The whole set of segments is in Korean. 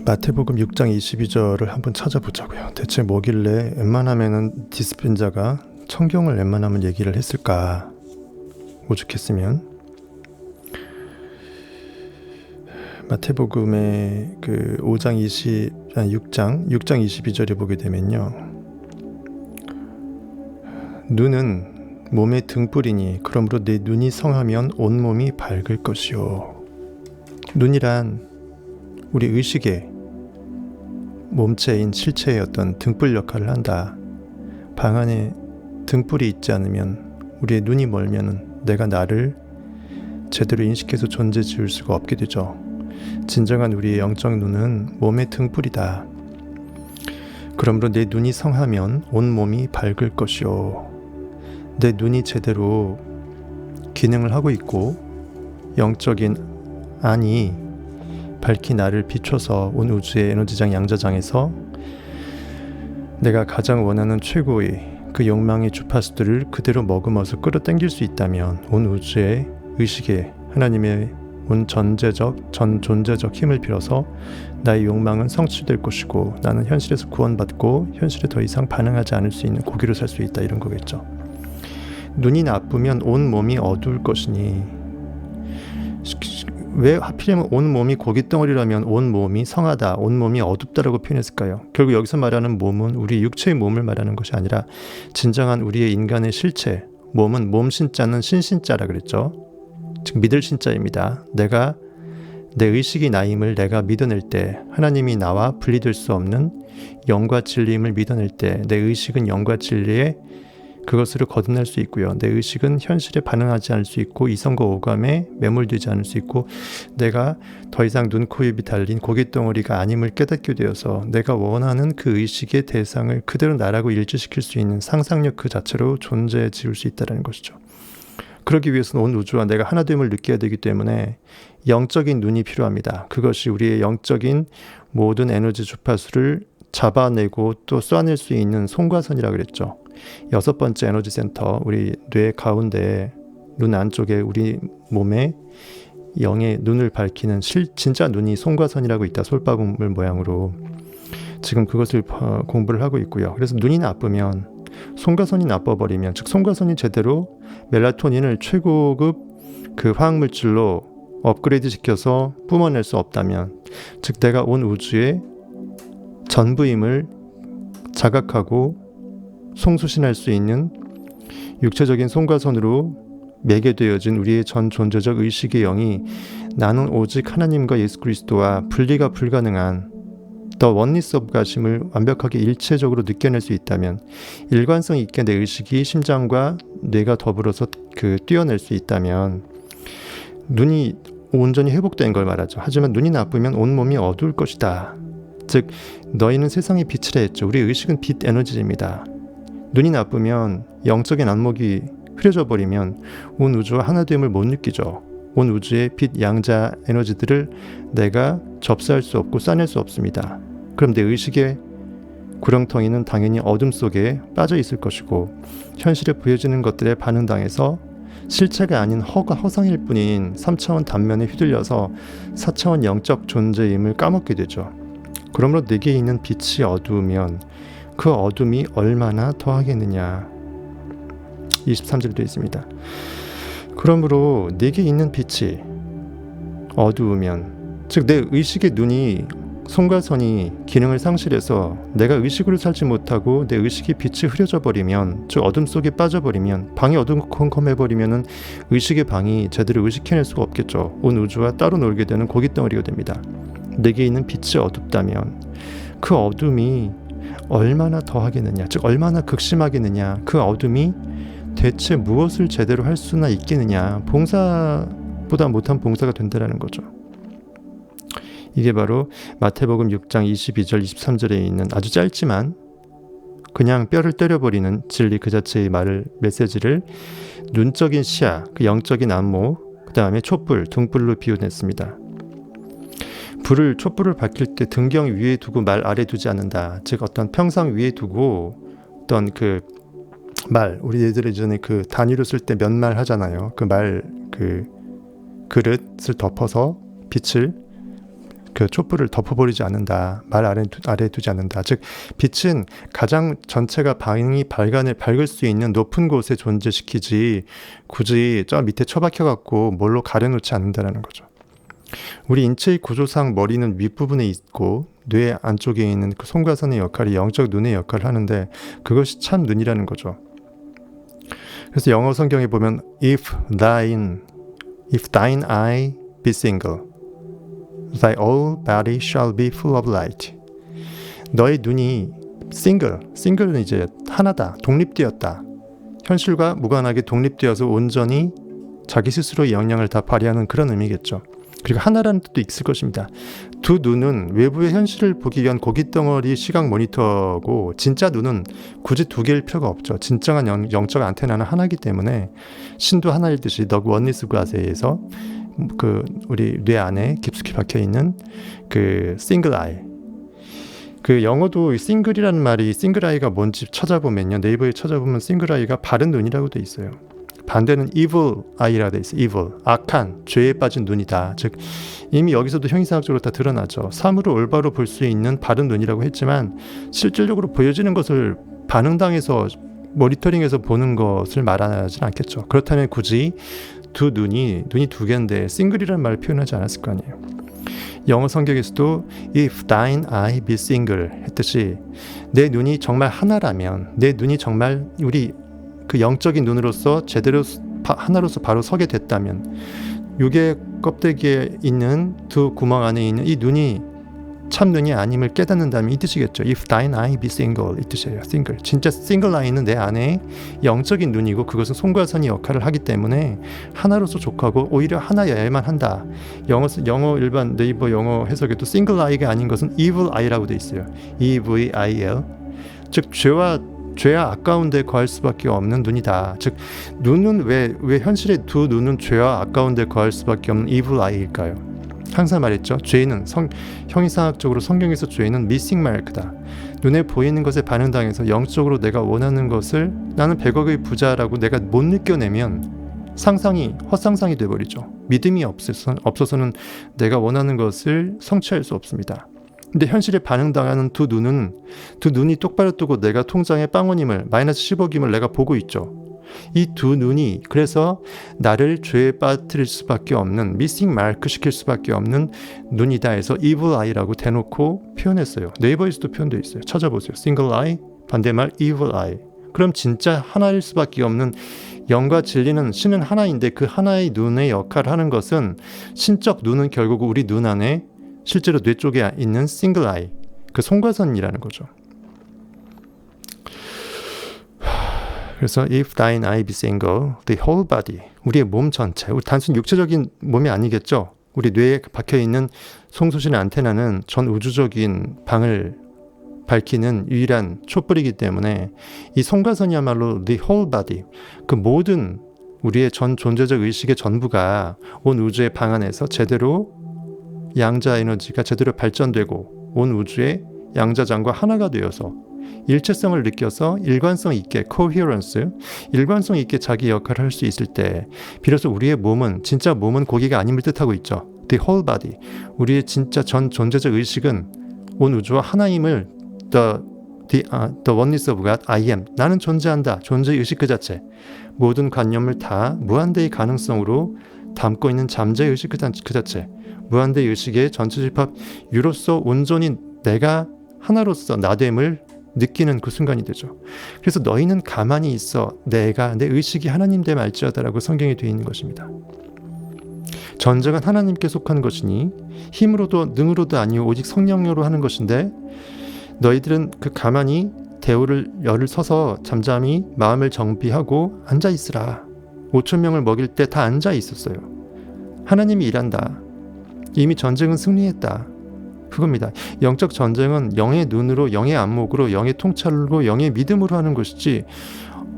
마태복음 6장 22절을 한번 찾아보자고요. 대체 뭐길래 웬만하면은 디스펜자가 성경을 웬만하면 얘기를 했을까? 오죽했으면 마태복음의 그 6장 22절에 보게 되면요. 눈은 몸의 등불이니 그러므로 내 눈이 성하면 온몸이 밝을 것이요. 눈이란 우리 의식의 몸체인 실체의 어떤 등불 역할을 한다. 방 안에 등불이 있지 않으면 우리의 눈이 멀면은 내가 나를 제대로 인식해서 존재 지을 수가 없게 되죠. 진정한 우리의 영적 눈은 몸의 등불이다. 그러므로 내 눈이 성하면 온몸이 밝을 것이요. 내 눈이 제대로 기능을 하고 있고 영적인 안이 밝히 나를 비춰서 온 우주의 에너지장 양자장에서 내가 가장 원하는 최고의 그 욕망의 주파수들을 그대로 머금어서 끌어당길 수 있다면 온 우주의 의식에 하나님의 온 존재적 힘을 빌어서 나의 욕망은 성취될 것이고 나는 현실에서 구원받고 현실에 더 이상 반응하지 않을 수 있는 고기로 살 수 있다, 이런 거겠죠. 눈이 나쁘면 온 몸이 어두울 것이니, 왜 하필이면 온 몸이 고깃덩어리라면 온 몸이 성하다, 온 몸이 어둡다라고 표현했을까요? 결국 여기서 말하는 몸은 우리 육체의 몸을 말하는 것이 아니라 진정한 우리의 인간의 실체, 몸은 몸신자는 신신자라 그랬죠. 즉 믿을 신자입니다. 내가 내 의식이 나임을 내가 믿어낼 때, 하나님이 나와 분리될 수 없는 영과 진리임을 믿어낼 때 내 의식은 영과 진리에 그것으로 거듭날 수 있고요. 내 의식은 현실에 반응하지 않을 수 있고 이성과 오감에 매몰되지 않을 수 있고 내가 더 이상 눈, 코, 입이 달린 고깃덩어리가 아님을 깨닫게 되어서 내가 원하는 그 의식의 대상을 그대로 나라고 일치시킬 수 있는 상상력 그 자체로 존재 지을 수 있다는 것이죠. 그러기 위해서는 온 우주와 내가 하나됨을 느껴야 되기 때문에 영적인 눈이 필요합니다. 그것이 우리의 영적인 모든 에너지 주파수를 잡아내고 또 쏴낼 수 있는 송과선이라고 그랬죠. 6번째 에너지 센터, 우리 뇌 가운데 눈 안쪽에 우리 몸에 영의 눈을 밝히는 진짜 눈이 송과선이라고 있다. 솔방울 모양으로. 지금 그것을 공부를 하고 있고요. 그래서 눈이 나쁘면, 송과선이 나빠버리면, 즉 송과선이 제대로 멜라토닌을 최고급 그 화학물질로 업그레이드 시켜서 뿜어낼 수 없다면, 즉 내가 온 우주의 전부임을 자각하고 송수신할 수 있는 육체적인 송과선으로 매개되어진 우리의 전 존재적 의식의 영이 나는 오직 하나님과 예수 그리스도와 분리가 불가능한 더 원리스 오브 가심을 완벽하게 일체적으로 느껴낼 수 있다면, 일관성 있게 내 의식이 심장과 뇌가 더불어서 뛰어낼 수 있다면 눈이 온전히 회복된 걸 말하죠. 하지만 눈이 나쁘면 온몸이 어두울 것이다. 즉 너희는 세상의 빛이라 했죠. 우리 의식은 빛 에너지입니다. 눈이 나쁘면 영적인 안목이 흐려져 버리면 온 우주와 하나됨을 못 느끼죠. 온 우주의 빛 양자 에너지들을 내가 접수할 수 없고 쏴낼 수 없습니다. 그럼 내 의식의 구렁텅이는 당연히 어둠 속에 빠져 있을 것이고 현실에 보여지는 것들에 반응당해서 실체가 아닌 허상일 뿐인 3차원 단면에 휘둘려서 4차원 영적 존재임을 까먹게 되죠. 그러므로 내게 있는 빛이 어두우면 그 어둠이 얼마나 더하겠느냐. 23절도 있습니다. 그러므로 내게 있는 빛이 어두우면, 즉 내 의식의 눈이 송과선이 기능을 상실해서 내가 의식으로 살지 못하고 내 의식의 빛이 흐려져 버리면, 즉 어둠 속에 빠져버리면, 방이 어둠컴컴해버리면 의식의 방이 제대로 의식해낼 수가 없겠죠. 온 우주와 따로 놀게 되는 고깃덩어리가 됩니다. 내게 있는 빛이 어둡다면 그 어둠이 얼마나 더하겠느냐, 즉 얼마나 극심하겠느냐. 그 어둠이 대체 무엇을 제대로 할 수나 있겠느냐. 봉사보다 못한 봉사가 된다는 거죠. 이게 바로 마태복음 6장 22절 23절에 있는 아주 짧지만 그냥 뼈를 때려버리는 진리 그 자체의 메시지를 눈적인 시야, 그 영적인 안목, 그 다음에 촛불, 등불로 비유했습니다. 촛불을 밝힐 때 등경 위에 두고 말 아래 두지 않는다. 즉 어떤 평상 위에 두고 어떤 우리 예전에 단위로 쓸 때 면말 하잖아요. 그릇을 덮어서 빛을 그 촛불을 덮어버리지 않는다. 말 아래에 두지 않는다. 즉 빛은 가장 전체가 방이 밝을 수 있는 높은 곳에 존재시키지 굳이 저 밑에 처박혀갖고 뭘로 가려놓지 않는다라는 거죠. 우리 인체의 구조상 머리는 윗부분에 있고 뇌 안쪽에 있는 그 송과선의 역할이 영적 눈의 역할을 하는데 그것이 참 눈이라는 거죠. 그래서 영어 성경에 보면 If thine eye be single, thy whole body shall be full of light. 너의 눈이 single은 이제 하나다, 독립되었다. 현실과 무관하게 독립되어서 온전히 자기 스스로의 역량을 다 발휘하는 그런 의미겠죠. 그리고 하나라는 뜻도 있을 것입니다. 두 눈은 외부의 현실을 보기 위한 고깃덩어리 시각 모니터고 진짜 눈은 굳이 두 개일 필요가 없죠. 진정한 영적 안테나는 하나이기 때문에 신도 하나일 듯이 The Oneness God에서 그 우리 뇌 안에 깊숙이 박혀 있는 그 싱글 아이. 그 영어도 싱글이라는 말이 싱글 아이가 뭔지 찾아보면요. 네이버에 찾아보면 싱글 아이가 바른 눈이라고 돼 있어요. 반대는 evil eye라고 돼 있어요. evil, 악한, 죄에 빠진 눈이다. 즉 이미 여기서도 형이상학적으로 다 드러나죠. 사물을 올바로 볼 수 있는 바른 눈이라고 했지만 실질적으로 보여지는 것을 반응당해서 모니터링해서 보는 것을 말하진 않겠죠. 그렇다면 굳이 눈이 두 개인데 싱글이라는 말을 표현하지 않았을 거 아니에요. 영어 성경에서도 If thine eye be single 했듯이 내 눈이 정말 하나라면, 내 눈이 정말 우리 그 영적인 눈으로서 제대로 하나로서 바로 서게 됐다면 육의 껍데기에 있는 두 구멍 안에 있는 이 눈이 참 눈이 아님을 깨닫는다면 이 뜻이겠죠. If thine eye be single 이 뜻이에요. single. 진짜 single eye는 내 안에 영적인 눈이고 그것은 손과 선이 역할을 하기 때문에 하나로서 족하고 오히려 하나여야만 한다. 영어 일반 네이버 영어 해석에도 single eye가 아닌 것은 evil eye라고 돼 있어요. evil. 즉 죄와 아까운 데 거할 수밖에 없는 눈이다. 즉 눈은 왜 현실의 두 눈은 죄와 아까운 데 거할 수밖에 없는 evil eye일까요? 항상 말했죠. 죄는 형이상학적으로 성경에서 죄는 missing mark다. 눈에 보이는 것에 반응당해서 영적으로 내가 원하는 것을 나는 100억의 부자라고 내가 못 느껴내면 헛상상이 돼버리죠. 믿음이 없어서는 내가 원하는 것을 성취할 수 없습니다. 근데 현실에 반응당하는 두 눈이 똑바로 뜨고 내가 통장에 빵원임을 마이너스 10억임을 내가 보고 있죠. 이 두 눈이 그래서 나를 죄에 빠뜨릴 수밖에 없는 미싱 마크 시킬 수밖에 없는 눈이다 해서 evil eye라고 대놓고 표현했어요. 네이버에서도 표현되어 있어요. 찾아보세요. single eye 반대말 evil eye. 그럼 진짜 하나일 수밖에 없는 영과 진리는 신은 하나인데 그 하나의 눈의 역할을 하는 것은 신적 눈은 결국 우리 눈 안에 실제로 뇌 쪽에 있는 single eye, 그 송과선이라는 거죠. 그래서 if thine eye be single, the whole body, 우리의 몸 전체, 우리 단순 육체적인 몸이 아니겠죠. 우리 뇌에 박혀있는 송수신의 안테나는 전 우주적인 방을 밝히는 유일한 촛불이기 때문에 이 송과선이야말로 the whole body, 그 모든 우리의 전 존재적 의식의 전부가 온 우주의 방 안에서 제대로 양자 에너지가 제대로 발전되고 온 우주의 양자장과 하나가 되어서 일체성을 느껴서 일관성 있게 coherence, 일관성 있게 자기 역할을 할 수 있을 때 비로소 우리의 몸은 진짜 몸은 고기가 아님을 뜻하고 있죠. The whole body, 우리의 진짜 전 존재적 의식은 온 우주와 하나임을 the oneness of God, I am, 나는 존재한다. 존재의 의식 그 자체, 모든 관념을 다 무한대의 가능성으로 담고 있는 잠재의 의식 그 자체, 무한대의 의식의 전체 집합 유로서 온전히 내가 하나로서 나됨을 느끼는 그 순간이 되죠. 그래서 너희는 가만히 있어 내 의식이 하나님 됨 알지어다라고 성경에 되어 있는 것입니다. 전쟁은 하나님께 속한 것이니 힘으로도 능으로도 아니오 오직 성령으로 하는 것인데 너희들은 그 가만히 열을 서서 잠잠히 마음을 정비하고 앉아있으라. 5천 명을 먹일 때 다 앉아있었어요. 하나님이 일한다. 이미 전쟁은 승리했다. 그겁니다. 영적 전쟁은 영의 눈으로, 영의 안목으로, 영의 통찰로, 영의 믿음으로 하는 것이지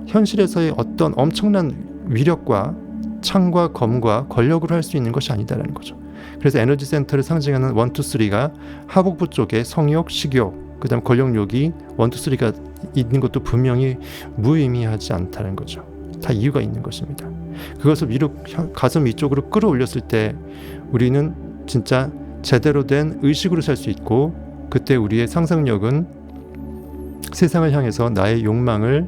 현실에서의 어떤 엄청난 위력과 창과 검과 권력으로 할 수 있는 것이 아니다라는 거죠. 그래서 에너지 센터를 상징하는 1, 2, 3가 하복부 쪽에 성욕, 식욕, 그 다음 권력욕이 1, 2, 3가 있는 것도 분명히 무의미하지 않다는 거죠. 다 이유가 있는 것입니다. 그것을 가슴 위쪽으로 끌어올렸을 때 우리는 진짜 제대로 된 의식으로 살 수 있고, 그때 우리의 상상력은 세상을 향해서 나의 욕망을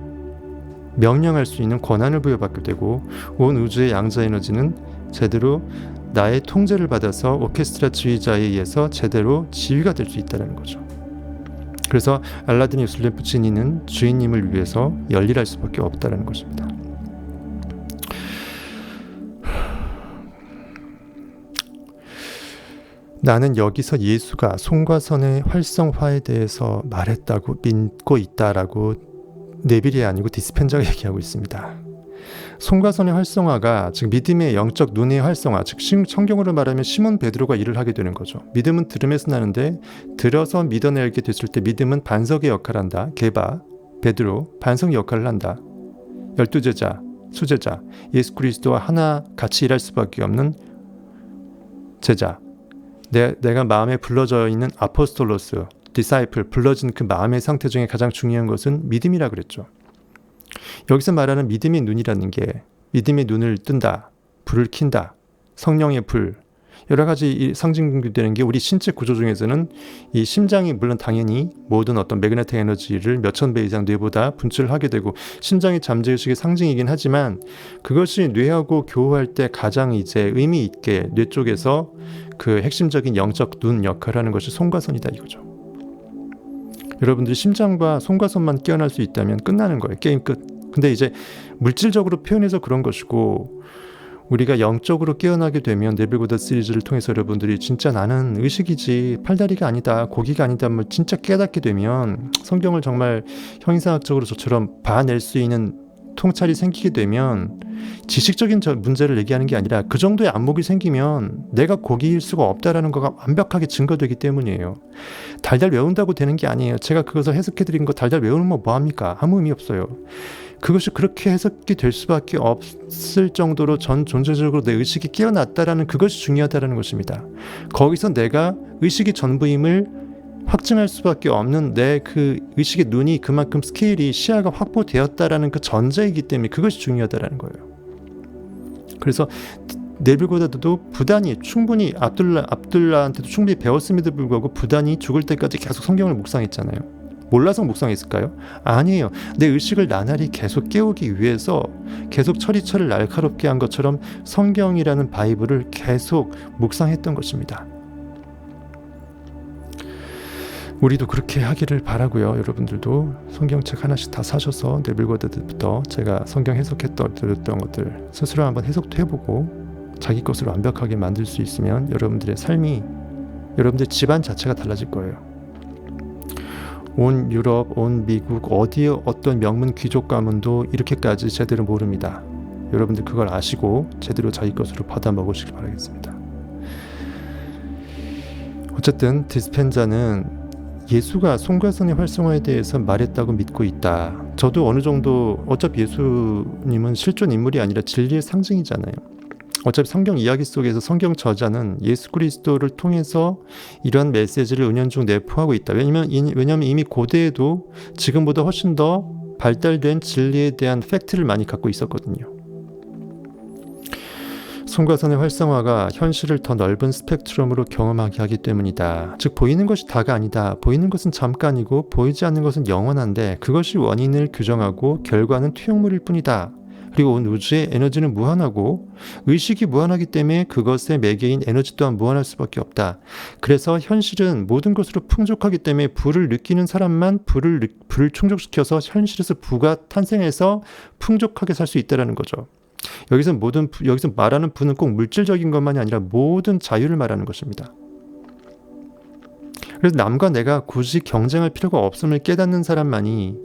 명령할 수 있는 권한을 부여받게 되고, 온 우주의 양자 에너지는 제대로 나의 통제를 받아서 오케스트라 지휘자에 의해서 제대로 지휘가 될 수 있다는 거죠. 그래서 알라딘 요술램프 지니는 주인님을 위해서 열일할 수밖에 없다는 것입니다. 나는 여기서 예수가 손과 손의 활성화에 대해서 말했다고 믿고 있다라고 네빌이 아니고 디스펜자가 얘기하고 있습니다. 손과 손의 활성화가 즉 믿음의 영적 눈의 활성화, 즉 성경으로 말하면 시몬 베드로가 일을 하게 되는 거죠. 믿음은 들음에서 나는데 들어서 믿어내게 됐을 때 믿음은 반석의 역할을 한다. 게바, 베드로, 반석 역할을 한다. 12제자, 수제자, 예수 그리스도와 하나 같이 일할 수밖에 없는 제자, 내가 마음에 불러져 있는 아포스톨로스, 디사이플, 불러진 그 마음의 상태 중에 가장 중요한 것은 믿음이라 그랬죠. 여기서 말하는 믿음의 눈이라는 게 믿음의 눈을 뜬다, 불을 킨다, 성령의 불, 여러 가지 상징되는 게 우리 신체 구조 중에서는 이 심장이 물론 당연히 모든 어떤 매그네틱 에너지를 몇천 배 이상 뇌보다 분출하게 되고 심장이 잠재의식의 상징이긴 하지만 그것이 뇌하고 교호할 때 가장 이제 의미 있게 뇌 쪽에서 그 핵심적인 영적 눈 역할을 하는 것이 손과 손이다 이거죠. 여러분들이 심장과 손과 손만 깨어날 수 있다면 끝나는 거예요. 게임 끝. 근데 이제 물질적으로 표현해서 그런 것이고 우리가 영적으로 깨어나게 되면 네빌 고다 시리즈를 통해서 여러분들이 진짜 나는 의식이지 팔다리가 아니다, 고기가 아니다, 뭐 진짜 깨닫게 되면 성경을 정말 형이상학적으로 저처럼 봐낼 수 있는 통찰이 생기게 되면 지식적인 문제를 얘기하는 게 아니라 그 정도의 안목이 생기면 내가 고기일 수가 없다라는 거가 완벽하게 증거되기 때문이에요. 달달 외운다고 되는 게 아니에요. 제가 그것을 해석해드린 거 달달 외우면 뭐합니까? 아무 의미 없어요. 그것이 그렇게 해석이 될 수밖에 없을 정도로 전 존재적으로 내 의식이 깨어났다라는 그것이 중요하다는 것입니다. 거기서 내가 의식이 전부임을 확증할 수밖에 없는 내 그 의식의 눈이 그만큼 스케일이 시야가 확보되었다라는 그 전제이기 때문에 그것이 중요하다라는 거예요. 그래서 네빌 고다드도 부단히 충분히 압둘라한테도 충분히 배웠음에도 불구하고 부단히 죽을 때까지 계속 성경을 묵상했잖아요. 몰라서 묵상했을까요? 아니에요. 내 의식을 나날이 계속 깨우기 위해서 계속 철이철을 날카롭게 한 것처럼 성경이라는 바이블을 계속 묵상했던 것입니다. 우리도 그렇게 하기를 바라고요. 여러분들도 성경책 하나씩 다 사셔서 네빌 고다드부터 제가 성경 해석했던 것들 스스로 한번 해석도 해보고 자기 것으로 완벽하게 만들 수 있으면 여러분들의 삶이, 여러분들의 집안 자체가 달라질 거예요. 온 유럽, 온 미국 어디에 어떤 명문 귀족 가문도 이렇게까지 제대로 모릅니다. 여러분들 그걸 아시고 제대로 자기 것으로 받아 먹으시길 바라겠습니다. 어쨌든 디스펜자는 예수가 손과 손의 활성화에 대해서 말했다고 믿고 있다. 저도 어느 정도, 어차피 예수님은 실존 인물이 아니라 진리의 상징이잖아요. 어차피 성경 이야기 속에서 성경 저자는 예수 그리스도를 통해서 이런 메시지를 은연중 내포하고 있다. 왜냐면 이미 고대에도 지금보다 훨씬 더 발달된 진리에 대한 팩트를 많이 갖고 있었거든요. 손과 손의 활성화가 현실을 더 넓은 스펙트럼으로 경험하게 하기 때문이다. 즉 보이는 것이 다가 아니다. 보이는 것은 잠깐이고 보이지 않는 것은 영원한데 그것이 원인을 규정하고 결과는 투영물일 뿐이다. 그리고 온 우주의 에너지는 무한하고 의식이 무한하기 때문에 그것의 매개인 에너지 또한 무한할 수밖에 없다. 그래서 현실은 모든 것으로 풍족하기 때문에 불을 느끼는 사람만 불을 충족시켜서 현실에서 부가 탄생해서 풍족하게 살 수 있다는 거죠. 여기서 말하는 부는 꼭 물질적인 것만이 아니라 모든 자유를 말하는 것입니다. 그래서 남과 내가 굳이 경쟁할 필요가 없음을 깨닫는 사람만이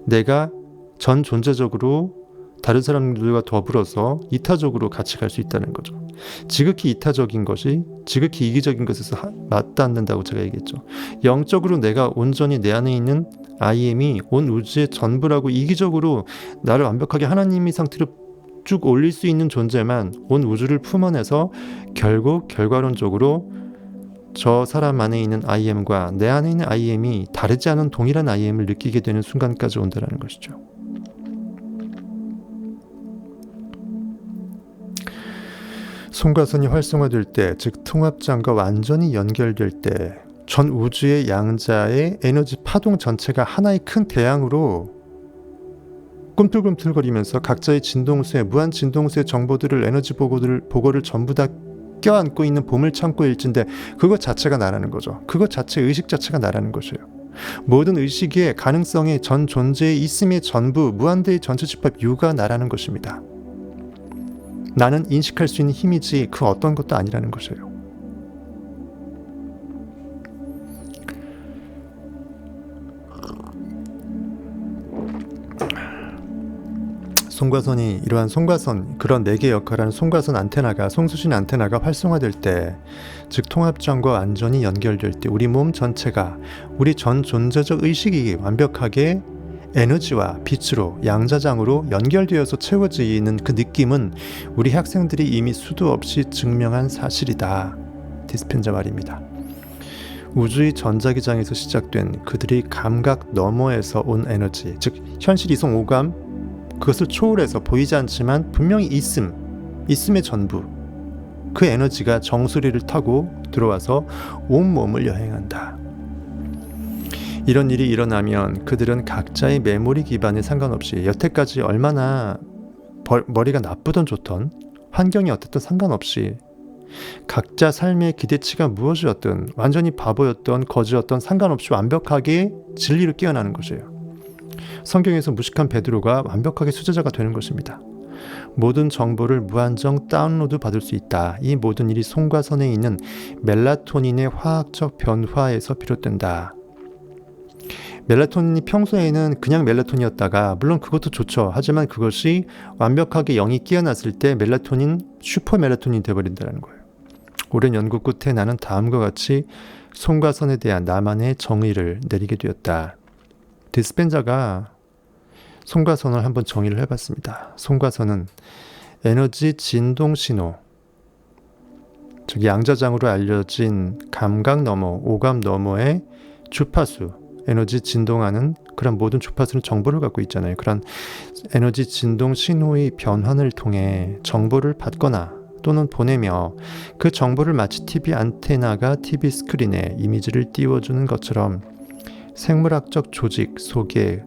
내가 전 존재적으로 다른 사람들과 더불어서 이타적으로 같이 갈 수 있다는 거죠. 지극히 이타적인 것이 지극히 이기적인 것에서 맞닿지 않는다고 제가 얘기했죠. 영적으로 내가 온전히 내 안에 있는 IM이 온 우주의 전부라고 이기적으로 나를 완벽하게 하나님의 상태로 쭉 올릴 수 있는 존재만 온 우주를 품어내서 결국 결과론적으로 저 사람 안에 있는 IM과 내 안에 있는 IM이 다르지 않은 동일한 IM을 느끼게 되는 순간까지 온다는 것이죠. 송가선이 활성화될 때, 즉 통합장과 완전히 연결될 때 전 우주의 양자의 에너지 파동 전체가 하나의 큰 태양으로 꿈틀꿈틀거리면서 각자의 진동수에, 무한 진동수의 정보들을, 에너지 보고를 전부 다 껴안고 있는 보물창고일진데, 그것 자체가 나라는 거죠. 그것 자체, 의식 자체가 나라는 것이에요. 모든 의식의 가능성의 전 존재의 있음의 전부, 무한대의 전체 집합 유가 나라는 것입니다. 나는 인식할 수 있는 힘이지 그 어떤 것도 아니라는 것이에요. 송가선이, 이러한 송가선, 그런 4개 역할하는 송가선 안테나가, 송수신 안테나가 활성화될 때, 즉 통합장과 완전히 연결될 때 우리 몸 전체가, 우리 전 존재적 의식이 완벽하게 에너지와 빛으로, 양자장으로 연결되어서 채워지는 그 느낌은 우리 학생들이 이미 수도 없이 증명한 사실이다. 디스펜자 말입니다. 우주의 전자기장에서 시작된 그들의 감각 너머에서 온 에너지, 즉 현실 이성 오감, 그것을 초월해서 보이지 않지만 분명히 있음의 전부, 그 에너지가 정수리를 타고 들어와서 온몸을 여행한다. 이런 일이 일어나면 그들은 각자의 메모리 기반에 상관없이, 여태까지 얼마나 머리가 나쁘던 좋던, 환경이 어떻든 상관없이, 각자 삶의 기대치가 무엇이었든, 완전히 바보였던 거지였던 상관없이 완벽하게 진리를 깨어나는 것이에요. 성경에서 무식한 베드로가 완벽하게 수제자가 되는 것입니다. 모든 정보를 무한정 다운로드 받을 수 있다. 이 모든 일이 송가선에 있는 멜라토닌의 화학적 변화에서 비롯된다. 멜라토닌이 평소에는 그냥 멜라토닌이었다가, 물론 그것도 좋죠. 하지만 그것이 완벽하게 영이 깨어났을 때 멜라토닌, 슈퍼 멜라토닌이 되어버린다는 거예요. 오랜 연구 끝에 나는 다음과 같이 송가선에 대한 나만의 정의를 내리게 되었다. 디스펜자가 송가선을 한번 정의를 해봤습니다. 송가선은 에너지 진동 신호, 즉 양자장으로 알려진 감각 너머, 오감 너머의 주파수, 에너지 진동하는 그런 모든 주파수는 정보를 갖고 있잖아요. 그런 에너지 진동 신호의 변환을 통해 정보를 받거나 또는 보내며, 그 정보를 마치 TV 안테나가 TV 스크린에 이미지를 띄워주는 것처럼 생물학적 조직 속에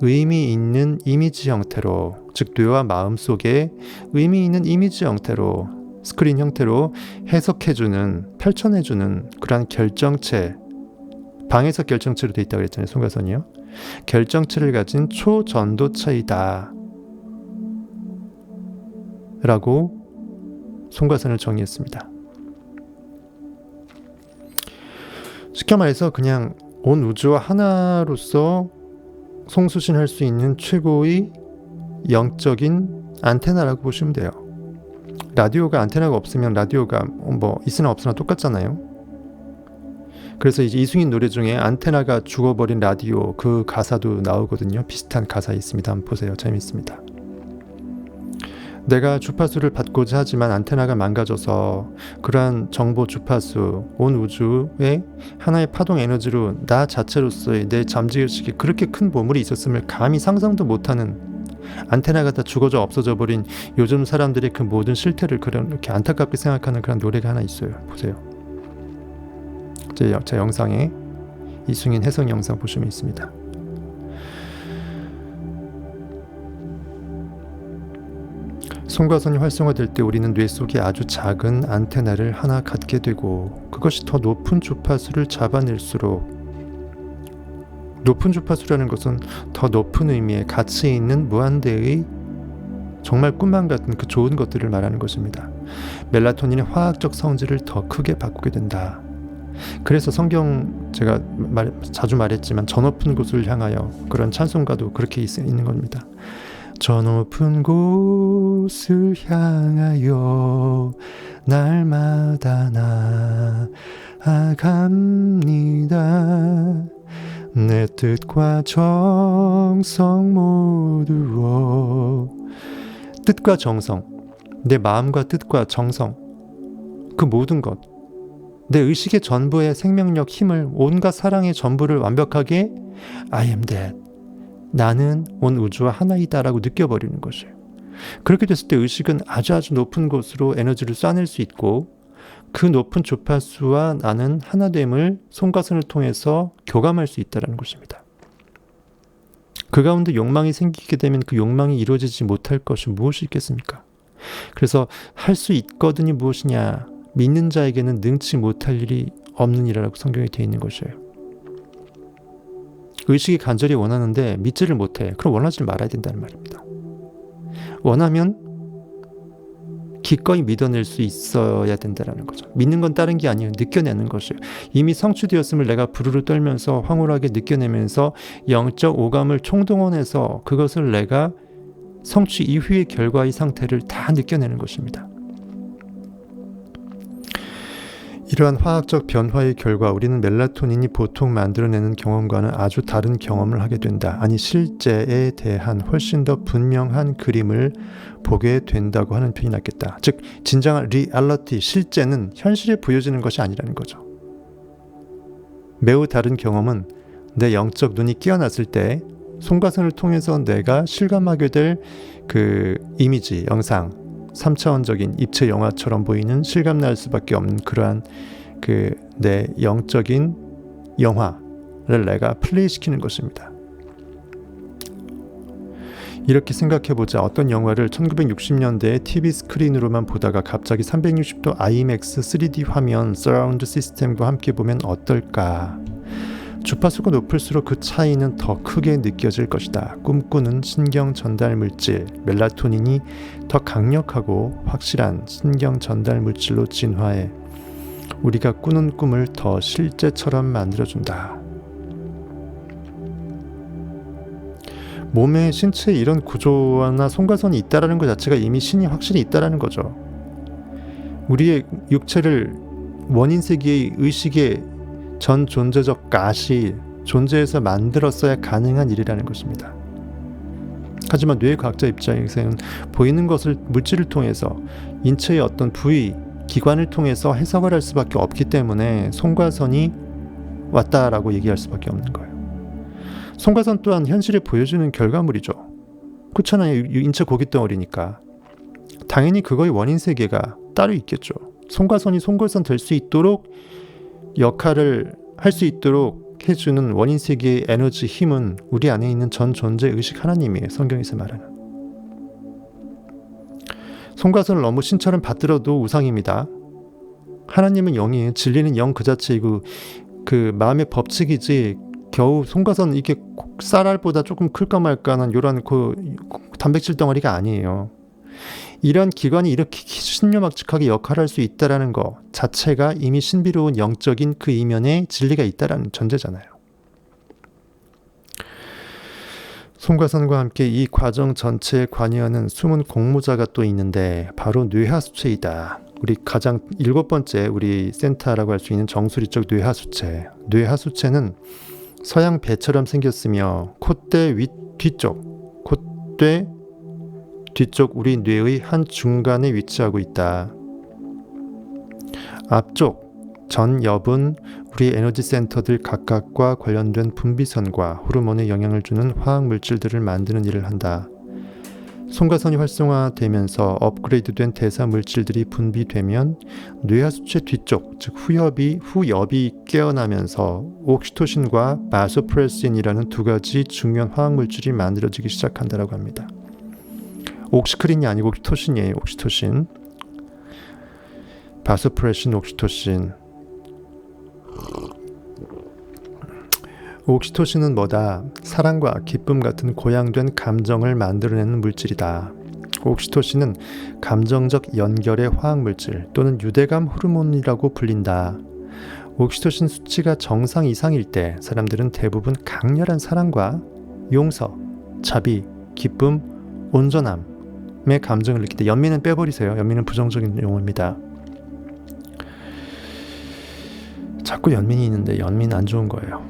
의미 있는 이미지 형태로, 즉 뇌와 마음 속에 의미 있는 이미지 형태로, 스크린 형태로 해석해주는, 펼쳐내주는 그러한 결정체, 방에서 결정체로 되어 있다고 그랬잖아요. 송가선이요. 결정체를 가진 초전도체이다 라고 송가선을 정의했습니다. 쉽게 말해서 그냥 온 우주와 하나로서 송수신할 수 있는 최고의 영적인 안테나라고 보시면 돼요. 라디오가 안테나가 없으면 라디오가 뭐 있으나 없으나 똑같잖아요. 그래서 이제 이승인 노래 중에 안테나가 죽어버린 라디오, 그 가사도 나오거든요. 비슷한 가사 있습니다. 한번 보세요. 재밌습니다. 내가 주파수를 받고자 하지만 안테나가 망가져서 그러한 정보 주파수, 온 우주의 하나의 파동 에너지로 나 자체로서의 내 잠재의식이 그렇게 큰 보물이 있었음을 감히 상상도 못하는, 안테나가 다 죽어져 없어져 버린 요즘 사람들의 그 모든 실태를 그렇게 안타깝게 생각하는 그런 노래가 하나 있어요. 보세요. 제 영상에 이승인 해석 영상 보시면 있습니다. 송가선이 활성화될 때 우리는 뇌 속에 아주 작은 안테나를 하나 갖게 되고, 그것이 더 높은 주파수를 잡아낼수록, 높은 주파수라는 것은 더 높은 의미의 가치 있는 무한대의 정말 꿈만 같은 그 좋은 것들을 말하는 것입니다. 멜라토닌의 화학적 성질을 더 크게 바꾸게 된다. 그래서 성경, 제가 자주 말했지만 저 높은 곳을 향하여, 그런 찬송가도 그렇게 있는 겁니다. 저 높은 곳을 향하여 날마다 나아갑니다. 내 뜻과 정성 모두로, 뜻과 정성, 내 마음과 뜻과 정성, 그 모든 것, 내 의식의 전부의 생명력, 힘을, 온갖 사랑의 전부를 완벽하게 I am that, 나는 온 우주와 하나이다 라고 느껴버리는 것이에요. 그렇게 됐을 때 의식은 아주 높은 곳으로 에너지를 쏴낼 수 있고 그 높은 주파수와 나는 하나됨을 송가선을 통해서 교감할 수 있다는 것입니다. 그 가운데 욕망이 생기게 되면 그 욕망이 이루어지지 못할 것이 무엇이 있겠습니까? 그래서 할 수 있거든이 무엇이냐? 믿는 자에게는 능치 못할 일이 없는 일이라고 성경에 되어 있는 것이에요. 의식이 간절히 원하는데 믿지를 못해. 그럼 원하지 말아야 된다는 말입니다. 원하면 기꺼이 믿어낼 수 있어야 된다는 거죠. 믿는 건 다른 게 아니에요. 느껴내는 것이에요. 이미 성취되었음을 내가 부르르 떨면서 황홀하게 느껴내면서 영적 오감을 총동원해서 그것을 내가 성취 이후의 결과의 상태를 다 느껴내는 것입니다. 이러한 화학적 변화의 결과 우리는 멜라토닌이 보통 만들어내는 경험과는 아주 다른 경험을 하게 된다. 아니 실제에 대한 훨씬 더 분명한 그림을 보게 된다고 하는 표현이 낫겠다. 즉 진정한 리얼리티, 실제는 현실에 보여지는 것이 아니라는 거죠. 매우 다른 경험은 내 영적 눈이 깨어났을 때 송가선을 통해서 내가 실감하게 될 그 이미지, 영상, 3차원적인 입체 영화처럼 보이는 실감날 수밖에 없는 그러한 그 내 영적인 영화를 내가 플레이시키는 것입니다. 이렇게 생각해보자. 어떤 영화를 1960년대에 TV 스크린으로만 보다가 갑자기 360도 IMAX 3D 화면 서라운드 시스템과 함께 보면 어떨까? 주파수가 높을수록 그 차이는 더 크게 느껴질 것이다. 꿈꾸는 신경 전달 물질 멜라토닌이 더 강력하고 확실한 신경 전달 물질로 진화해 우리가 꾸는 꿈을 더 실제처럼 만들어준다. 몸의 신체에 이런 구조나 송가선이 있다는 것 자체가 이미 신이 확실히 있다는 거죠. 우리의 육체를 원인 세계의 의식의 전 존재적 가시 존재해서 만들었어야 가능한 일이라는 것입니다. 하지만 뇌과학자 입장에서는 보이는 것을 물질을 통해서 인체의 어떤 부위, 기관을 통해서 해석을 할 수밖에 없기 때문에 송가선이 왔다라고 얘기할 수밖에 없는 거예요. 송가선 또한 현실에 보여주는 결과물이죠. 그렇잖아요. 인체 고깃덩어리니까. 당연히 그거의 원인 세계가 따로 있겠죠. 송가선이 송골선 될 수 있도록 역할을 할 수 있도록 해주는 원인 세계의 에너지 힘은 우리 안에 있는 전 존재 의식 하나님이에요. 성경에서 말하는. 송가선을 너무 신처럼 받들어도 우상입니다. 하나님은 영이에요. 진리는 영 그 자체이고 그 마음의 법칙이지 겨우 송가선 이게 쌀알보다 조금 클까 말까는 이런 그 단백질 덩어리가 아니에요. 이런 기관이 이렇게 신묘막측하게 역할할 수 있다는 것 자체가 이미 신비로운 영적인 그 이면에 진리가 있다는 전제잖아요. 송가선과 함께 이 과정 전체에 관여하는 숨은 공모자가 또 있는데 바로 뇌하수체이다. 우리 가장 7번째 우리 센터라고 할 수 있는 정수리적 뇌하수체. 뇌하수체는 서양 배처럼 생겼으며 콧대 뒤쪽, 콧대 뒤쪽 우리 뇌의 한 중간에 위치하고 있다. 앞쪽 전엽은 우리 에너지 센터들 각각과 관련된 분비선과 호르몬에 영향을 주는 화학 물질들을 만드는 일을 한다. 송가선이 활성화되면서 업그레이드된 대사 물질들이 분비되면 뇌하수체 뒤쪽, 즉 후엽이 깨어나면서 옥시토신과 바소프레신이라는 두 가지 중요한 화학 물질이 만들어지기 시작한다고 합니다. 옥시크린이 아니고 옥시토신이에요. 옥시토신, 바소프레신, 옥시토신. 옥시토신은 뭐다? 사랑과 기쁨 같은 고양된 감정을 만들어내는 물질이다. 옥시토신은 감정적 연결의 화학물질 또는 유대감 호르몬이라고 불린다. 옥시토신 수치가 정상 이상일 때 사람들은 대부분 강렬한 사랑과 용서, 자비, 기쁨, 온전함의 감정을 느낄 때 연민은 빼버리세요. 연민은 부정적인 용어입니다. 자꾸 연민이 있는데 연민은 안 좋은 거예요.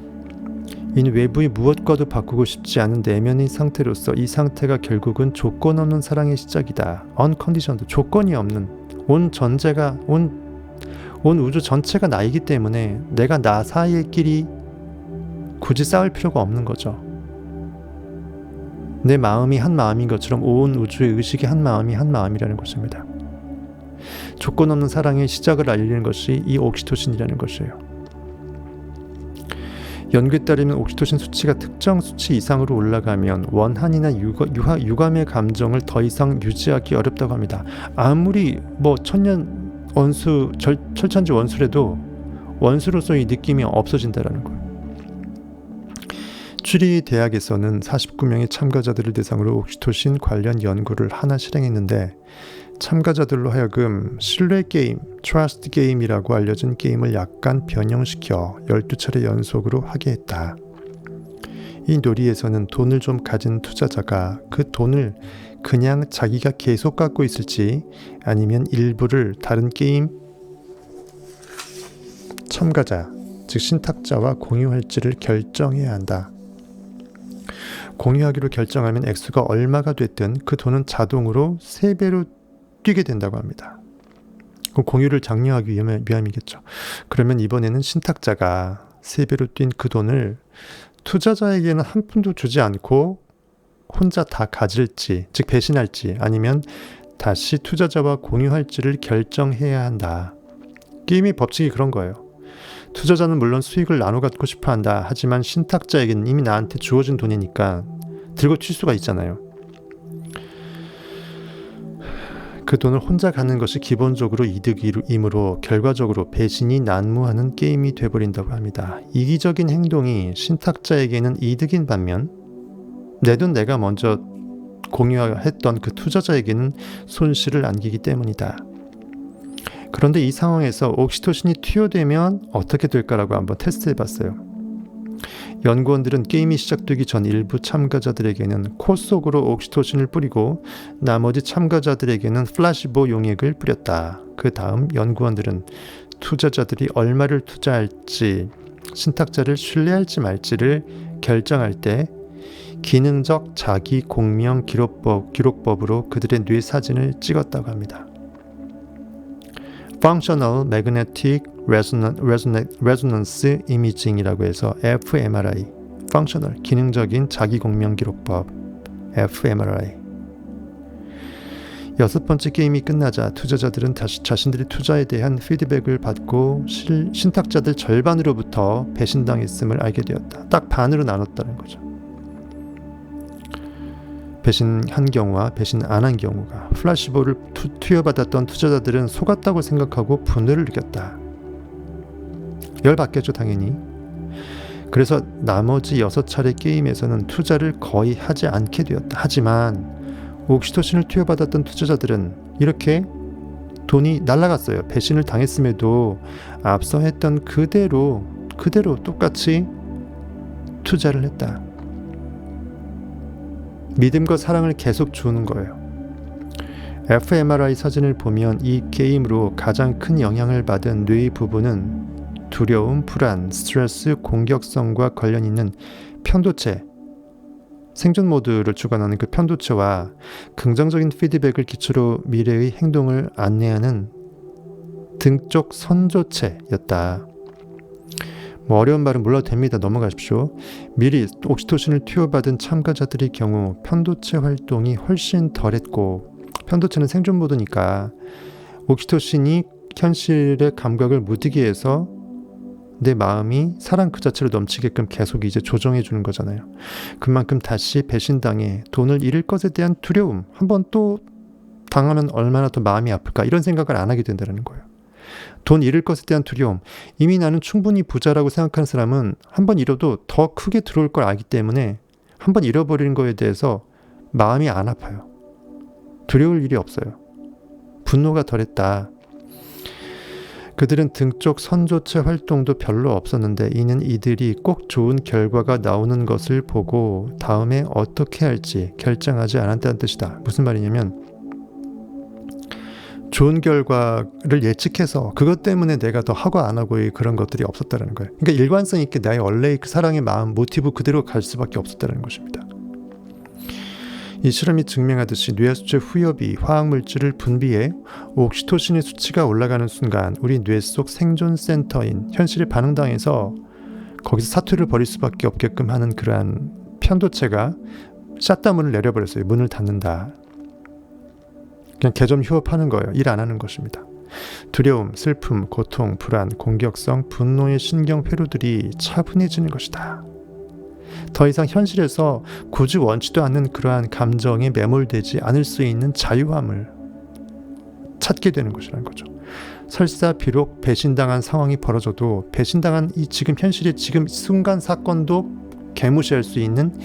이는 외부의 무엇과도 바꾸고 싶지 않은 내면의 상태로서 이 상태가 결국은 조건 없는 사랑의 시작이다. unconditioned, 조건이 없는 온 전체가 온 우주 전체가 나이기 때문에 내가 나 사이의 끼리 굳이 싸울 필요가 없는 거죠. 내 마음이 한 마음인 것처럼 온 우주의 의식이 한 마음이 한 마음이라는 것입니다. 조건 없는 사랑의 시작을 알리는 것이 이 옥시토신이라는 것이에요. 연구에 따르면 옥시토신 수치가 특정 수치 이상으로 올라가면 원한이나 유감의 감정을 더 이상 유지하기 어렵다고 합니다. 아무리 천년 원수, 철천지 원수래도 원수로서의 느낌이 없어진다는 거예요. 추리 대학에서는 49명의 참가자들을 대상으로 옥시토신 관련 연구를 하나 실행했는데, 참가자들로 하여금 신뢰 게임, 트러스트 게임이라고 알려진 게임을 약간 변형시켜 12차례 연속으로 하게 했다. 이 놀이에서는 돈을 좀 가진 투자자가 그 돈을 그냥 자기가 계속 갖고 있을지 아니면 일부를 다른 게임 참가자, 즉 신탁자와 공유할지를 결정해야 한다. 공유하기로 결정하면 액수가 얼마가 됐든 그 돈은 자동으로 3배로 뛰게 된다고 합니다. 공유를 장려하기 위함이겠죠. 그러면 이번에는 신탁자가 3배로 뛴 그 돈을 투자자에게는 한 푼도 주지 않고 혼자 다 가질지, 즉 배신할지 아니면 다시 투자자와 공유할지를 결정해야 한다. 게임의 법칙이 그런 거예요. 투자자는 물론 수익을 나눠 갖고 싶어 한다. 하지만 신탁자에게는 이미 나한테 주어진 돈이니까 들고 튈 수가 있잖아요. 그 돈을 혼자 갖는 것이 기본적으로 이득이므로 결과적으로 배신이 난무하는 게임이 돼버린다고 합니다. 이기적인 행동이 신탁자에게는 이득인 반면 내 돈 내가 먼저 공유했던 그 투자자에게는 손실을 안기기 때문이다. 그런데 이 상황에서 옥시토신이 투여되면 어떻게 될까라고 한번 테스트해봤어요. 연구원들은 게임이 시작되기 전 일부 참가자들에게는 코 속으로 옥시토신을 뿌리고 나머지 참가자들에게는 플라시보 용액을 뿌렸다. 그 다음 연구원들은 투자자들이 얼마를 투자할지, 신탁자를 신뢰할지 말지를 결정할 때 기능적 자기 공명 기록법으로 그들의 뇌 사진을 찍었다고 합니다. Functional Magnetic Resonance Imaging이라고 해서 fMRI, Functional, 기능적인 자기공명기록법, fMRI. 6번째 게임이 끝나자 투자자들은 다시 자신들의 투자에 대한 피드백을 받고 신탁자들 절반으로부터 배신당했음을 알게 되었다. 딱 반으로 나눴다는 거죠. 배신한 경우와 배신 안 한 경우가. 플라시보를 투여받았던 투자자들은 속았다고 생각하고 분노를 느꼈다. 열받겠죠, 당연히. 그래서 나머지 6차례 게임에서는 투자를 거의 하지 않게 되었다. 하지만 옥시토신을 투여받았던 투자자들은 이렇게 돈이 날아갔어요. 배신을 당했음에도 앞서 했던 그대로 똑같이 투자를 했다. 믿음과 사랑을 계속 주는 거예요. fMRI 사진을 보면 이 게임으로 가장 큰 영향을 받은 뇌의 부분은 두려움, 불안, 스트레스, 공격성과 관련 있는 편도체, 생존 모드를 주관하는 그 편도체와 긍정적인 피드백을 기초로 미래의 행동을 안내하는 등쪽 선조체였다. 어려운 말은 몰라도 됩니다. 넘어가십시오. 미리 옥시토신을 투여받은 참가자들의 경우 편도체 활동이 훨씬 덜했고, 편도체는 생존 모드니까 옥시토신이 현실의 감각을 무디게 해서 내 마음이 사랑 그 자체로 넘치게끔 계속 이제 조정해 주는 거잖아요. 그만큼 다시 배신당해 돈을 잃을 것에 대한 두려움, 한번 또 당하면 얼마나 더 마음이 아플까, 이런 생각을 안 하게 된다는 거예요. 돈 잃을 것에 대한 두려움. 이미 나는 충분히 부자라고 생각하는 사람은 한번 잃어도 더 크게 들어올 걸 알기 때문에 한번 잃어버리는 거에 대해서 마음이 안 아파요. 두려울 일이 없어요. 분노가 덜했다. 그들은 등쪽 선조체 활동도 별로 없었는데 이는 이들이 꼭 좋은 결과가 나오는 것을 보고 다음에 어떻게 할지 결정하지 않았다는 뜻이다. 무슨 말이냐면 좋은 결과를 예측해서 그것 때문에 내가 더 하고 안 하고의 그런 것들이 없었다는 거예요. 그러니까 일관성 있게 나의 원래의 그 사랑의 마음, 모티브 그대로 갈 수밖에 없었다는 것입니다. 이 실험이 증명하듯이 뇌하수체 후엽이 화학물질을 분비해 옥시토신의 수치가 올라가는 순간 우리 뇌 속 생존센터인 현실에 반응당해서 거기서 사투를 벌일 수밖에 없게끔 하는 그러한 편도체가 샷다 문을 내려버렸어요. 문을 닫는다. 그냥 개점 휴업하는 거예요. 일 안 하는 것입니다. 두려움, 슬픔, 고통, 불안, 공격성, 분노의 신경 회로들이 차분해지는 것이다. 더 이상 현실에서 굳이 원치도 않는 그러한 감정에 매몰되지 않을 수 있는 자유함을 찾게 되는 것이라는 거죠. 설사 비록 배신당한 상황이 벌어져도 배신당한 이 지금 현실의 지금 순간 사건도 개무시할 수 있는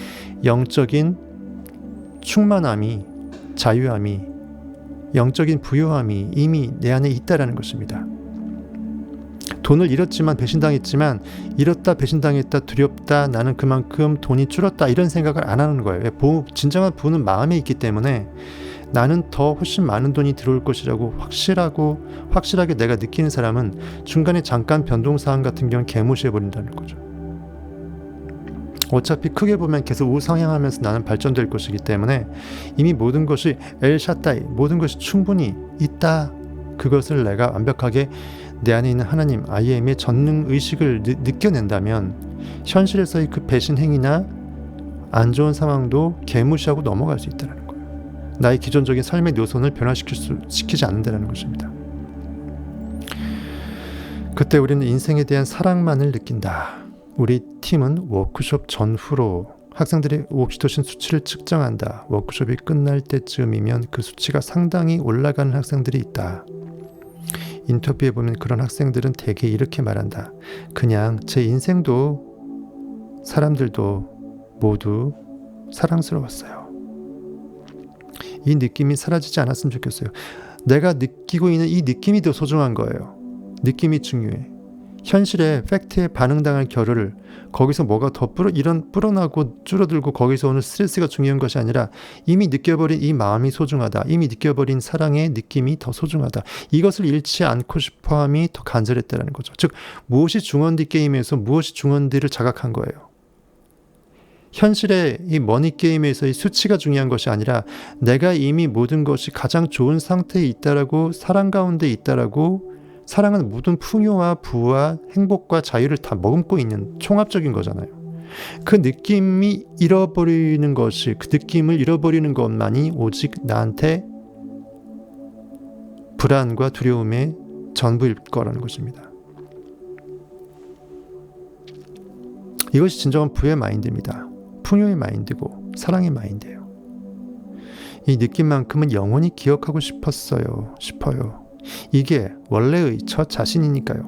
영적인 충만함이, 자유함이, 영적인 부요함이 이미 내 안에 있다라는 것입니다. 돈을 잃었지만 배신당했지만 잃었다 배신당했다 두렵다 나는 그만큼 돈이 줄었다 이런 생각을 안 하는 거예요. 진정한 부는 마음에 있기 때문에 나는 더 훨씬 많은 돈이 들어올 것이라고 확실하게 내가 느끼는 사람은 중간에 잠깐 변동사항 같은 경우는 개무시해버린다는 거죠. 어차피 크게 보면 계속 우상향하면서 나는 발전될 것이기 때문에 이미 모든 것이 엘샤다이 모든 것이 충분히 있다. 그것을 내가 완벽하게 내 안에 있는 하나님 IM의 전능의식을 느껴낸다면 현실에서의 그 배신 행위나 안 좋은 상황도 개무시하고 넘어갈 수 있다는 거예요. 나의 기존적인 삶의 노선을 변화시키지 않는다는 것입니다. 그때 우리는 인생에 대한 사랑만을 느낀다. 우리 팀은 워크숍 전후로 학생들의 옥시토신 수치를 측정한다. 워크숍이 끝날 때쯤이면 그 수치가 상당히 올라가는 학생들이 있다. 인터뷰에 보면 그런 학생들은 대개 이렇게 말한다. 그냥 제 인생도 사람들도 모두 사랑스러웠어요. 이 느낌이 사라지지 않았으면 좋겠어요. 내가 느끼고 있는 이 느낌이 더 소중한 거예요. 느낌이 중요해. 현실에 팩트에 반응당할 겨를을 거기서 뭐가 더 불어나고 줄어들고 거기서 오는 스트레스가 중요한 것이 아니라 이미 느껴버린 이 마음이 소중하다. 이미 느껴버린 사랑의 느낌이 더 소중하다. 이것을 잃지 않고 싶어함이 더 간절했다는 거죠. 즉 무엇이 중원디 게임에서 무엇이 중원디를 자각한 거예요. 현실의 이 머니 게임에서의 수치가 중요한 것이 아니라 내가 이미 모든 것이 가장 좋은 상태에 있다라고 사랑 가운데 있다라고 사랑은 모든 풍요와 부와 행복과 자유를 다 머금고 있는 총합적인 거잖아요. 그 느낌이 잃어버리는 것이 그 느낌을 잃어버리는 것만이 오직 나한테 불안과 두려움의 전부일 거라는 것입니다. 이것이 진정한 부의 마인드입니다. 풍요의 마인드고 사랑의 마인드예요. 이 느낌만큼은 영원히 기억하고 싶어요. 이게 원래의 저 자신이니까요.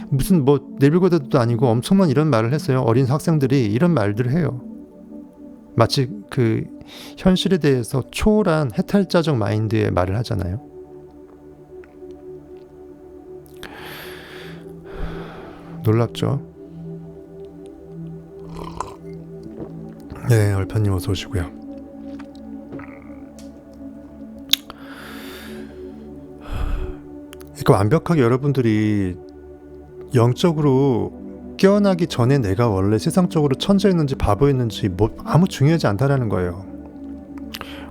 무슨 내빌고다도 아니고 엄청난 이런 말을 했어요. 어린 학생들이 이런 말들을 해요. 마치 그 현실에 대해서 초월한 해탈자적 마인드의 말을 하잖아요. 놀랍죠? 네, 얼파님 어서 오시고요. 그러니까 완벽하게 여러분들이 영적으로 깨어나기 전에 내가 원래 세상적으로 천재였는지 바보였는지 아무 중요하지 않다라는 거예요.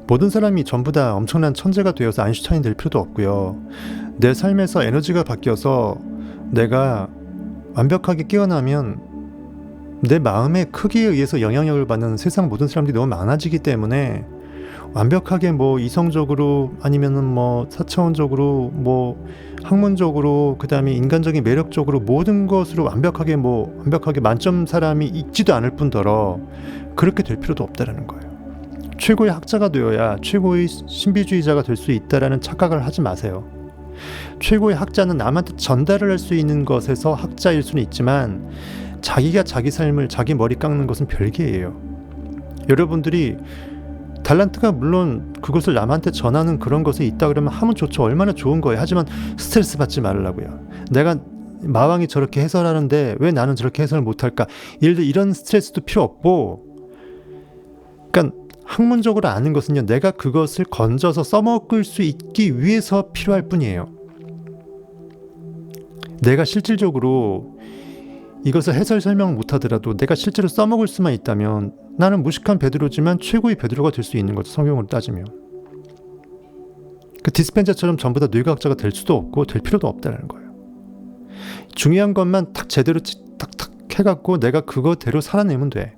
모든 사람이 전부 다 엄청난 천재가 되어서 아인슈타인 될 필요도 없고요. 내 삶에서 에너지가 바뀌어서 내가 완벽하게 깨어나면 내 마음의 크기에 의해서 영향력을 받는 세상 모든 사람들이 너무 많아지기 때문에 완벽하게 이성적으로 아니면은 4차원적으로 학문적으로 그다음에 인간적인 매력적으로 모든 것으로 완벽하게 만점 사람이 있지도 않을 뿐더러 그렇게 될 필요도 없다라는 거예요. 최고의 학자가 되어야 최고의 신비주의자가 될 수 있다라는 착각을 하지 마세요. 최고의 학자는 남한테 전달을 할 수 있는 것에서 학자일 수는 있지만 자기가 자기 삶을 자기 머리 깎는 것은 별개예요. 여러분들이 달란트가 물론 그것을 남한테 전하는 그런 것이 있다 그러면 하면 좋죠. 얼마나 좋은 거예요. 하지만 스트레스 받지 말라고요. 내가 마왕이 저렇게 해설하는데 왜 나는 저렇게 해설을 못할까? 예를 들어 이런 스트레스도 필요 없고, 그러니까 학문적으로 아는 것은요, 내가 그것을 건져서 써먹을 수 있기 위해서 필요할 뿐이에요. 내가 실질적으로 이것을 해설 설명 못하더라도 내가 실제로 써먹을 수만 있다면 나는 무식한 베드로지만 최고의 베드로가 될 수 있는 거죠. 성경으로 따지면. 그 디스펜자처럼 전부 다 뇌과학자가 될 수도 없고 될 필요도 없다는 거예요. 중요한 것만 딱 제대로 탁탁 해갖고 내가 그거대로 살아내면 돼.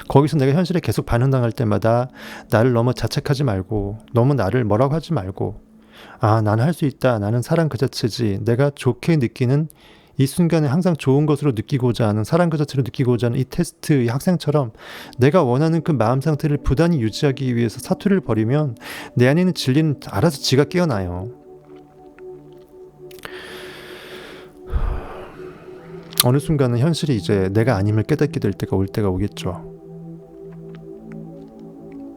거기서 내가 현실에 계속 반응당할 때마다 나를 너무 자책하지 말고, 너무 나를 뭐라고 하지 말고, 아, 나는 할 수 있다. 나는 사랑 그 자체지. 내가 좋게 느끼는 이 순간에 항상 좋은 것으로 느끼고자 하는, 사랑 그 자체로 느끼고자 하는 이 테스트, 이 학생처럼 내가 원하는 그 마음 상태를 부단히 유지하기 위해서 사투를 벌이면 내 안에 있는 진리는 알아서 지가 깨어나요. 어느 순간은 현실이 이제 내가 아님을 깨닫게 될 때가 올 때가 오겠죠.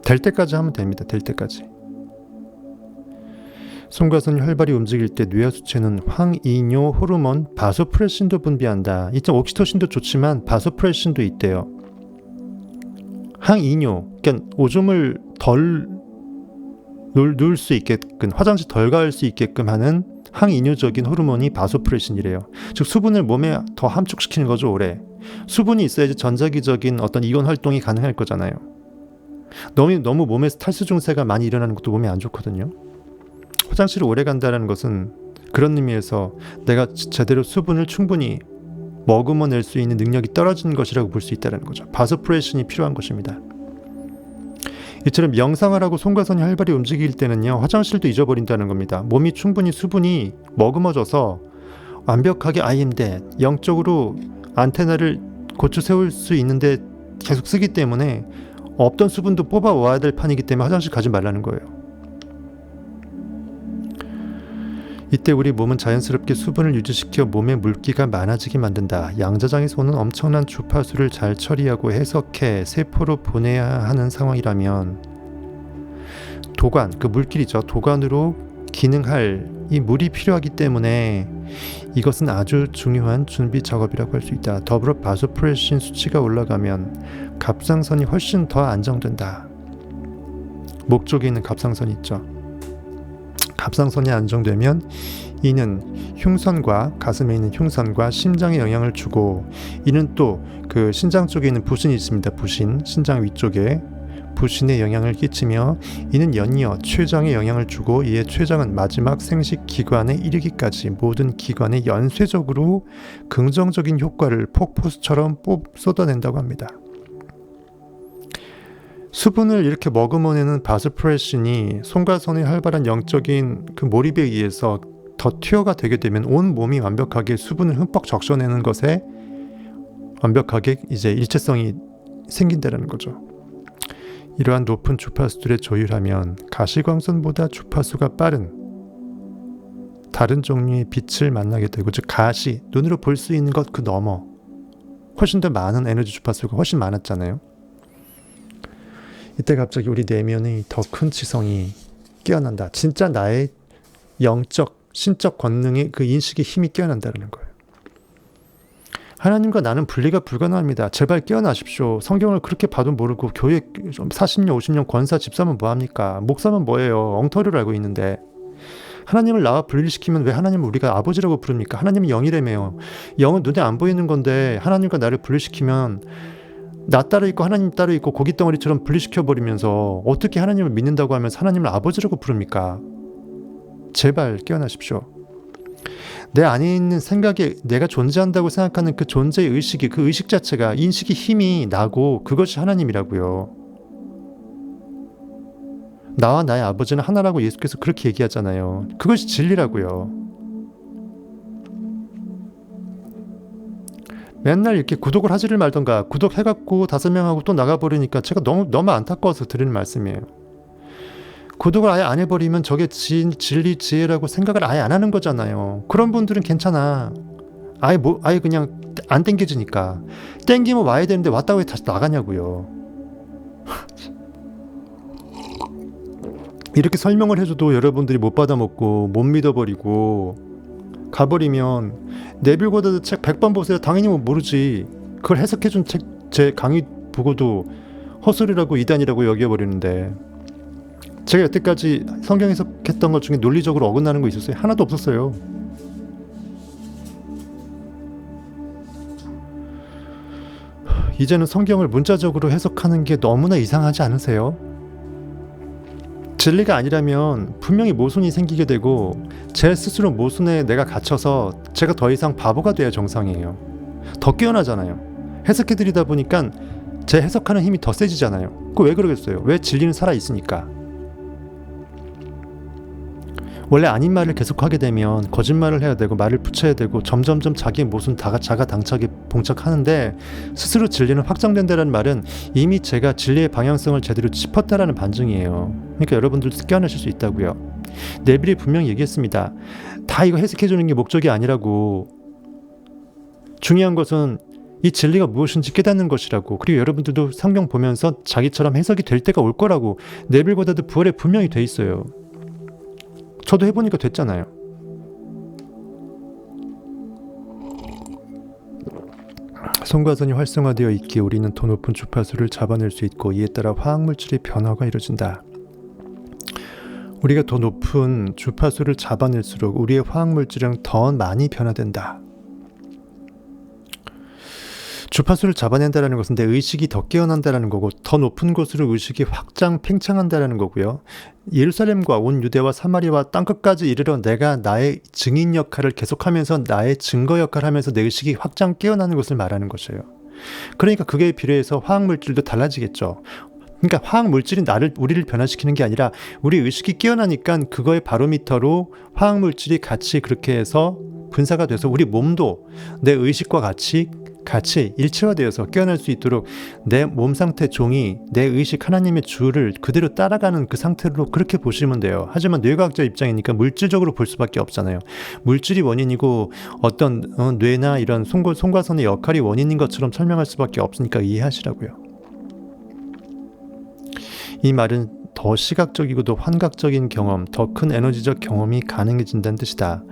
될 때까지 하면 됩니다. 될 때까지. 송가선이 활발히 움직일 때 뇌하수체는 황이뇨 호르몬 바소프레신도 분비한다. 이쪽 옥시토신도 좋지만 바소프레신도 있대요. 항이뇨, 그러니까 오줌을 덜 누울 수 있게끔, 화장실 덜 갈 수 있게끔 하는 항이뇨적인 호르몬이 바소프레신이래요. 즉 수분을 몸에 더 함축시키는 거죠. 오래 수분이 있어야지 전자기적인 어떤 이온 활동이 가능할 거잖아요. 너무 몸에서 탈수 증세가 많이 일어나는 것도 몸에 안 좋거든요. 화장실을 오래 간다는 것은 그런 의미에서 내가 제대로 수분을 충분히 머금어낼 수 있는 능력이 떨어지는 것이라고 볼 수 있다는 거죠. 바소프레신이 필요한 것입니다. 이처럼 명상을 하고 송가선이 활발히 움직일 때는요, 화장실도 잊어버린다는 겁니다. 몸이 충분히 수분이 머금어져서 완벽하게 I am that, 영적으로 안테나를 고쳐 세울 수 있는데 계속 쓰기 때문에 없던 수분도 뽑아와야 될 판이기 때문에 화장실 가지 말라는 거예요. 이때 우리 몸은 자연스럽게 수분을 유지시켜 몸에 물기가 많아지게 만든다. 양자장에서 오는 엄청난 주파수를 잘 처리하고 해석해 세포로 보내야 하는 상황이라면 도관, 그 물길이죠. 도관으로 기능할 이 물이 필요하기 때문에 이것은 아주 중요한 준비 작업이라고 할 수 있다. 더불어 바소프레신 수치가 올라가면 갑상선이 훨씬 더 안정된다. 목 쪽에 있는 갑상선이 있죠. 갑상선이 안정되면 이는 흉선과 가슴에 있는 흉선과 심장에 영향을 주고, 이는 또 그 신장 쪽에 있는 부신이 있습니다. 부신, 신장 위쪽에 부신에 영향을 끼치며 이는 연이어 췌장에 영향을 주고, 이에 췌장은 마지막 생식 기관에 이르기까지 모든 기관에 연쇄적으로 긍정적인 효과를 폭포수처럼 쏟아낸다고 합니다. 수분을 이렇게 머금어내는 바소프레신이 송가선의 활발한 영적인 그 몰입에 의해서 더 투여가 되게 되면 온 몸이 완벽하게 수분을 흠뻑 적셔내는 것에 완벽하게 이제 일체성이 생긴다는 거죠. 이러한 높은 주파수들에 조율하면 가시광선보다 주파수가 빠른 다른 종류의 빛을 만나게 되고, 즉 가시, 눈으로 볼 수 있는 것 그 너머 훨씬 더 많은 에너지 주파수가 훨씬 많았잖아요. 이때 갑자기 우리 내면의 더 큰 지성이 깨어난다. 진짜 나의 영적, 신적 권능의 그 인식의 힘이 깨어난다는 거예요. 하나님과 나는 분리가 불가능합니다. 제발 깨어나십시오. 성경을 그렇게 봐도 모르고 교회 40년, 50년 권사, 집사면 뭐합니까? 목사면 뭐예요? 엉터리를 알고 있는데. 하나님을 나와 분리시키면 왜 하나님을 우리가 아버지라고 부릅니까? 하나님은 영이라며요. 영은 눈에 안 보이는 건데 하나님과 나를 분리시키면 나 따로 있고 하나님 따로 있고 고깃덩어리처럼 분리시켜버리면서 어떻게 하나님을 믿는다고 하면서 하나님을 아버지라고 부릅니까? 제발 깨어나십시오. 내 안에 있는 생각에 내가 존재한다고 생각하는 그 존재의 의식이, 그 의식 자체가, 인식이 힘이 나고 그것이 하나님이라고요. 나와 나의 아버지는 하나라고 예수께서 그렇게 얘기하잖아요. 그것이 진리라고요. 맨날 이렇게 구독을 하지를 말던가, 구독해갖고 5명하고 또 나가버리니까 제가 너무 안타까워서 드리는 말씀이에요. 구독을 아예 안 해버리면 저게 진리 지혜라고 생각을 아예 안 하는 거잖아요. 그런 분들은 괜찮아. 아예 그냥 안 땡겨지니까. 땡기면 와야 되는데 왔다고 왜 다시 나가냐고요. 이렇게 설명을 해줘도 여러분들이 못 받아먹고 못 믿어버리고 가버리면 네빌고다드 책 100번 보세요. 당연히 모르지. 그걸 해석해준 책 제 강의 보고도 헛소리라고 이단이라고 여겨버리는데, 제가 여태까지 성경 해석했던 것 중에 논리적으로 어긋나는 거 있었어요? 하나도 없었어요. 이제는 성경을 문자적으로 해석하는 게 너무나 이상하지 않으세요? 진리가 아니라면 분명히 모순이 생기게 되고, 제 스스로 모순에 내가 갇혀서 제가 더 이상 바보가 돼야 정상이에요. 더 깨어나잖아요. 해석해드리다 보니까 제 해석하는 힘이 더 세지잖아요. 왜 그러겠어요? 왜? 진리는 살아있으니까. 원래 아닌 말을 계속하게 되면 거짓말을 해야 되고 말을 붙여야 되고 점점점 자기 모순 자가 당착에 봉착하는데, 스스로 진리는 확정된다는 말은 이미 제가 진리의 방향성을 제대로 짚었다라는 반증이에요. 그러니까 여러분들도 깨어나실 수 있다고요. 네빌이 분명히 얘기했습니다. 다 이거 해석해주는 게 목적이 아니라고. 중요한 것은 이 진리가 무엇인지 깨닫는 것이라고. 그리고 여러분들도 성경 보면서 자기처럼 해석이 될 때가 올 거라고. 네빌보다도 부활에 분명히 돼 있어요. 저도 해보니까 됐잖아요. 송가선이 활성화되어 있기에 우리는 더 높은 주파수를 잡아낼 수 있고, 이에 따라 화학물질의 변화가 이루어진다. 우리가 더 높은 주파수를 잡아낼수록 우리의 화학물질은 더 많이 변화된다. 주파수를 잡아낸다는 것은 내 의식이 더 깨어난다는 거고, 더 높은 곳으로 의식이 확장 팽창한다는 거고요. 예루살렘과 온 유대와 사마리아와 땅끝까지 이르러 내가 나의 증인 역할을 계속하면서 나의 증거 역할을 하면서 내 의식이 확장 깨어나는 것을 말하는 것이에요. 그러니까 그게 비례해서 화학물질도 달라지겠죠. 그러니까 화학물질이 우리를 변화시키는 게 아니라 우리 의식이 깨어나니까 그거의 바로미터로 화학물질이 같이 그렇게 해서 분사가 돼서 우리 몸도 내 의식과 같이 일체화되어서 깨어날 수 있도록 내 몸 상태 종이 내 의식 하나님의 주를 그대로 따라가는 그 상태로 그렇게 보시면 돼요. 하지만 뇌과학자 입장이니까 물질적으로 볼 수밖에 없잖아요. 물질이 원인이고 어떤 뇌나 이런 송과선의 역할이 원인인 것처럼 설명할 수밖에 없으니까 이해하시라고요. 이 말은 더 시각적이고도 환각적인 경험, 더 큰 에너지적 경험이 가능해진다는 뜻이다.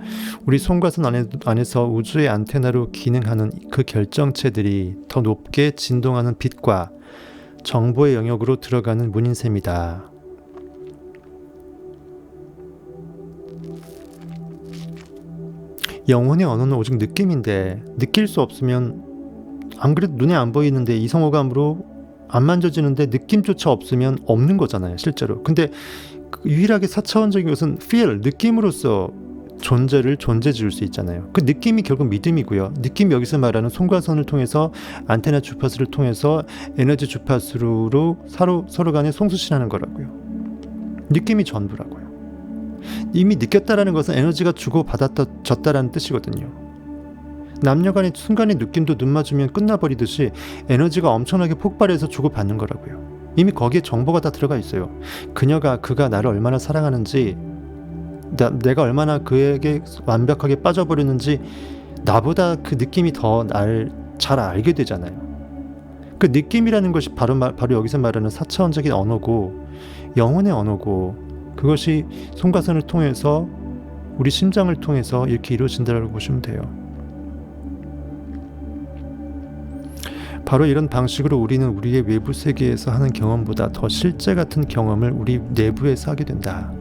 우리 송과선 안에서 우주의 안테나로 기능하는 그 결정체들이 더 높게 진동하는 빛과 정보의 영역으로 들어가는 문인셈이다. 영혼의 언어는 오직 느낌인데, 느낄 수 없으면, 안 그래도 눈에 안 보이는데 이성오감으로 안 만져지는데 느낌조차 없으면 없는 거잖아요, 실제로. 근데 유일하게 4차원적인 것은 feel, 느낌으로써 존재를 존재 지을 수 있잖아요. 그 느낌이 결국 믿음이고요. 느낌, 여기서 말하는 송과선을 통해서 안테나 주파수를 통해서 에너지 주파수로 서로 간에 송수신하는 거라고요. 느낌이 전부라고요. 이미 느꼈다라는 것은 에너지가 주고받았다라는 뜻이거든요. 남녀간의 순간의 느낌도 눈 맞으면 끝나버리듯이 에너지가 엄청나게 폭발해서 주고받는 거라고요. 이미 거기에 정보가 다 들어가 있어요. 그가 나를 얼마나 사랑하는지, 내가 얼마나 그에게 완벽하게 빠져버렸는지 나보다 그 느낌이 더 날 잘 알게 되잖아요. 그 느낌이라는 것이 바로 여기서 말하는 4차원적인 언어고, 영혼의 언어고, 그것이 송가선을 통해서 우리 심장을 통해서 이렇게 이루어진다고 보시면 돼요. 바로 이런 방식으로 우리는 우리의 외부 세계에서 하는 경험보다 더 실제 같은 경험을 우리 내부에서 하게 된다.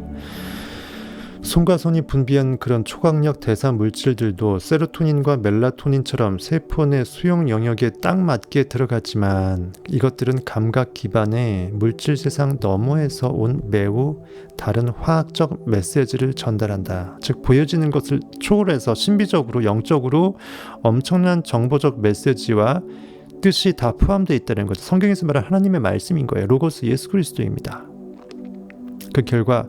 송가선이 분비한 그런 초강력 대사 물질들도 세로토닌과 멜라토닌처럼 세포 내 수용 영역에 딱 맞게 들어갔지만, 이것들은 감각 기반의 물질 세상 너머에서 온 매우 다른 화학적 메시지를 전달한다. 즉, 보여지는 것을 초월해서 신비적으로 영적으로 엄청난 정보적 메시지와 뜻이 다 포함되어 있다는 것은 성경에서 말하는 하나님의 말씀인 거예요. 로고스 예수 그리스도입니다. 그 결과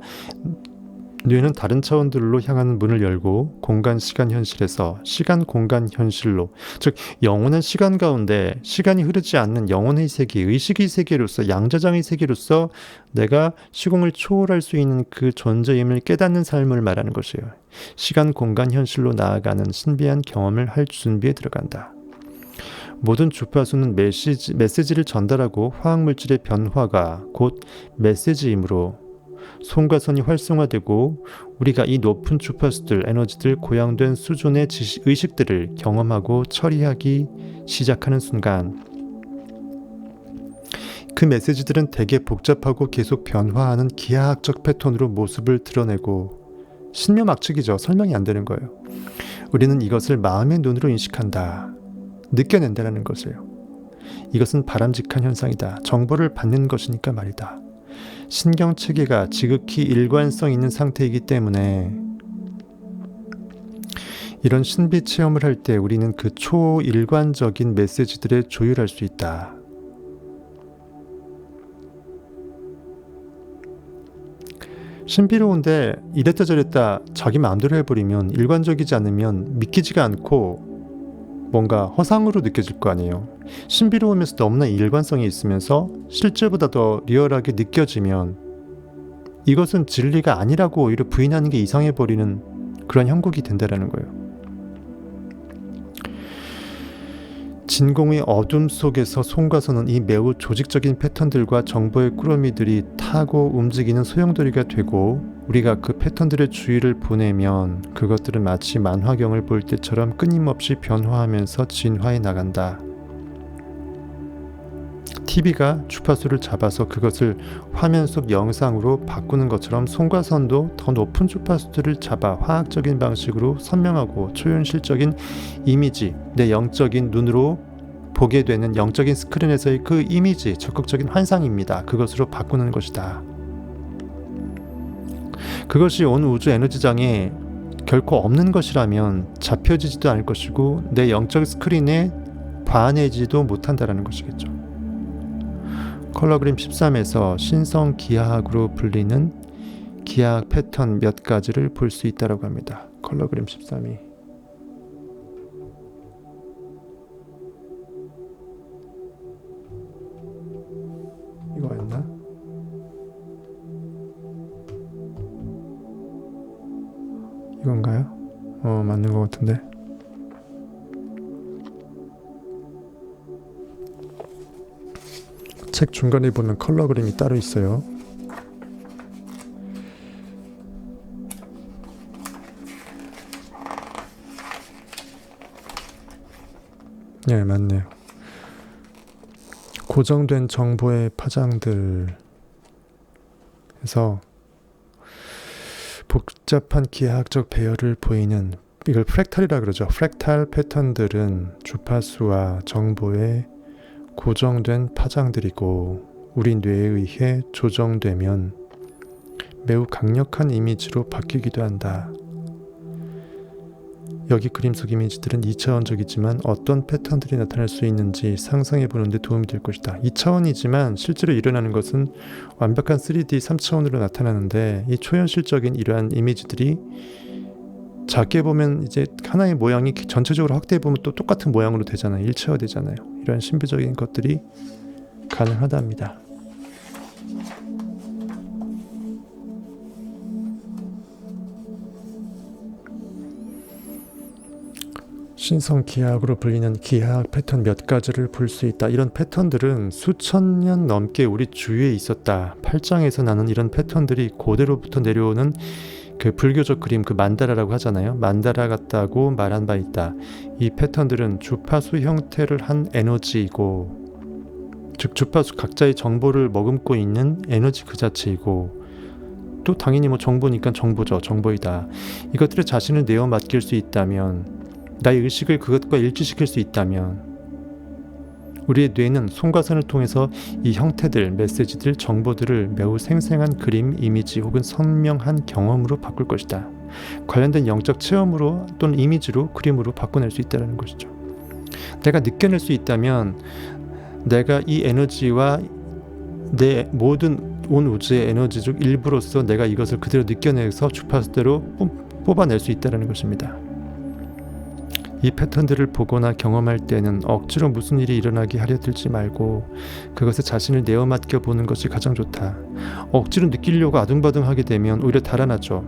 뇌는 다른 차원들로 향하는 문을 열고 공간 시간 현실에서 시간 공간 현실로, 즉 영원한 시간 가운데 시간이 흐르지 않는 영혼의 세계, 의식의 세계로서, 양자장의 세계로서 내가 시공을 초월할 수 있는 그 존재임을 깨닫는 삶을 말하는 것이에요. 시간 공간 현실로 나아가는 신비한 경험을 할 준비에 들어간다. 모든 주파수는 메시지를 전달하고 화학물질의 변화가 곧 메시지이므로 송가선이 활성화되고 우리가 이 높은 주파수들, 에너지들, 고양된 수준의 의식들을 경험하고 처리하기 시작하는 순간, 그 메시지들은 되게 복잡하고 계속 변화하는 기하학적 패턴으로 모습을 드러내고, 신묘막측이죠. 설명이 안 되는 거예요. 우리는 이것을 마음의 눈으로 인식한다. 느껴낸다는 것이에요. 이것은 바람직한 현상이다. 정보를 받는 것이니까 말이다. 신경체계가 지극히 일관성 있는 상태이기 때문에 이런 신비 체험을 할 때 우리는 그 초일관적인 메시지들에 조율할 수 있다. 신비로운데 이랬다 저랬다 자기 마음대로 해버리면, 일관적이지 않으면 믿기지가 않고 뭔가 허상으로 느껴질 거 아니에요. 신비로우면서 너무나 일관성이 있으면서 실제보다 더 리얼하게 느껴지면 이것은 진리가 아니라고 오히려 부인하는 게 이상해버리는 그런 형국이 된다라는 거예요. 진공의 어둠 속에서 송가선은 이 매우 조직적인 패턴들과 정보의 꾸러미들이 타고 움직이는 소용돌이가 되고, 우리가 그 패턴들의 주의를 보내면 그것들은 마치 만화경을 볼 때처럼 끊임없이 변화하면서 진화해 나간다. TV가 주파수를 잡아서 그것을 화면 속 영상으로 바꾸는 것처럼 송가선도 더 높은 주파수들을 잡아 화학적인 방식으로 선명하고 초현실적인 이미지, 내 영적인 눈으로 보게 되는 영적인 스크린에서의 그 이미지, 적극적인 환상입니다. 그것으로 바꾸는 것이다. 그것이 온 우주 에너지장에 결코 없는 것이라면 잡혀지지도 않을 것이고 내 영적 스크린에 반해지도 못한다는 것이겠죠. 컬러그램 13에서 신성 기하학으로 불리는 기하학 패턴 몇 가지를 볼 수 있다고 합니다. 컬러그램 13이 이거였나? 이건가요? 맞는 것 같은데. 책 중간에 보면 컬러 그림이 따로 있어요. 네, 맞네요. 고정된 정보의 파장들 에서 복잡한 기하학적 배열을 보이는, 이걸 프랙탈이라 그러죠. 프랙탈 패턴들은 주파수와 정보의 고정된 파장들이고 우리 뇌에 의해 조정되면 매우 강력한 이미지로 바뀌기도 한다. 여기 그림 속 이미지들은 2차원적이지만 어떤 패턴들이 나타날 수 있는지 상상해 보는 데 도움이 될 것이다. 2차원이지만 실제로 일어나는 것은 완벽한 3D 3차원으로 나타나는데, 이 초현실적인 이러한 이미지들이 작게 보면 이제 하나의 모양이 전체적으로 확대해 보면 또 똑같은 모양으로 되잖아요. 일체화되잖아요. 이런 신비적인 것들이 가능하답니다. 신성 기하학으로 불리는 기하학 패턴 몇 가지를 볼 수 있다. 이런 패턴들은 수천 년 넘게 우리 주위에 있었다. 8장에서 나는 이런 패턴들이 고대로부터 내려오는 그 불교적 그림, 그 만다라라고 하잖아요. 만다라 같다고 말한 바 있다. 이 패턴들은 주파수 형태를 한 에너지이고, 즉 주파수 각자의 정보를 머금고 있는 에너지 그 자체이고, 또 당연히 뭐 정보니까 정보죠. 정보이다. 이것들을 자신을 내어 맡길 수 있다면, 나의 의식을 그것과 일치시킬 수 있다면, 우리의 뇌는 송가선을 통해서 이 형태들, 메시지들, 정보들을 매우 생생한 그림, 이미지 혹은 선명한 경험으로 바꿀 것이다. 관련된 영적 체험으로 또는 이미지로, 그림으로 바꿔낼 수 있다는 것이죠. 내가 느껴낼 수 있다면 내가 이 에너지와 내 모든 온 우주의 에너지 중 일부로서 내가 이것을 그대로 느껴내서 주파수대로 뽑아낼 수 있다는 것입니다. 이 패턴들을 보거나 경험할 때는 억지로 무슨 일이 일어나게 하려 들지 말고 그것에 자신을 내어 맡겨 보는 것이 가장 좋다. 억지로 느끼려고 아둥바둥 하게 되면 오히려 달아나죠.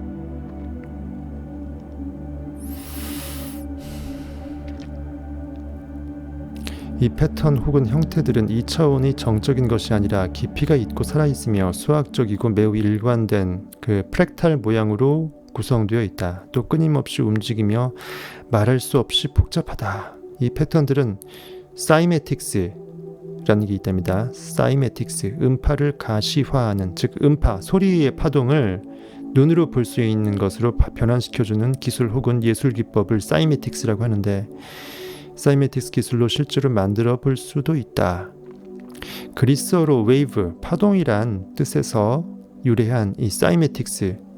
이 패턴 혹은 형태들은 2차원이 정적인 것이 아니라 깊이가 있고 살아있으며 수학적이고 매우 일관된 그 프랙탈 모양으로 구성되어 있다. 또 끊임없이 움직이며 말할 수 없이 복잡하다. 이 패턴들은 사이메틱스라는 게 있답니다. 사이메틱스, 음파를 가시화하는, 즉 음파, 소리의 파동을 눈으로 볼 수 있는 것으로 변환시켜주는 기술 혹은 예술 기법을 사이메틱스라고 하는데, 사이메틱스 기술로 실제로 만들어 볼 수도 있다. 그리스어로 웨이브, 파동이란 뜻에서 유래한 이 사이메틱스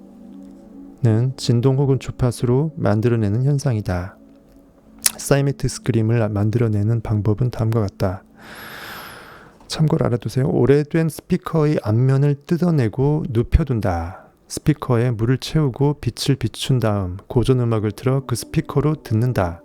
는 진동 혹은 주파수로 만들어내는 현상이다. 사이메틱스 그림을 만들어내는 방법은 다음과 같다. 참고로 알아두세요. 오래된 스피커의 앞면을 뜯어내고 눕혀둔다. 스피커에 물을 채우고 빛을 비춘 다음 고전 음악을 틀어 그 스피커로 듣는다.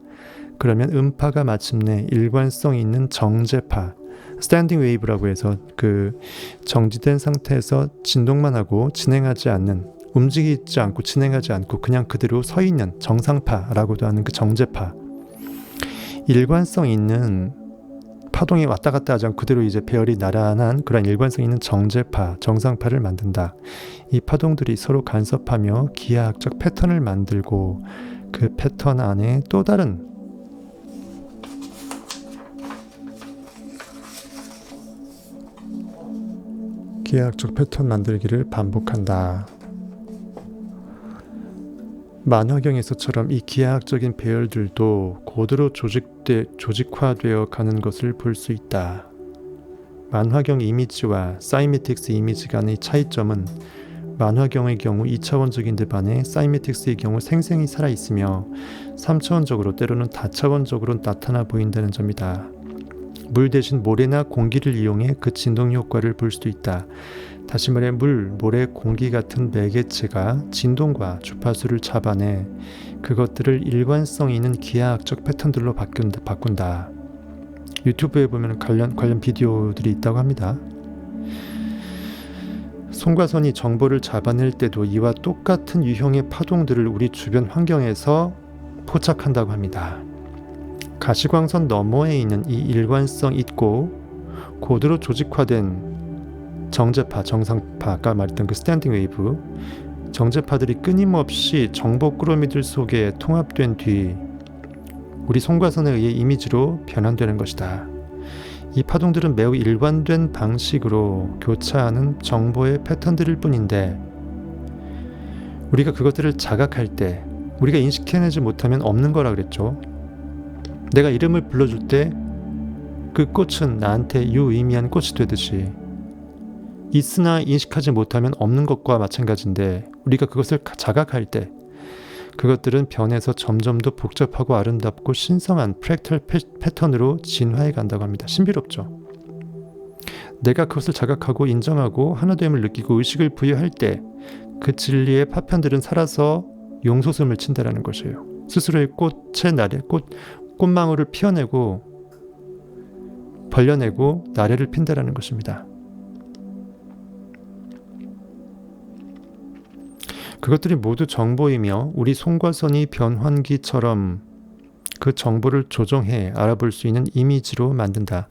그러면 음파가 마침내 일관성 있는 정제파, 스탠딩 웨이브라고 해서 그 정지된 상태에서 진동만 하고 진행하지 않는, 움직이지 않고 진행하지 않고 그냥 그대로 서 있는 정상파라고도 하는 그 정제파, 일관성 있는 파동이 왔다 갔다 하지 않고 그대로 이제 배열이 나란한 그런 일관성 있는 정제파, 정상파를 만든다. 이 파동들이 서로 간섭하며 기하학적 패턴을 만들고 그 패턴 안에 또 다른 기하학적 패턴 만들기를 반복한다. 만화경에서처럼 이 기하학적인 배열들도 고도로 조직화되어 가는 것을 볼 수 있다. 만화경 이미지와 사이메틱스 이미지 간의 차이점은 만화경의 경우 2차원적인 데 반해 사이메틱스의 경우 생생히 살아있으며 3차원적으로 때로는 다차원적으로 나타나 보인다는 점이다. 물 대신 모래나 공기를 이용해 그 진동 효과를 볼 수도 있다. 다시 말해 물, 모래, 공기 같은 매개체가 진동과 주파수를 잡아내 그것들을 일관성 있는 기하학적 패턴들로 바꾼다. 유튜브에 보면 관련 비디오들이 있다고 합니다. 송과선이 정보를 잡아낼 때도 이와 똑같은 유형의 파동들을 우리 주변 환경에서 포착한다고 합니다. 가시광선 너머에 있는 이 일관성 있고 고도로 조직화된 정제파, 정상파, 아까 말했던 그 스탠딩 웨이브, 정제파들이 끊임없이 정보 꾸러미들 속에 통합된 뒤 우리 송과선에 의해 이미지로 변환되는 것이다. 이 파동들은 매우 일관된 방식으로 교차하는 정보의 패턴들일 뿐인데 우리가 그것들을 자각할 때 우리가 인식해내지 못하면 없는 거라 그랬죠. 내가 이름을 불러줄 때 그 꽃은 나한테 유의미한 꽃이 되듯이 있으나 인식하지 못하면 없는 것과 마찬가지인데 우리가 그것을 자각할 때 그것들은 변해서 점점 더 복잡하고 아름답고 신성한 프랙탈 패턴으로 진화해 간다고 합니다. 신비롭죠. 내가 그것을 자각하고 인정하고 하나됨을 느끼고 의식을 부여할 때 그 진리의 파편들은 살아서 용솟음을 친다라는 것이에요. 스스로의 꽃의 날에 꽃망울을 피어내고 벌려내고 나래를 핀다라는 것입니다. 그것들이 모두 정보이며 우리 송과선이 변환기처럼 그 정보를 조정해 알아볼 수 있는 이미지로 만든다.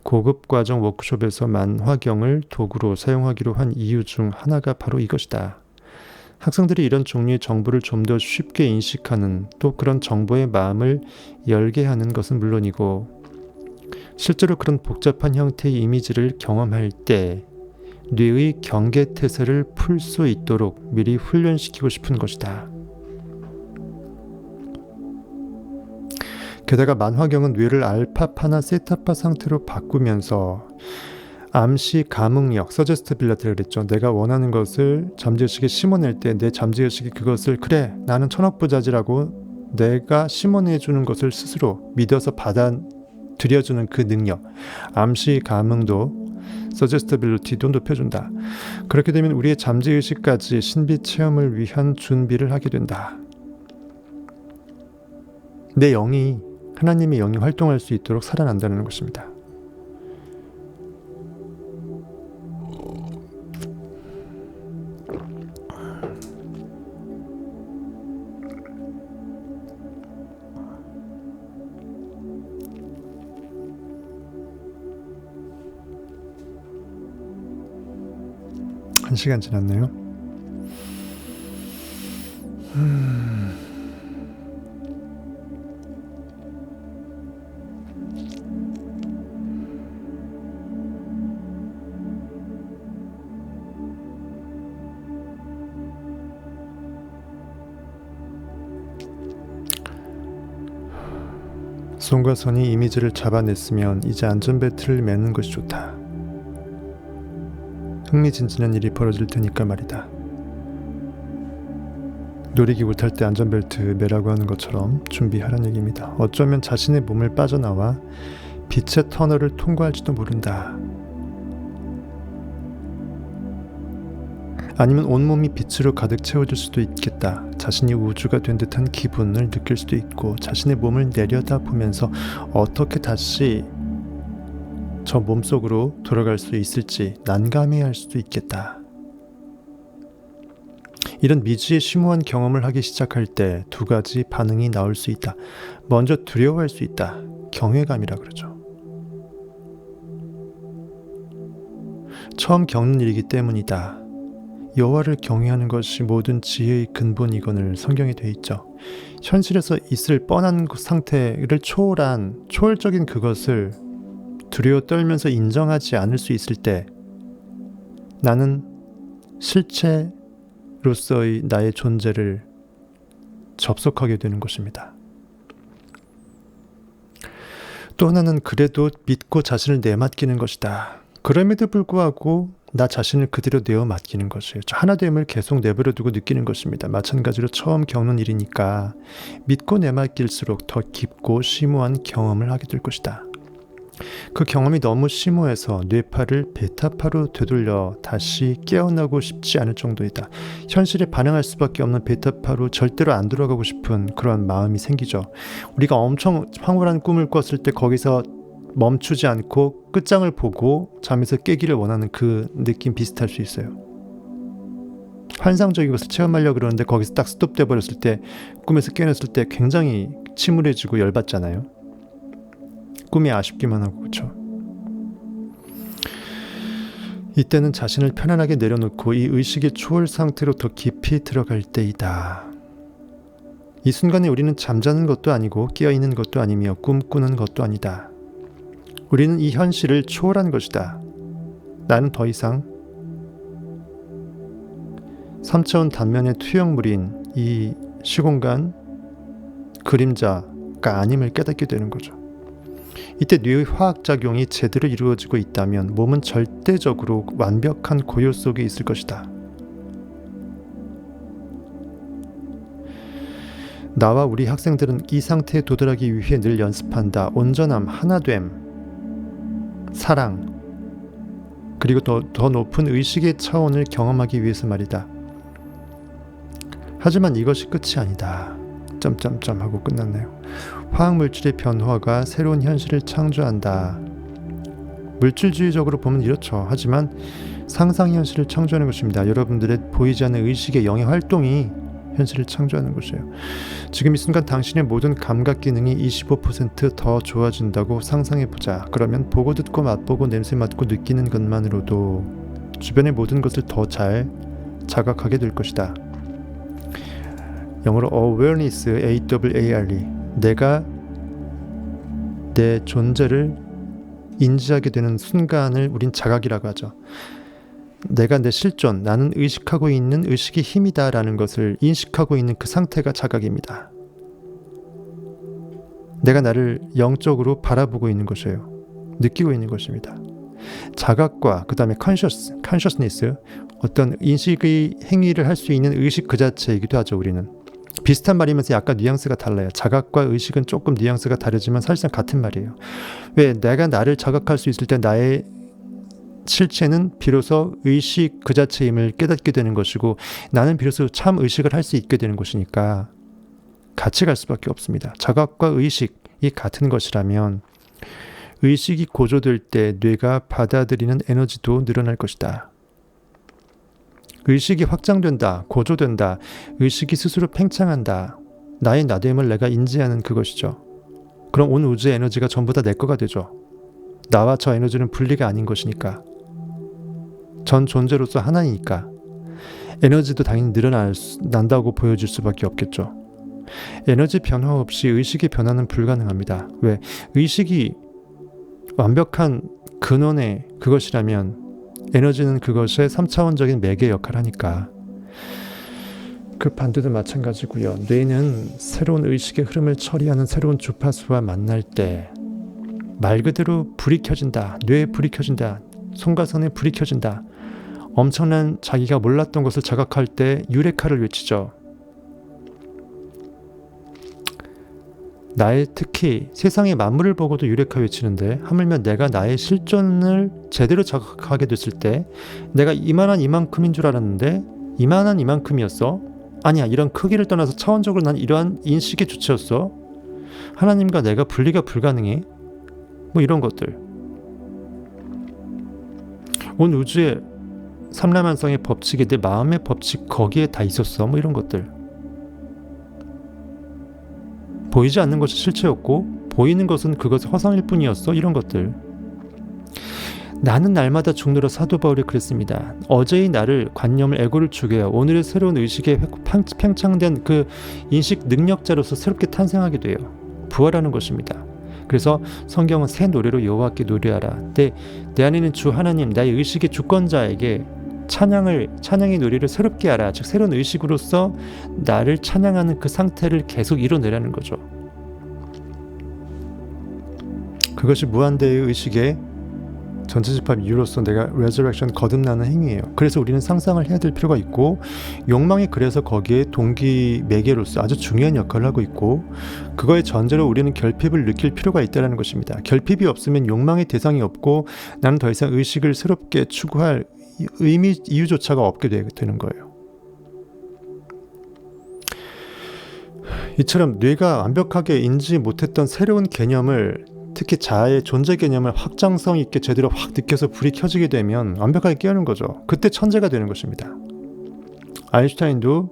고급 과정 워크숍에서 만화경을 도구로 사용하기로 한 이유 중 하나가 바로 이것이다. 학생들이 이런 종류의 정보를 좀 더 쉽게 인식하는, 또 그런 정보의 마음을 열게 하는 것은 물론이고 실제로 그런 복잡한 형태의 이미지를 경험할 때 뇌의 경계태세를 풀 수 있도록 미리 훈련시키고 싶은 것이다. 게다가 만화경은 뇌를 알파파나 세타파 상태로 바꾸면서 암시 감응력, 서제스티빌리티라고 그랬죠. 내가 원하는 것을 잠재의식에 심어낼 때 내 잠재의식이 그것을 그래 나는 천억부자지라고 내가 심어내주는 것을 스스로 믿어서 받아들여주는 그 능력, 암시 감응도 서제스티빌리티도 높여준다. 그렇게 되면 우리의 잠재의식까지 신비 체험을 위한 준비를 하게 된다. 내 영이, 하나님의 영이 활동할 수 있도록 살아난다는 것입니다. 한 시간 지났네요. 손과 선이 이미지를 잡아냈으면 이제 안전벨트를 매는 것이 좋다. 흥미진진한 일이 벌어질 테니까 말이다. 놀이기구 탈 때 안전벨트 매라고 하는 것처럼 준비하라는 얘기입니다. 어쩌면 자신의 몸을 빠져나와 빛의 터널을 통과할지도 모른다. 아니면 온몸이 빛으로 가득 채워질 수도 있겠다. 자신이 우주가 된 듯한 기분을 느낄 수도 있고 자신의 몸을 내려다보면서 어떻게 다시 저 몸속으로 돌아갈 수 있을지 난감해할 수도 있겠다. 이런 미지의 심오한 경험을 하기 시작할 때 두 가지 반응이 나올 수 있다. 먼저 두려워할 수 있다. 경외감이라 그러죠. 처음 겪는 일이기 때문이다. 여호와를 경외하는 것이 모든 지혜의 근본이거늘 성경에 되어 있죠. 현실에서 있을 뻔한 상태를 초월한 초월적인 그것을 두려워 떨면서 인정하지 않을 수 있을 때 나는 실체로서의 나의 존재를 접속하게 되는 것입니다. 또 하나는 그래도 믿고 자신을 내맡기는 것이다. 그럼에도 불구하고 나 자신을 그대로 내어 맡기는 것이에요. 하나됨을 계속 내버려 두고 느끼는 것입니다. 마찬가지로 처음 겪는 일이니까 믿고 내맡길수록 더 깊고 심오한 경험을 하게 될 것이다. 그 경험이 너무 심오해서 뇌파를 베타파로 되돌려 다시 깨어나고 싶지 않을 정도이다. 현실에 반응할 수밖에 없는 베타파로 절대로 안 돌아가고 싶은 그런 마음이 생기죠. 우리가 엄청 황홀한 꿈을 꿨을 때 거기서 멈추지 않고 끝장을 보고 잠에서 깨기를 원하는 그 느낌 비슷할 수 있어요. 환상적인 것을 체험하려고 그러는데 거기서 딱 스톱돼 버렸을 때, 꿈에서 깨어났을 때 굉장히 침울해지고 열받잖아요. 꿈이 아쉽기만 하고. 그렇죠? 이때는 자신을 편안하게 내려놓고 이 의식의 초월 상태로 더 깊이 들어갈 때이다. 이 순간에 우리는 잠자는 것도 아니고 깨어있는 것도 아니며 꿈꾸는 것도 아니다. 우리는 이 현실을 초월한 것이다. 나는 더 이상 3차원 단면의 투영물인 이 시공간 그림자가 아님을 깨닫게 되는 거죠. 이때 뇌의 화학작용이 제대로 이루어지고 있다면 몸은 절대적으로 완벽한 고요 속에 있을 것이다. 나와 우리 학생들은 이 상태에 도달하기 위해 늘 연습한다. 온전함, 하나됨, 사랑, 그리고 더 높은 의식의 차원을 경험하기 위해서 말이다. 하지만 이것이 끝이 아니다. 점점점 하고 끝났네요. 화학물질의 변화가 새로운 현실을 창조한다. 물질주의적으로 보면 이렇죠. 하지만 상상현실을 창조하는 것입니다. 여러분들의 보이지 않는 의식의 영의 활동이 현실을 창조하는 것이에요. 지금 이 순간 당신의 모든 감각 기능이 25% 더 좋아진다고 상상해보자. 그러면 보고 듣고 맛보고 냄새 맡고 느끼는 것만으로도 주변의 모든 것을 더 잘 자각하게 될 것이다. 영어로 awareness, A-W-A-R-E, 내가 내 존재를 인지하게 되는 순간을 우린 자각이라고 하죠. 내가 내 실존, 나는 의식하고 있는 의식의 힘이다 라는 것을 인식하고 있는 그 상태가 자각입니다. 내가 나를 영적으로 바라보고 있는 것이에요. 느끼고 있는 것입니다. 자각과 그 다음에 consciousness, 어떤 인식의 행위를 할 수 있는 의식 그 자체이기도 하죠. 우리는 비슷한 말이면서 약간 뉘앙스가 달라요. 자각과 의식은 조금 뉘앙스가 다르지만 사실상 같은 말이에요. 왜? 내가 나를 자각할 수 있을 때 나의 실체는 비로소 의식 그 자체임을 깨닫게 되는 것이고 나는 비로소 참 의식을 할 수 있게 되는 것이니까 같이 갈 수밖에 없습니다. 자각과 의식이 같은 것이라면 의식이 고조될 때 뇌가 받아들이는 에너지도 늘어날 것이다. 의식이 확장된다, 고조된다, 의식이 스스로 팽창한다. 나의 나됨을 내가 인지하는 그것이죠. 그럼 온 우주의 에너지가 전부 다 내 거가 되죠. 나와 저 에너지는 분리가 아닌 것이니까. 전 존재로서 하나이니까. 에너지도 당연히 늘어난다고 보여줄 수밖에 없겠죠. 에너지 변화 없이 의식의 변화는 불가능합니다. 왜? 의식이 완벽한 근원의 그것이라면 에너지는 그것의 3차원적인 매개 역할을 하니까. 그 반대도 마찬가지고요. 뇌는 새로운 의식의 흐름을 처리하는 새로운 주파수와 만날 때 말 그대로 불이 켜진다. 뇌에 불이 켜진다. 송가선에 불이 켜진다. 엄청난 자기가 몰랐던 것을 자각할 때 유레카를 외치죠. 나의 특히 세상의 만물을 보고도 유레카 외치는데 하물며 내가 나의 실존을 제대로 자각하게 됐을 때 내가 이만큼인 줄 알았는데 이만큼이었어? 아니야, 이런 크기를 떠나서 차원적으로 난 이러한 인식의 주체였어? 하나님과 내가 분리가 불가능해? 뭐 이런 것들. 온 우주의 삼라만상의 법칙이 내 마음의 법칙 거기에 다 있었어? 뭐 이런 것들. 보이지 않는 것이 실체였고 보이는 것은 그것의 허상일 뿐이었어? 이런 것들. 나는 날마다 죽느라 사도 바울이 그랬습니다. 어제의 나를, 관념을, 에고를 죽여요. 오늘의 새로운 의식에 팽창된 그 인식 능력자로서 새롭게 탄생하게 돼요. 부활하는 것입니다. 그래서 성경은 새 노래로 여호와께 노래하라. 내 안에는 주 하나님, 나의 의식의 주권자에게 찬양의 노래를 새롭게 하라. 즉 새로운 의식으로서 나를 찬양하는 그 상태를 계속 이뤄내라는 거죠. 그것이 무한대의 의식의 전체집합 이유로서 내가 레저렉션 거듭나는 행위예요. 그래서 우리는 상상을 해야 될 필요가 있고 욕망이 그래서 거기에 동기 매개로서 아주 중요한 역할을 하고 있고 그거의 전제로 우리는 결핍을 느낄 필요가 있다는 것입니다. 결핍이 없으면 욕망의 대상이 없고 나는 더 이상 의식을 새롭게 추구할 의미, 이유조차가 없게 되는 거예요. 이처럼 뇌가 완벽하게 인지 못했던 새로운 개념을 특히 자아의 존재 개념을 확장성 있게 제대로 확 느껴서 불이 켜지게 되면 완벽하게 깨우는 거죠. 그때 천재가 되는 것입니다. 아인슈타인도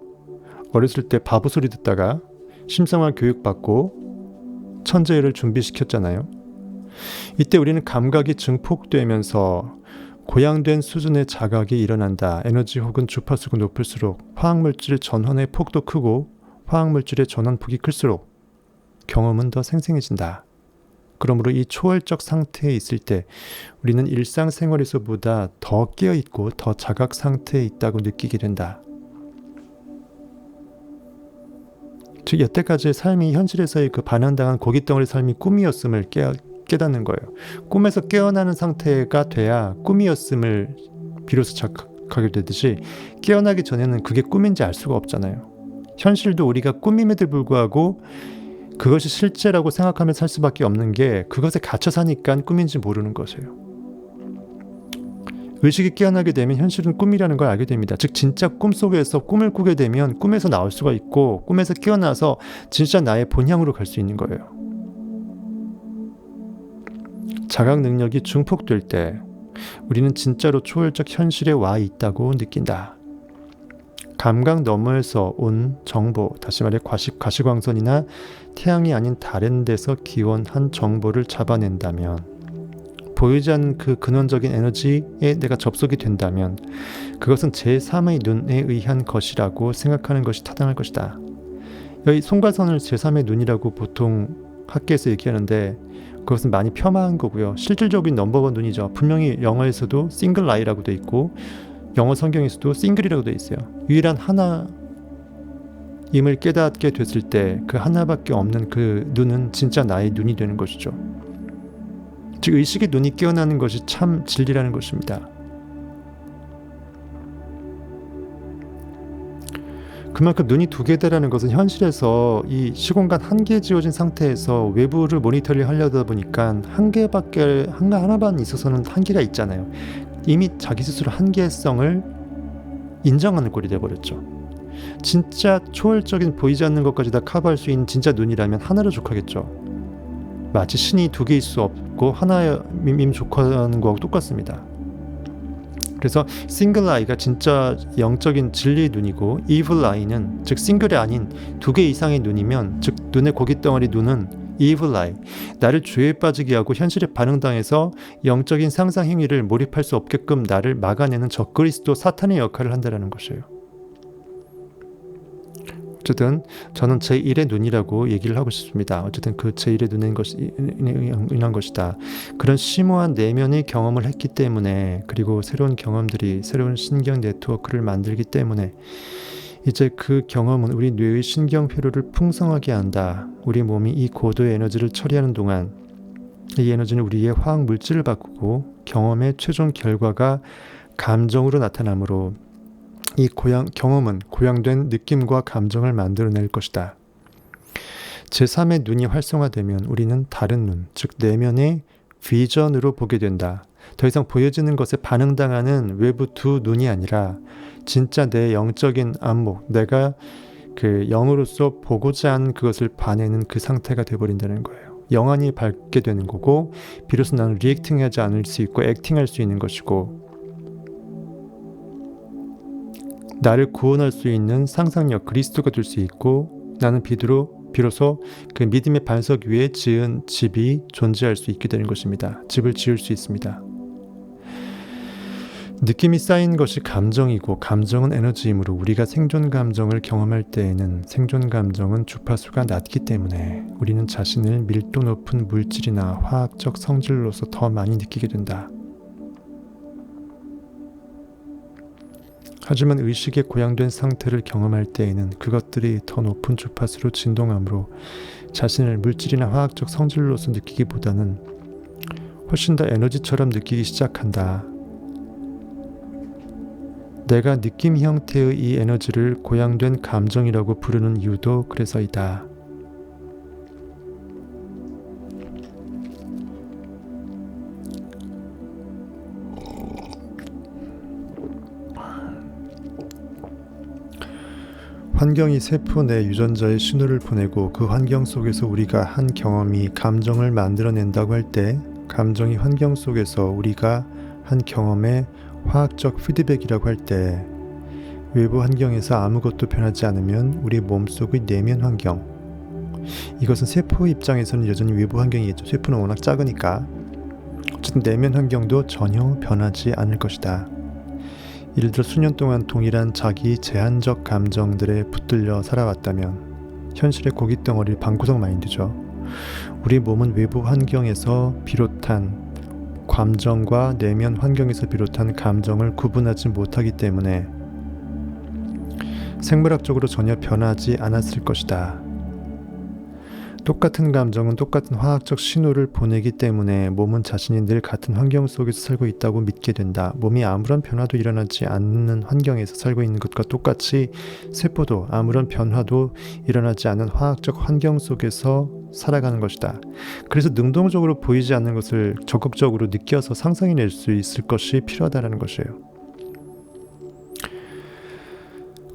어렸을 때 바보 소리 듣다가 심성화 교육받고 천재를 준비시켰잖아요. 이때 우리는 감각이 증폭되면서 고양된 수준의 자각이 일어난다. 에너지 혹은 주파수가 높을수록 화학물질 전환의 폭도 크고 화학물질의 전환폭이 클수록 경험은 더 생생해진다. 그러므로 이 초월적 상태에 있을 때 우리는 일상생활에서보다 더 깨어있고 더 자각 상태에 있다고 느끼게 된다. 즉 여태까지의 삶이 현실에서의 그 반환당한 고깃덩어리 삶이 꿈이었음을 깨닫는 거예요. 꿈에서 깨어나는 상태가 돼야 꿈이었음을 비로소 자각하게 되듯이 깨어나기 전에는 그게 꿈인지 알 수가 없잖아요. 현실도 우리가 꿈임에도 불구하고 그것이 실제라고 생각하며 살 수밖에 없는 게 그것에 갇혀 사니까 꿈인지 모르는 것이에요. 의식이 깨어나게 되면 현실은 꿈이라는 걸 알게 됩니다. 즉 진짜 꿈속에서 꿈을 꾸게 되면 꿈에서 나올 수가 있고 꿈에서 깨어나서 진짜 나의 본향으로 갈 수 있는 거예요. 자각 능력이 증폭될 때 우리는 진짜로 초월적 현실에 와 있다고 느낀다. 감각 너머에서 온 정보, 다시 말해 가시광선이나 태양이 아닌 다른 데서 기원한 정보를 잡아낸다면 보이지 않는 그 근원적인 에너지에 내가 접속이 된다면 그것은 제3의 눈에 의한 것이라고 생각하는 것이 타당할 것이다. 여기 송가선을 제3의 눈이라고 보통 학계에서 얘기하는데 그것은 많이 폄하한 거고요. 실질적인 넘버원 눈이죠. 분명히 영어에서도 싱글 아이라고 돼 있고 영어 성경에서도 싱글이라고 돼 있어요. 유일한 하나임을 깨닫게 됐을 때 그 하나밖에 없는 그 눈은 진짜 나의 눈이 되는 것이죠. 즉 의식의 눈이 깨어나는 것이 참 진리라는 것입니다. 그만큼 눈이 두 개다라는 것은 현실에서 이 시공간 한계에 지어진 상태에서 외부를 모니터링 하려다 보니까 하나만 있어서는 한계가 있잖아요. 이미 자기 스스로 한계성을 인정하는 꼴이 돼버렸죠. 진짜 초월적인 보이지 않는 것까지 다 커버할 수 있는 진짜 눈이라면 하나로 족하겠죠. 마치 신이 두 개일 수 없고 하나임 족하는 거하고 똑같습니다. 그래서 싱글 아이가 진짜 영적인 진리의 눈이고 이블 아이는 즉 싱글이 아닌 두 개 이상의 눈이면 즉 눈의 고깃덩어리 눈은 이블 아이, 나를 죄에 빠지게 하고 현실에 반응당해서 영적인 상상 행위를 몰입할 수 없게끔 나를 막아내는 적그리스도 사탄의 역할을 한다는 것이에요. 어쨌든 저는 제1의 눈이라고 얘기를 하고 싶습니다. 어쨌든 그 제1의 눈인 것이 인한 것이다. 그런 심오한 내면의 경험을 했기 때문에 그리고 새로운 경험들이 새로운 신경 네트워크를 만들기 때문에 이제 그 경험은 우리 뇌의 신경 회로를 풍성하게 한다. 우리 몸이 이 고도의 에너지를 처리하는 동안 이 에너지는 우리의 화학 물질을 바꾸고 경험의 최종 결과가 감정으로 나타나므로 이 경험은 고양된 느낌과 감정을 만들어낼 것이다. 제3의 눈이 활성화되면 우리는 다른 눈, 즉 내면의 비전으로 보게 된다. 더 이상 보여지는 것에 반응당하는 외부 두 눈이 아니라 진짜 내 영적인 안목, 내가 그 영으로서 보고자 하는 그것을 봐내는 그 상태가 되어버린다는 거예요. 영안이 밝게 되는 거고, 비로소 나는 리액팅하지 않을 수 있고 액팅할 수 있는 것이고, 나를 구원할 수 있는 상상력 그리스도가 될 수 있고, 나는 비로소 그 믿음의 반석 위에 지은 집이 존재할 수 있게 되는 것입니다. 집을 지을 수 있습니다. 느낌이 쌓인 것이 감정이고, 감정은 에너지이므로 우리가 생존 감정을 경험할 때에는 생존 감정은 주파수가 낮기 때문에 우리는 자신을 밀도 높은 물질이나 화학적 성질로서 더 많이 느끼게 된다. 하지만 의식의 고양된 상태를 경험할 때에는 그것들이 더 높은 주파수로 진동하므로 자신을 물질이나 화학적 성질로서 느끼기보다는 훨씬 더 에너지처럼 느끼기 시작한다. 내가 느낌 형태의 이 에너지를 고양된 감정이라고 부르는 이유도 그래서이다. 환경이 세포 내 유전자에 신호를 보내고 그 환경 속에서 우리가 한 경험이 감정을 만들어낸다고 할 때, 감정이 환경 속에서 우리가 한 경험의 화학적 피드백이라고 할 때, 외부 환경에서 아무것도 변하지 않으면 우리 몸속의 내면 환경, 이것은 세포 입장에서는 여전히 외부 환경이겠죠. 세포는 워낙 작으니까. 어쨌든 내면 환경도 전혀 변하지 않을 것이다. 예를 들어 수년 동안 동일한 자기 제한적 감정들에 붙들려 살아왔다면 현실의 고깃덩어리 방구석 마인드죠. 우리 몸은 외부 환경에서 비롯한 감정과 내면 환경에서 비롯한 감정을 구분하지 못하기 때문에 생물학적으로 전혀 변하지 않았을 것이다. 똑같은 감정은 똑같은 화학적 신호를 보내기 때문에 몸은 자신이 늘 같은 환경 속에서 살고 있다고 믿게 된다. 몸이 아무런 변화도 일어나지 않는 환경에서 살고 있는 것과 똑같이 세포도 아무런 변화도 일어나지 않는 화학적 환경 속에서 살아가는 것이다. 그래서 능동적으로 보이지 않는 것을 적극적으로 느껴서 상상해낼 수 있을 것이 필요하다는 것이에요.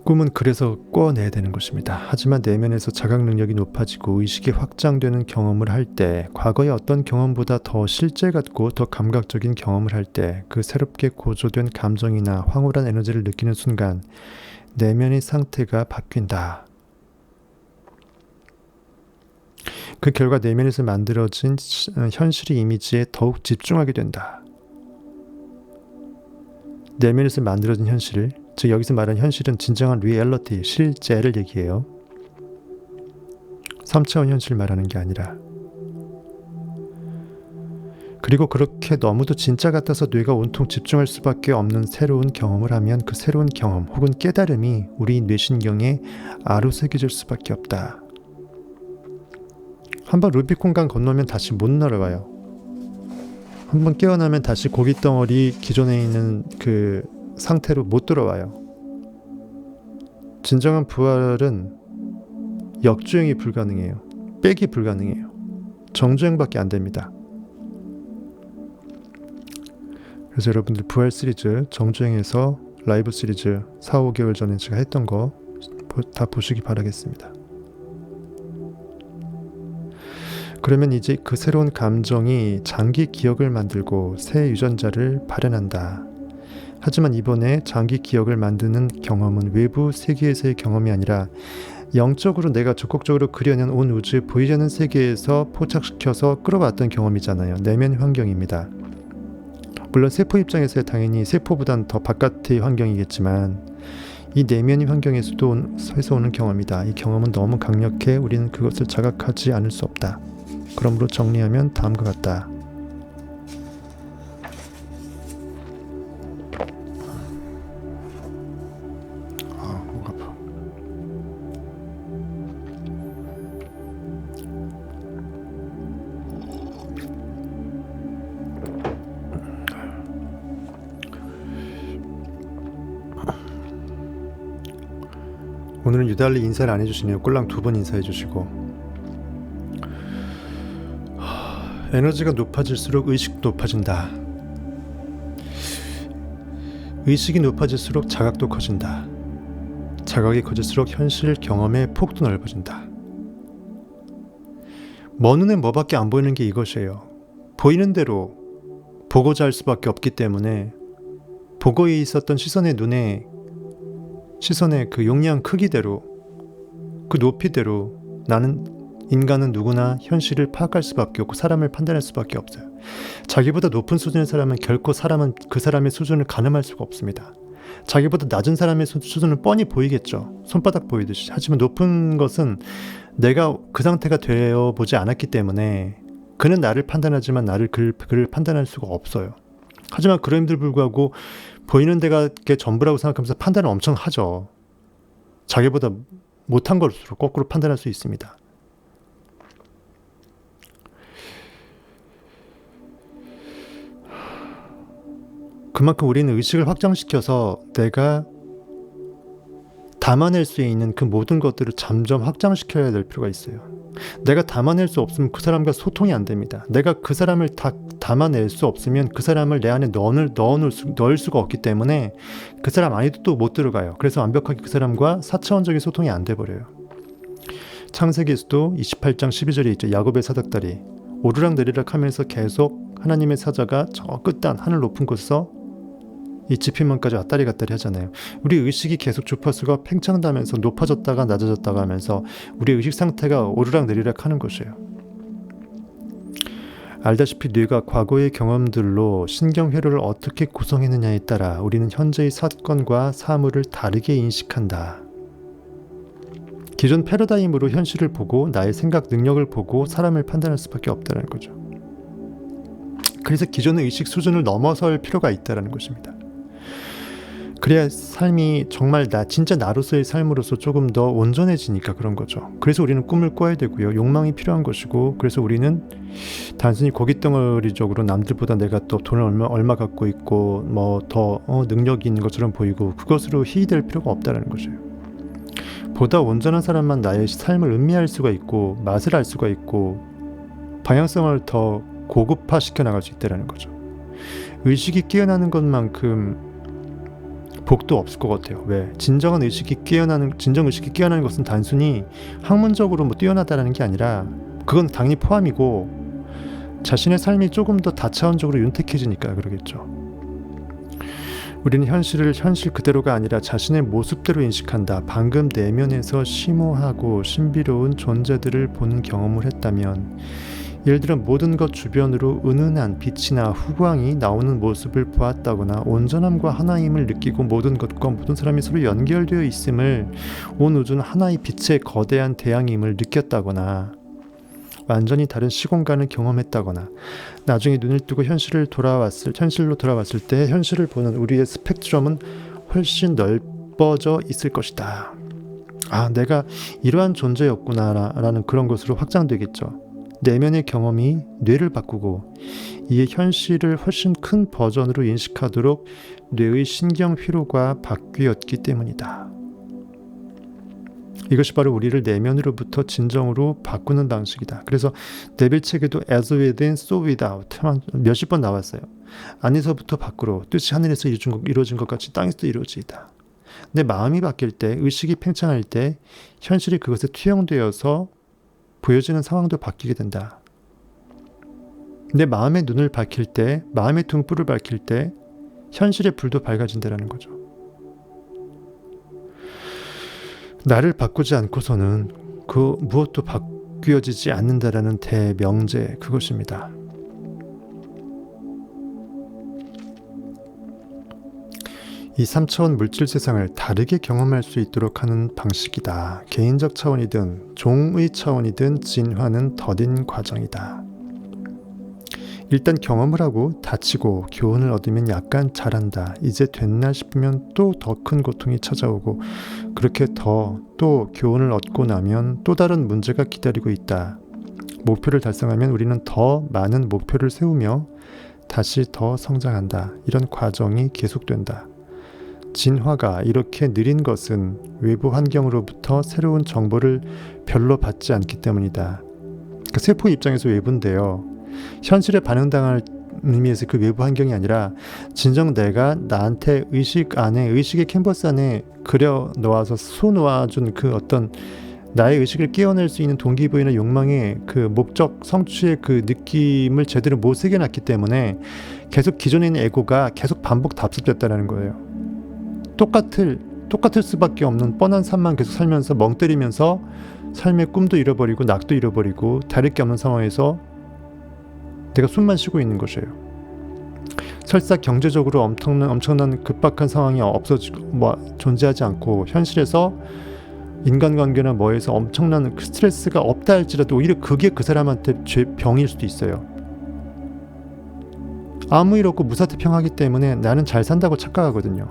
꿈은 그래서 꿔내야 되는 것입니다. 하지만 내면에서 자각 능력이 높아지고 의식이 확장되는 경험을 할 때, 과거의 어떤 경험보다 더 실제 같고 더 감각적인 경험을 할 때, 그 새롭게 고조된 감정이나 황홀한 에너지를 느끼는 순간 내면의 상태가 바뀐다. 그 결과 내면에서 만들어진 현실의 이미지에 더욱 집중하게 된다. 내면에서 만들어진 현실, 즉 여기서 말하는 현실은 진정한 리얼리티, 실제를 얘기해요. 3차원 현실을 말하는 게 아니라. 그리고 그렇게 너무도 진짜 같아서 뇌가 온통 집중할 수밖에 없는 새로운 경험을 하면 그 새로운 경험 혹은 깨달음이 우리 뇌신경에 아로새겨질 수밖에 없다. 한번 루비콘강 건너면 다시 못 날아와요. 한번 깨어나면 다시 고깃덩어리 기존에 있는 그 상태로 못 들어와요. 진정한 부활은 역주행이 불가능해요. 빼기 불가능해요. 정주행밖에 안 됩니다. 그래서 여러분들 부활 시리즈 정주행에서 라이브 시리즈 4, 5개월 전에 제가 했던 거 다 보시기 바라겠습니다. 그러면 이제 그 새로운 감정이 장기 기억을 만들고 새 유전자를 발현한다. 하지만 이번에 장기 기억을 만드는 경험은 외부 세계에서의 경험이 아니라 영적으로 내가 적극적으로 그려낸 온 우주의 보이지 않는 세계에서 포착시켜서 끌어왔던 경험이잖아요. 내면 환경입니다. 물론 세포 입장에서 당연히 세포보단 더 바깥의 환경이겠지만 이 내면의 환경에서 오는 경험이다. 이 경험은 너무 강력해 우리는 그것을 자각하지 않을 수 없다. 그러므로 정리하면 다음과 같다. 목 아파. 오늘은 유달리 인사를 안 해주시네요. 꼴랑 2번 인사해 주시고. 에너지가 높아질수록 의식도 높아진다. 의식이 높아질수록 자각도 커진다. 자각이 커질수록 현실 경험의 폭도 넓어진다. 먼 눈에 뭐밖에 안 보이는 게 이것이에요. 보이는 대로 보고자 할 수밖에 없기 때문에 보고에 있었던 시선의 그 용량 크기대로, 그 높이대로 인간은 누구나 현실을 파악할 수밖에 없고 사람을 판단할 수밖에 없어요. 자기보다 높은 수준의 사람은 결코 그 사람의 수준을 가늠할 수가 없습니다. 자기보다 낮은 사람의 수준은 뻔히 보이겠죠. 손바닥 보이듯이. 하지만 높은 것은 내가 그 상태가 되어보지 않았기 때문에 그는 나를 판단하지만 나를 그를 판단할 수가 없어요. 하지만 그럼에도 불구하고 보이는 데가 전부라고 생각하면서 판단을 엄청 하죠. 자기보다 못한 것으로 거꾸로 판단할 수 있습니다. 그만큼 우리는 의식을 확장시켜서 내가 담아낼 수 있는 그 모든 것들을 점점 확장시켜야 될 필요가 있어요. 내가 담아낼 수 없으면 그 사람과 소통이 안 됩니다. 내가 그 사람을 담아낼 수 없으면 그 사람을 내 안에 넣을 수가 없기 때문에 그 사람 안에도 또 못 들어가요. 그래서 완벽하게 그 사람과 4차원적인 소통이 안 돼버려요. 창세기에서도 28장 12절에 있죠. 야곱의 사닥다리. 오르락내리락 하면서 계속 하나님의 사자가 저 끝단 하늘 높은 곳에서 이 지표면까지 왔다리 갔다리 하잖아요. 우리 의식이 계속 주파수가 팽창되면서 높아졌다가 낮아졌다가 하면서 우리 의식 상태가 오르락내리락 하는 것이에요. 알다시피 뇌가 과거의 경험들로 신경회로를 어떻게 구성했느냐에 따라 우리는 현재의 사건과 사물을 다르게 인식한다. 기존 패러다임으로 현실을 보고 나의 생각 능력을 보고 사람을 판단할 수밖에 없다는 거죠. 그래서 기존의 의식 수준을 넘어설 필요가 있다는 것입니다. 그래야 삶이 정말 진짜 나로서의 삶으로서 조금 더 온전해지니까 그런 거죠. 그래서 우리는 꿈을 꿔야 되고요. 욕망이 필요한 것이고, 그래서 우리는 단순히 고깃덩어리적으로 남들보다 내가 또 돈을 얼마 갖고 있고 뭐 더 능력이 있는 것처럼 보이고 그것으로 희위될 필요가 없다는 거죠. 보다 온전한 사람만 나의 삶을 음미할 수가 있고 맛을 알 수가 있고 방향성을 더 고급화시켜 나갈 수 있다는 거죠. 의식이 깨어나는 것만큼 복도 없을 것 같아요. 왜? 진정 의식이 깨어나는 것은 단순히 학문적으로 뛰어나다라는 게 아니라 그건 당연히 포함이고 자신의 삶이 조금 더 다차원적으로 윤택해지니까 그러겠죠. 우리는 현실을 현실 그대로가 아니라 자신의 모습대로 인식한다. 방금 내면에서 심오하고 신비로운 존재들을 보는 경험을 했다면, 예를 들어 모든 것 주변으로 은은한 빛이나 후광이 나오는 모습을 보았다거나 온전함과 하나임을 느끼고 모든 것과 모든 사람이 서로 연결되어 있음을, 온 우주는 하나의 빛의 거대한 태양임을 느꼈다거나 완전히 다른 시공간을 경험했다거나 나중에 눈을 뜨고 현실로 돌아왔을 때 현실을 보는 우리의 스펙트럼은 훨씬 넓어져 있을 것이다. 아, 내가 이러한 존재였구나라는 그런 것으로 확장되겠죠. 내면의 경험이 뇌를 바꾸고 이에 현실을 훨씬 큰 버전으로 인식하도록 뇌의 신경회로가 바뀌었기 때문이다. 이것이 바로 우리를 내면으로부터 진정으로 바꾸는 방식이다. 그래서 네빌 책에도 as within, so without 몇십 번 나왔어요. 안에서부터 밖으로 뜻이 하늘에서 이루어진 것 같이 땅에서도 이루어지다. 내 마음이 바뀔 때, 의식이 팽창할 때 현실이 그것에 투영되어서 보여지는 상황도 바뀌게 된다. 내 마음의 눈을 밝힐 때, 마음의 등불을 밝힐 때 현실의 불도 밝아진다는 거죠. 나를 바꾸지 않고서는 그 무엇도 바뀌어지지 않는다라는 대명제, 그것입니다. 이 3차원 물질 세상을 다르게 경험할 수 있도록 하는 방식이다. 개인적 차원이든 종의 차원이든 진화는 더딘 과정이다. 일단 경험을 하고 다치고 교훈을 얻으면 약간 잘한다. 이제 됐나 싶으면 또 더 큰 고통이 찾아오고, 그렇게 또 교훈을 얻고 나면 또 다른 문제가 기다리고 있다. 목표를 달성하면 우리는 더 많은 목표를 세우며 다시 더 성장한다. 이런 과정이 계속된다. 진화가 이렇게 느린 것은 외부 환경으로부터 새로운 정보를 별로 받지 않기 때문이다. 그러니까 세포 입장에서 외부인데요. 현실에 반응당할 의미에서 그 외부 환경이 아니라 진정 내가 나한테 의식 안에, 의식의 캔버스 안에 그려 놓아서 소 놓아준 그 어떤 나의 의식을 깨어낼 수 있는 동기부여나 욕망의 그 목적 성취의 그 느낌을 제대로 못 새겨놨기 때문에 계속 기존에 있는 에고가 계속 반복 답습됐다는 거예요. 똑같을 수밖에 없는 뻔한 삶만 계속 살면서 멍 때리면서 삶의 꿈도 잃어버리고 낙도 잃어버리고 다를 게 없는 상황에서 내가 숨만 쉬고 있는 것이에요. 설사 경제적으로 엄청난 급박한 상황이 존재하지 않고 현실에서 인간관계나 뭐에서 엄청난 스트레스가 없다 할지라도 오히려 그게 그 사람한테 병일 수도 있어요. 아무 일 없고 무사태평하기 때문에 나는 잘 산다고 착각하거든요.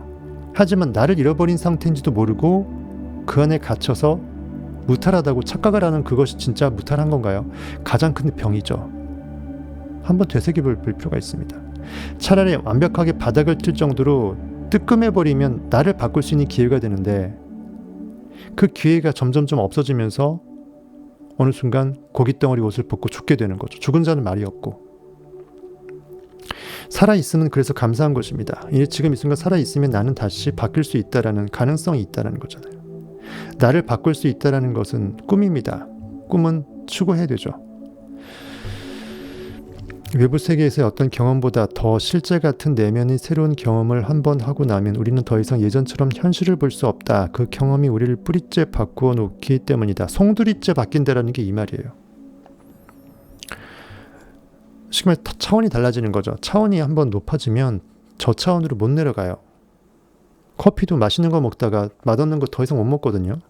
하지만 나를 잃어버린 상태인지도 모르고 그 안에 갇혀서 무탈하다고 착각을 하는 그것이 진짜 무탈한 건가요? 가장 큰 병이죠. 한번 되새겨볼 필요가 있습니다. 차라리 완벽하게 바닥을 틀 정도로 뜨끔해버리면 나를 바꿀 수 있는 기회가 되는데 그 기회가 점점점 없어지면서 어느 순간 고깃덩어리 옷을 벗고 죽게 되는 거죠. 죽은 자는 말이 없고. 살아있으면 그래서 감사한 것입니다. 지금 이 순간 살아있으면 나는 다시 바뀔 수 있다라는 가능성이 있다는 거잖아요. 나를 바꿀 수 있다는 것은 꿈입니다. 꿈은 추구해야 되죠. 외부 세계에서의 어떤 경험보다 더 실제 같은 내면의 새로운 경험을 한번 하고 나면 우리는 더 이상 예전처럼 현실을 볼 수 없다. 그 경험이 우리를 뿌리째 바꾸어 놓기 때문이다. 송두리째 바뀐다라는 게 이 말이에요. 쉽게 말해 차원이 달라지는 거죠. 차원이 한번 높아지면 저 차원으로 못 내려가요. 커피도 맛있는 거 먹다가 맛없는 거 더 이상 못 먹거든요.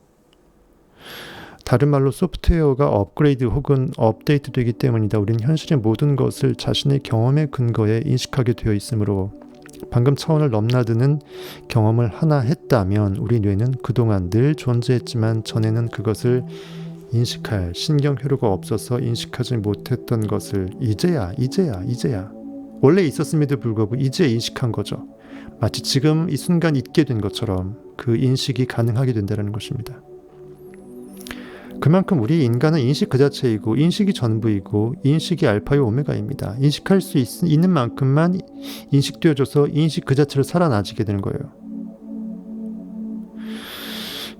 다른 말로 소프트웨어가 업그레이드 혹은 업데이트 되기 때문이다. 우리는 현실의 모든 것을 자신의 경험의 근거에 인식하게 되어 있으므로 방금 차원을 넘나드는 경험을 하나 했다면 우리 뇌는 그동안 늘 존재했지만 전에는 그것을 인식할 신경회로가 없어서 인식하지 못했던 것을 이제야 원래 있었음에도 불구하고 이제 인식한 거죠. 마치 지금 이 순간 있게 된 것처럼 그 인식이 가능하게 된다는 것입니다. 그만큼 우리 인간은 인식 그 자체이고 인식이 전부이고 인식이 알파요 오메가입니다. 인식할 수 있는 만큼만 인식되어져서 인식 그 자체로 살아나지게 되는 거예요.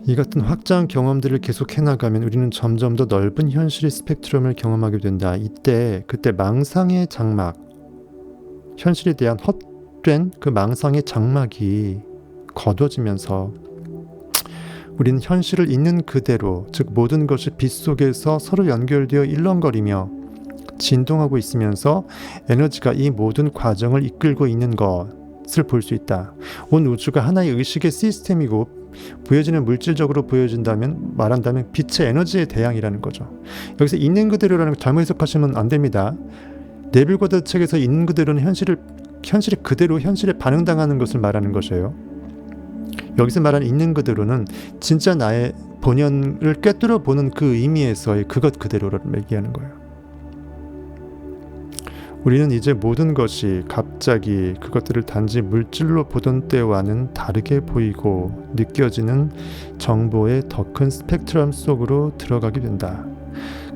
이 같은 확장 경험들을 계속 해나가면 우리는 점점 더 넓은 현실의 스펙트럼을 경험하게 된다. 그때 망상의 장막, 현실에 대한 헛된 그 망상의 장막이 걷어지면서 우리는 현실을 있는 그대로, 즉 모든 것이 빛 속에서 서로 연결되어 일렁거리며 진동하고 있으면서 에너지가 이 모든 과정을 이끌고 있는 것을 볼 수 있다. 온 우주가 하나의 의식의 시스템이고 보여지는 물질적으로 말한다면 빛의 에너지의 대양이라는 거죠. 여기서 있는 그대로라는 걸 잘못 해석하시면 안 됩니다. 네빌 고다트 책에서 있는 그대로는 현실이 그대로 현실에 반응당하는 것을 말하는 것이에요. 여기서 말하는 있는 그대로는 진짜 나의 본연을 꿰뚫어 보는 그 의미에서의 그것 그대로를 얘기하는 거예요. 우리는 이제 모든 것이 갑자기 그것들을 단지 물질로 보던 때와는 다르게 보이고 느껴지는 정보의 더 큰 스펙트럼 속으로 들어가게 된다.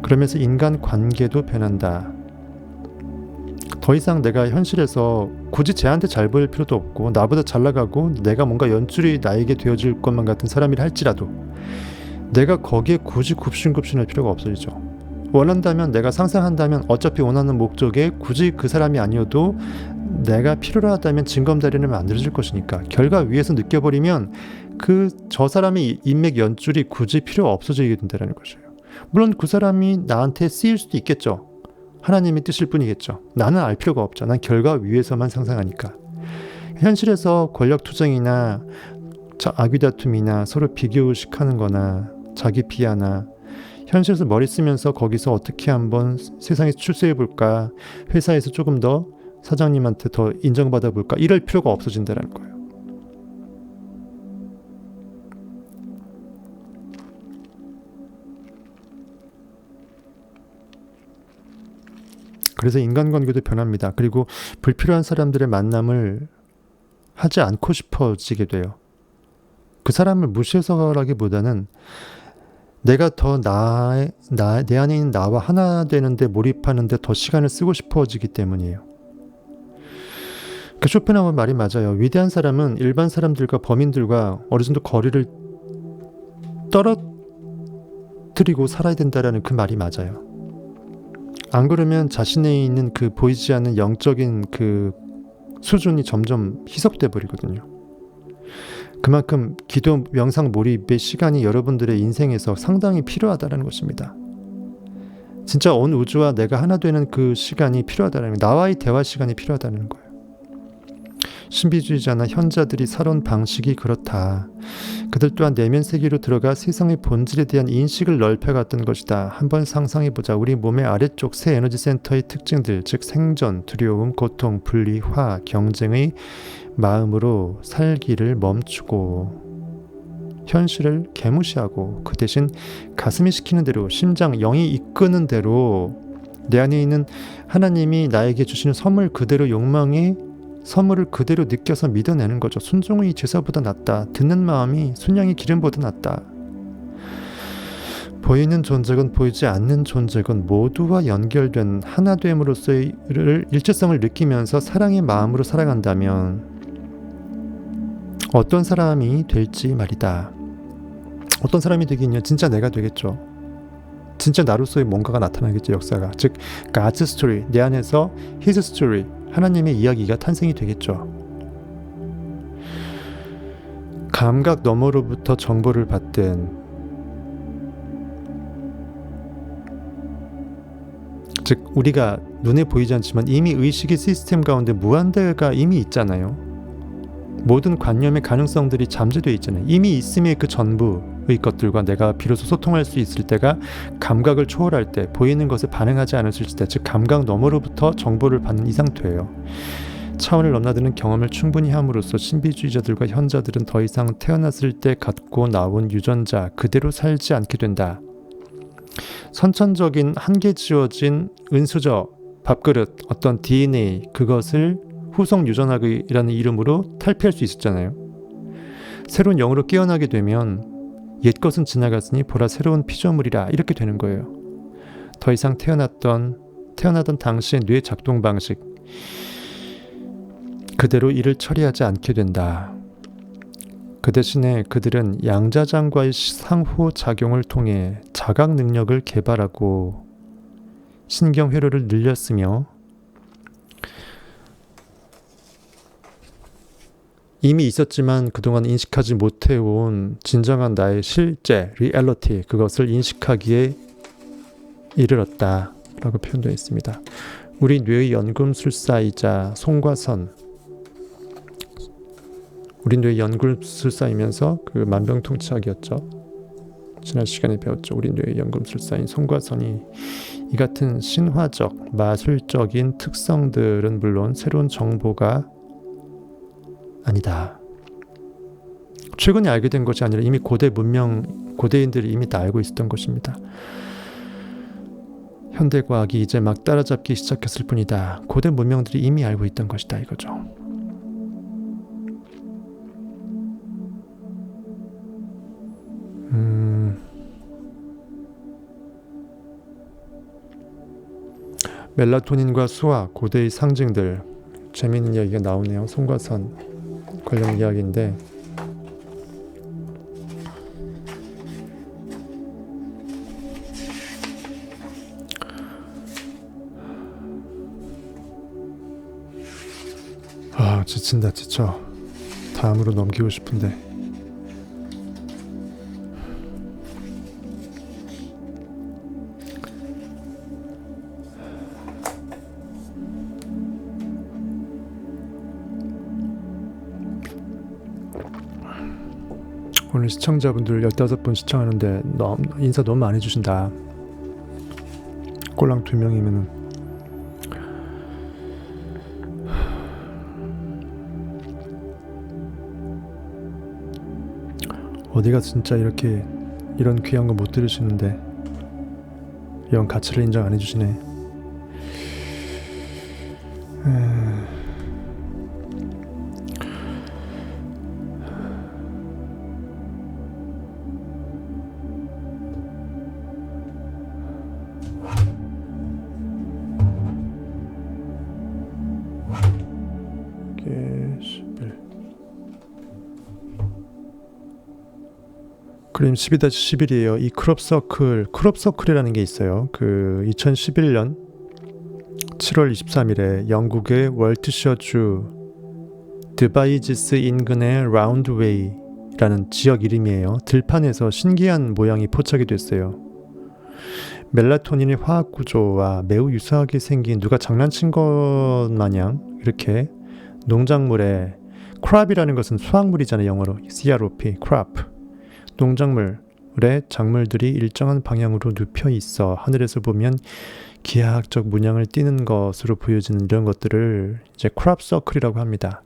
그러면서 인간 관계도 변한다. 더 이상 내가 현실에서 굳이 쟤한테 잘 보일 필요도 없고 나보다 잘 나가고 내가 뭔가 연줄이 나에게 되어질 것만 같은 사람이라 할지라도 내가 거기에 굳이 굽신굽신할 필요가 없어지죠. 원한다면 내가 상상한다면 어차피 원하는 목적에 굳이 그 사람이 아니어도 내가 필요로 하다면 징검다리는 만들어질 것이니까 결과 위에서 느껴버리면 저 사람의 인맥 연줄이 굳이 필요 없어지게 된다는 것이에요. 물론 그 사람이 나한테 쓰일 수도 있겠죠. 하나님의 뜻일 뿐이겠죠. 나는 알 필요가 없죠. 난 결과 위에서만 상상하니까. 현실에서 권력 투쟁이나 아귀다툼이나 서로 비교의식하는 거나 자기 비하나 현실에서 머리 쓰면서 거기서 어떻게 한번 세상에 출세해 볼까, 회사에서 조금 더 사장님한테 더 인정받아 볼까, 이럴 필요가 없어진다는 거예요. 그래서 인간관계도 변합니다. 그리고 불필요한 사람들의 만남을 하지 않고 싶어지게 돼요. 그 사람을 무시해서라기보다는 내가 더 내 안에 있는 나와 하나 되는데 몰입하는데 더 시간을 쓰고 싶어지기 때문이에요. 그 쇼펜하우어 말이 맞아요. 위대한 사람은 일반 사람들과 범인들과 어느 정도 거리를 떨어뜨리고 살아야 된다라는 그 말이 맞아요. 안 그러면 자신에 있는 그 보이지 않는 영적인 그 수준이 점점 희석돼 버리거든요. 그만큼 기도 명상 몰입의 시간이 여러분들의 인생에서 상당히 필요하다는 것입니다. 진짜 온 우주와 내가 하나 되는 그 시간이 필요하다는 거예요. 나와의 대화 시간이 필요하다는 거예요. 신비주의자나 현자들이 살아온 방식이 그렇다. 그들 또한 내면 세계로 들어가 세상의 본질에 대한 인식을 넓혀갔던 것이다. 한번 상상해보자. 우리 몸의 아래쪽 세 에너지 센터의 특징들, 즉 생존, 두려움, 고통, 분리, 화, 경쟁의 마음으로 살기를 멈추고 현실을 개무시하고 그 대신 가슴이 시키는 대로, 심장, 영이 이끄는 대로 내 안에 있는 하나님이 나에게 주시는 선물 그대로 선물을 그대로 느껴서 믿어내는 거죠. 순종의 제사보다 낫다. 듣는 마음이 순양의 기름보다 낫다. 보이는 존재건 보이지 않는 존재건 모두와 연결된 하나됨으로서의 일체성을 느끼면서 사랑의 마음으로 살아간다면 어떤 사람이 될지 말이다. 어떤 사람이 되긴요. 진짜 내가 되겠죠. 진짜 나로서의 뭔가가 나타나겠죠. 역사가. 즉 God's story, 내 안에서 His story, 하나님의 이야기가 탄생이 되겠죠. 감각 너머로부터 정보를 받든, 즉 우리가 눈에 보이지 않지만 이미 의식의 시스템 가운데 무한대가 이미 있잖아요. 모든 관념의 가능성들이 잠재되어 있잖아요. 이미 있음의 그 전부의 것들과 내가 비로소 소통할 수 있을 때가 감각을 초월할 때, 보이는 것에 반응하지 않았을 때, 즉 감각 너머로부터 정보를 받는 이 상태예요. 차원을 넘나드는 경험을 충분히 함으로써 신비주의자들과 현자들은 더 이상 태어났을 때 갖고 나온 유전자 그대로 살지 않게 된다. 선천적인 한계 지어진 은수저, 밥그릇, 어떤 DNA, 그것을 후속 유전학이라는 이름으로 탈피할 수 있었잖아요. 새로운 영으로 깨어나게 되면 옛것은 지나갔으니 보라 새로운 피조물이라, 이렇게 되는 거예요. 더 이상 태어나던 당시의 뇌 작동 방식 그대로 일을 처리하지 않게 된다. 그 대신에 그들은 양자장과의 상호작용을 통해 자각 능력을 개발하고 신경회로를 늘렸으며 이미 있었지만 그동안 인식하지 못해온 진정한 나의 실제, 리얼리티, 그것을 인식하기에 이르렀다 라고 표현되어 있습니다. 우리 뇌의 연금술사이자 송과선, 우리 뇌의 연금술사이면서 그 만병통치약이었죠. 지난 시간에 배웠죠. 우리 뇌의 연금술사인 송과선이 이 같은 신화적, 마술적인 특성들은 물론 새로운 정보가 아니다. 최근에 알게 된 것이 아니라 이미 고대인들이 이미 다 알고 있었던 것입니다. 현대과학이 이제 막 따라잡기 시작했을 뿐이다. 고대 문명들이 이미 알고 있던 것이다 이거죠. 멜라토닌과 수화, 고대의 상징들, 재미있는 이야기가 나오네요. 송과선 관련 이야기인데, 지친다. 지쳐. 다음으로 넘기고 싶은데. 오늘 시청자분들 15분 시청하는데 인사 너무 많이 해주신다. 꼴랑 2명이면은 어디가 진짜 이런 귀한 거 못 들으시는데 이런 가치를 인정 안 해주시네. 그림 12-11이에요. 이 크롭서클이라는 게 있어요. 그 2011년 7월 23일에 영국의 월트셔주 드바이지스 인근의 라운드웨이라는 지역 이름이에요. 들판에서 신기한 모양이 포착이 됐어요. 멜라토닌의 화학 구조와 매우 유사하게 생긴, 누가 장난친 것 마냥 이렇게 농작물에, 크랍이라는 것은 수확물이잖아요. 영어로 CROP, crop. 농작물에 작물들이 일정한 방향으로 눕혀 있어 하늘에서 보면 기하학적 문양을 띠는 것으로 보여지는 이런 것들을 이제 크롭 서클이라고 합니다.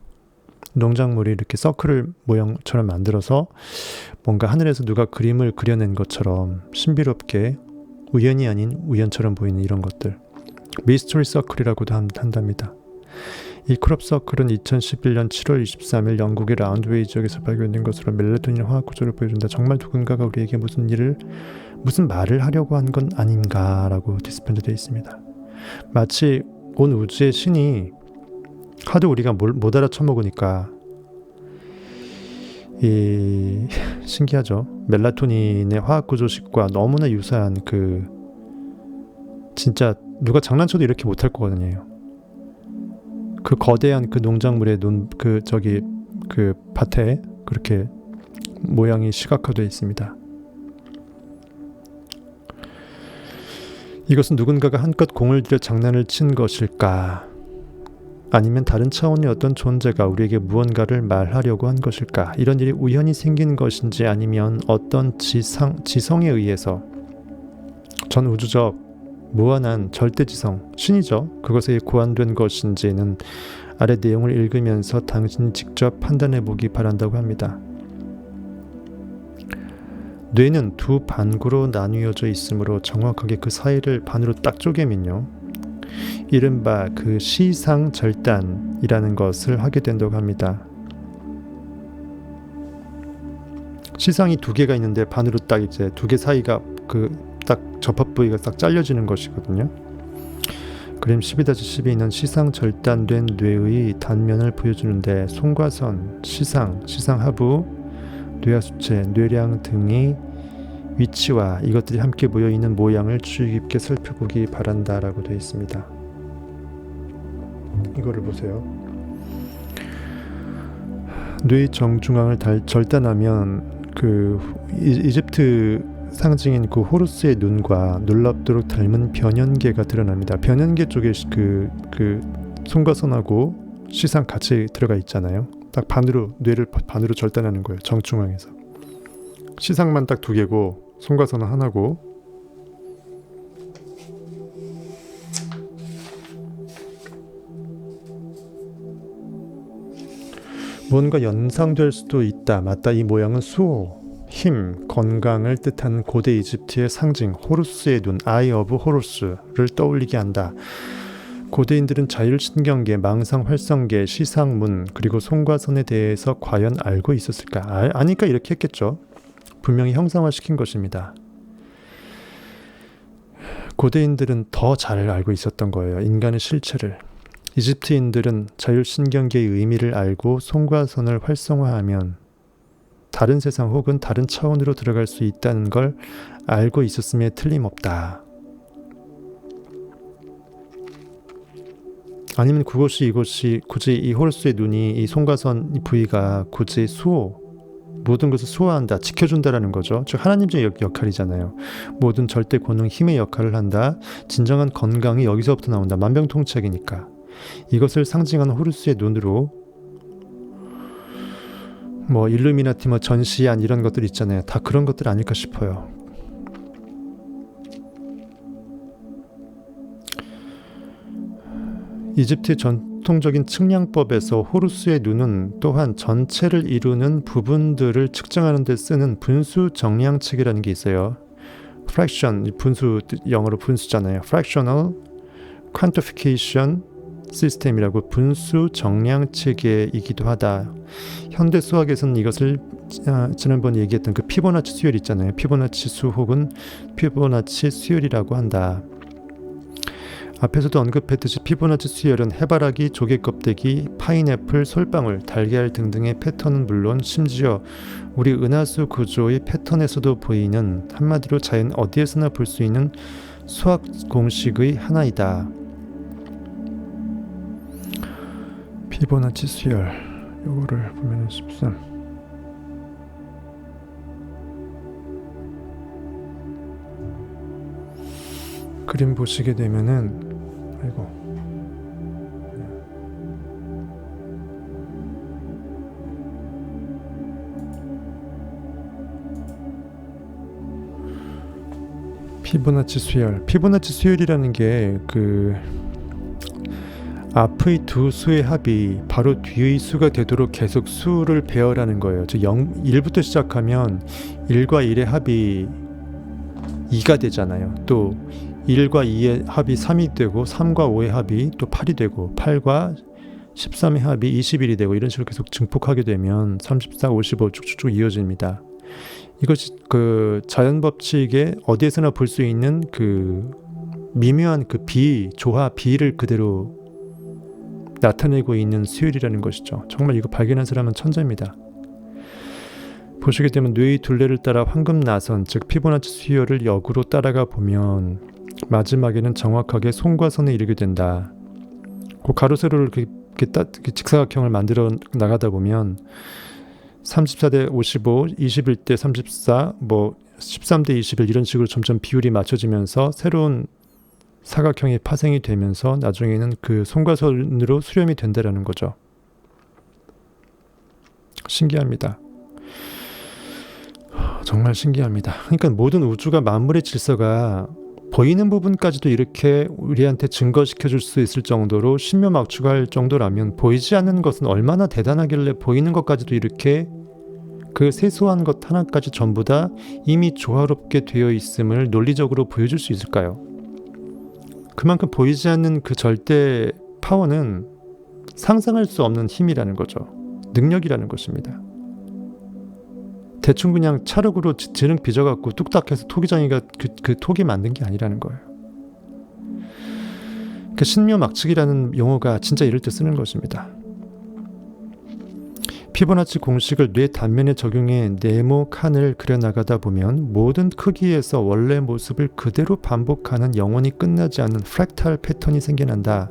농작물이 이렇게 서클을 모양처럼 만들어서 뭔가 하늘에서 누가 그림을 그려낸 것처럼 신비롭게 우연이 아닌 우연처럼 보이는 이런 것들, 미스터리 서클이라고도 한답니다. 이 크롭 서클은 2011년 7월 23일 영국의 라운드웨이 지역에서 발견된 것으로 멜라토닌 화학 구조를 보여준다. 정말 누군가가 우리에게 무슨 말을 하려고 한 건 아닌가라고 디스펜드되어 있습니다. 마치 온 우주의 신이 하도 우리가 못 알아쳐먹으니까 신기하죠. 멜라토닌의 화학 구조식과 너무나 유사한 진짜 누가 장난쳐도 이렇게 못할 거거든요. 그 거대한 그 농작물의 밭에 그렇게 모양이 시각화되어 있습니다. 이것은 누군가가 한껏 공을 들여 장난을 친 것일까? 아니면 다른 차원의 어떤 존재가 우리에게 무언가를 말하려고 한 것일까? 이런 일이 우연히 생긴 것인지, 아니면 어떤 지성에 의해서, 전 우주적 무한한 절대지성, 신이죠. 그것에 고안된 것인지는 아래 내용을 읽으면서 당신이 직접 판단해 보기 바란다고 합니다. 뇌는 두 반구로 나뉘어져 있으므로 정확하게 그 사이를 반으로 딱 쪼개면요, 이른바 그 시상절단이라는 것을 하게 된다고 합니다. 시상이 두 개가 있는데 반으로 딱 이제 두 개 사이가 딱 접합 부위가 딱 잘려지는 것이거든요. 그림 12-12는 시상 절단된 뇌의 단면을 보여주는데, 손과 시상 하부, 뇌하수체, 뇌량 등의 위치와 이것들이 함께 모여있는 모양을 주의 깊게 살펴보기 바란다라고 되어 있습니다. 이거를 보세요. 뇌 정중앙을 절단하면 이집트 상징인 그 호루스의 눈과 놀랍도록 닮은 변연계가 드러납니다. 변연계 쪽에 손과 손하고 시상 같이 들어가 있잖아요. 딱 뇌를 반으로 절단하는 거예요. 정중앙에서. 시상만 딱 두 개고 손과 손은 하나고. 뭔가 연상될 수도 있다. 맞다. 이 모양은 수호, 힘, 건강을 뜻하는 고대 이집트의 상징 호루스의 눈, 아이 오브 호루스를 떠올리게 한다. 고대인들은 자율신경계, 망상활성계, 시상문, 그리고 손과 손에 대해서 과연 알고 있었을까? 아니까 이렇게 했겠죠. 분명히 형상화시킨 것입니다. 고대인들은 더 잘 알고 있었던 거예요. 인간의 실체를. 이집트인들은 자율신경계의 의미를 알고 손과 손을 활성화하면 다른 세상 혹은 다른 차원으로 들어갈 수 있다는 걸 알고 있었음에 틀림없다. 아니면 이곳이 굳이 이 호루스의 눈이, 이 손과 손 부위가 굳이 모든 것을 수호한다, 지켜준다라는 거죠. 즉 하나님의 역할이잖아요. 모든 절대 권능, 힘의 역할을 한다. 진정한 건강이 여기서부터 나온다. 만병통치약이니까. 이것을 상징하는 호루스의 눈으로 일루미나티, 전시안 이런 것들 있잖아요. 다 그런 것들 아닐까 싶어요. 이집트의 전통적인 측량법에서 호루스의 눈은 또한 전체를 이루는 부분들을 측정하는 데 쓰는 분수 정량책이라는 게 있어요. fraction, 분수, 영어로 분수잖아요. fractional quantification 시스템이라고, 분수 정량 체계이기도 하다. 현대 수학에서는 이것을 지난번에 얘기했던 그 피보나치 수열 있잖아요. 피보나치 수 혹은 피보나치 수열이라고 한다. 앞에서도 언급했듯이 피보나치 수열은 해바라기, 조개 껍데기, 파인애플, 솔방울, 달걀 등등의 패턴은 물론 심지어 우리 은하수 구조의 패턴에서도 보이는, 한마디로 자연 어디에서나 볼 수 있는 수학 공식의 하나이다. 피보나치 수열, 요거를 보면은 13. 그림 보시게 되면은, 아이고, 피보나치 수열. 피보나치 수열이라는 게 그 앞의 두 수의 합이 바로 뒤의 수가 되도록 계속 수를 배열하는 거예요. 즉 1부터 시작하면 1과 1의 합이 2가 되잖아요. 또 1과 2의 합이 3이 되고 3과 5의 합이 또 8이 되고 8과 13의 합이 21이 되고 이런 식으로 계속 증폭하게 되면 34, 55 쭉쭉쭉 이어집니다. 이것이 그 자연 법칙에 어디에서나 볼 수 있는 그 미묘한 그 조화, 비를 그대로 나타내고 있는 수열이라는 것이죠. 정말 이거 발견한 사람은 천재입니다. 보시게 되면 뇌의 둘레를 따라 황금 나선, 즉 피보나치 수열을 역으로 따라가 보면 마지막에는 정확하게 손과 선에 이르게 된다. 그 가로세로를 이렇게 직사각형을 만들어 나가다 보면 34대 55, 21대 34, 뭐 13대 21 이런 식으로 점점 비율이 맞춰지면서 새로운 사각형이 파생이 되면서 나중에는 그 손과 선으로 수렴이 된다라는 거죠. 신기합니다. 정말 신기합니다. 그러니까 모든 우주가 만물의 질서가 보이는 부분까지도 이렇게 우리한테 증거시켜 줄 수 있을 정도로 신묘막출할 정도라면 보이지 않는 것은 얼마나 대단하길래 보이는 것까지도 이렇게 그 세소한 것 하나까지 전부 다 이미 조화롭게 되어 있음을 논리적으로 보여줄 수 있을까요? 그만큼 보이지 않는 그 절대 파워는 상상할 수 없는 힘이라는 거죠. 능력이라는 것입니다. 대충 그냥 찰흙으로 지능 빚어갖고 뚝딱해서 토기장이가 그 톡이 만든 게 아니라는 거예요. 그 신묘막측이라는 용어가 진짜 이럴 때 쓰는 것입니다. 피보나치 공식을 뇌 단면에 적용해 네모 칸을 그려나가다 보면 모든 크기에서 원래 모습을 그대로 반복하는 영원히 끝나지 않는 프랙탈 패턴이 생겨난다.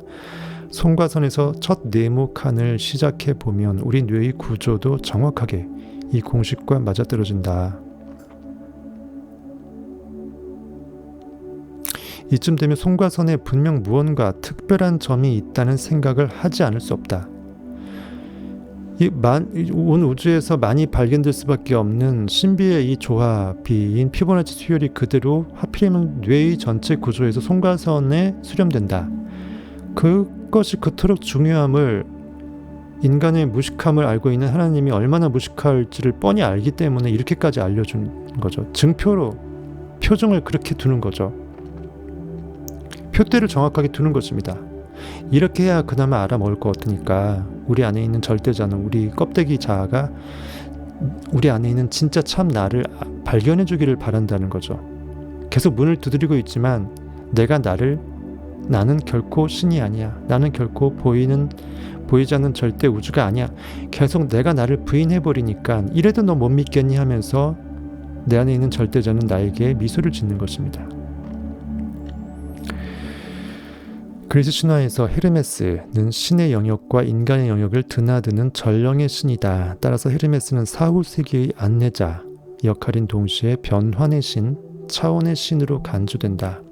손과 선에서 첫 네모 칸을 시작해 보면 우리 뇌의 구조도 정확하게 이 공식과 맞아떨어진다. 이쯤 되면 손과 선에 분명 무언가 특별한 점이 있다는 생각을 하지 않을 수 없다. 온 우주에서 많이 발견될 수밖에 없는 신비의 이 조합인 피보나치 수열이 그대로 하필이면 뇌의 전체 구조에서 손과 선에 수렴된다. 그것이 그토록 중요함을, 인간의 무식함을 알고 있는 하나님이 얼마나 무식할지를 뻔히 알기 때문에 이렇게까지 알려준 거죠. 증표로 표정을 그렇게 두는 거죠. 표대를 정확하게 두는 것입니다. 이렇게 해야 그나마 알아먹을 것 같으니까 우리 안에 있는 절대자는, 우리 껍데기 자아가 우리 안에 있는 진짜 참 나를 발견해 주기를 바란다는 거죠. 계속 문을 두드리고 있지만 나는 결코 신이 아니야. 나는 결코 보이지 않는 절대 우주가 아니야. 계속 내가 나를 부인해버리니까 이래도 너 못 믿겠니 하면서 내 안에 있는 절대자는 나에게 미소를 짓는 것입니다. 그리스 신화에서 헤르메스는 신의 영역과 인간의 영역을 드나드는 전령의 신이다. 따라서 헤르메스는 사후세계의 안내자 역할인 동시에 변환의 신, 차원의 신으로 간주된다.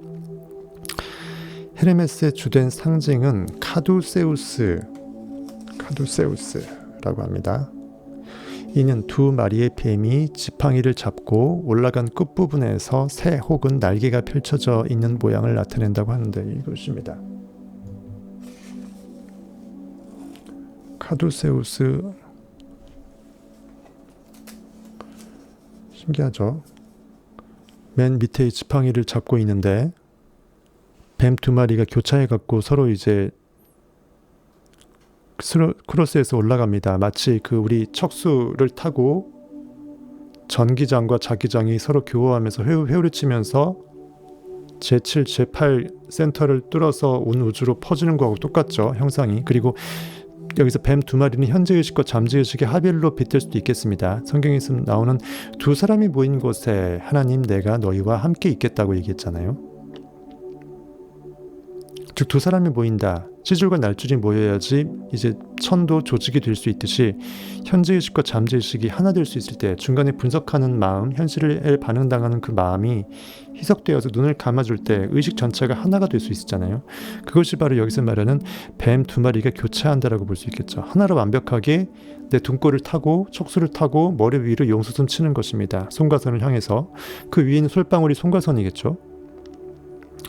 헤르메스의 주된 상징은 카두세우스라고 합니다. 이는 두 마리의 뱀이 지팡이를 잡고 올라간 끝부분에서 새 혹은 날개가 펼쳐져 있는 모양을 나타낸다고 하는데 이것입니다. 카두세우스, 신기하죠? 맨 밑에 지팡이를 잡고 있는데 뱀 두 마리가 교차해 갖고 서로 이제 크로스에서 올라갑니다. 마치 그 우리 척수를 타고 전기장과 자기장이 서로 교호하면서 회오리 치면서 제7, 제8 센터를 뚫어서 온 우주로 퍼지는 거하고 똑같죠. 형상이. 그리고 여기서 뱀 두 마리는 현재의식과 잠재의식의 합일로 빗댈 수도 있겠습니다. 성경에서 나오는 두 사람이 모인 곳에 하나님 내가 너희와 함께 있겠다고 얘기했잖아요. 즉 두 사람이 모인다. 시줄과 날줄이 모여야지 이제 천도 조직이 될 수 있듯이 현재의식과 잠재의식이 하나 될 수 있을 때 중간에 분석하는 마음, 현실에 반응당하는 그 마음이 희석되어서 눈을 감아줄 때 의식 전체가 하나가 될 수 있었잖아요. 그것이 바로 여기서 말하는 뱀 두 마리가 교차한다라고 볼 수 있겠죠. 하나로 완벽하게 내 등골을 타고 척수를 타고 머리 위로 용수선 치는 것입니다. 송가선을 향해서. 그 위에는 솔방울이 송가선이겠죠.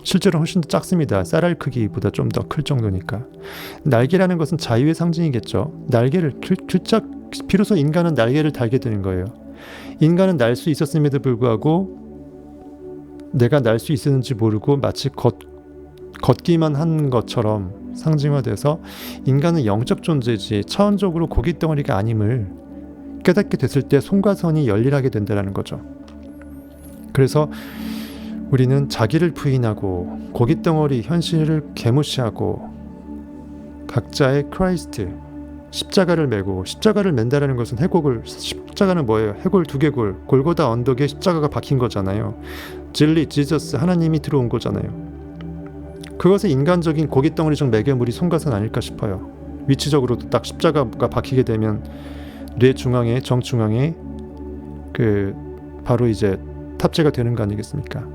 실제로 훨씬 더 작습니다. 쌀알 크기보다 좀 더 클 정도니까. 날개라는 것은 자유의 상징이겠죠. 날개를 비로소 인간은 날개를 달게 되는 거예요. 인간은 날 수 있었음에도 불구하고 내가 날 수 있었는지 모르고 마치 걷기만 한 것처럼 상징화돼서 인간은 영적 존재지 차원적으로 고깃덩어리가 아님을 깨닫게 됐을 때 송가선이 열일하게 된다는 거죠. 그래서 우리는 자기를 부인하고 고깃덩어리 현실을 개무시하고 각자의 크라이스트 십자가를 메고, 십자가를 맨다라는 것은 십자가는 뭐예요? 해골 두개골, 골고다 언덕에 십자가가 박힌 거잖아요. 진리, 지저스, 하나님이 들어온 거잖아요. 그것에 인간적인 고깃덩어리적 매개물이 송가선 아닐까 싶어요. 위치적으로도 딱 십자가가 박히게 되면 뇌 중앙에, 정중앙에 바로 이제 탑재가 되는 거 아니겠습니까?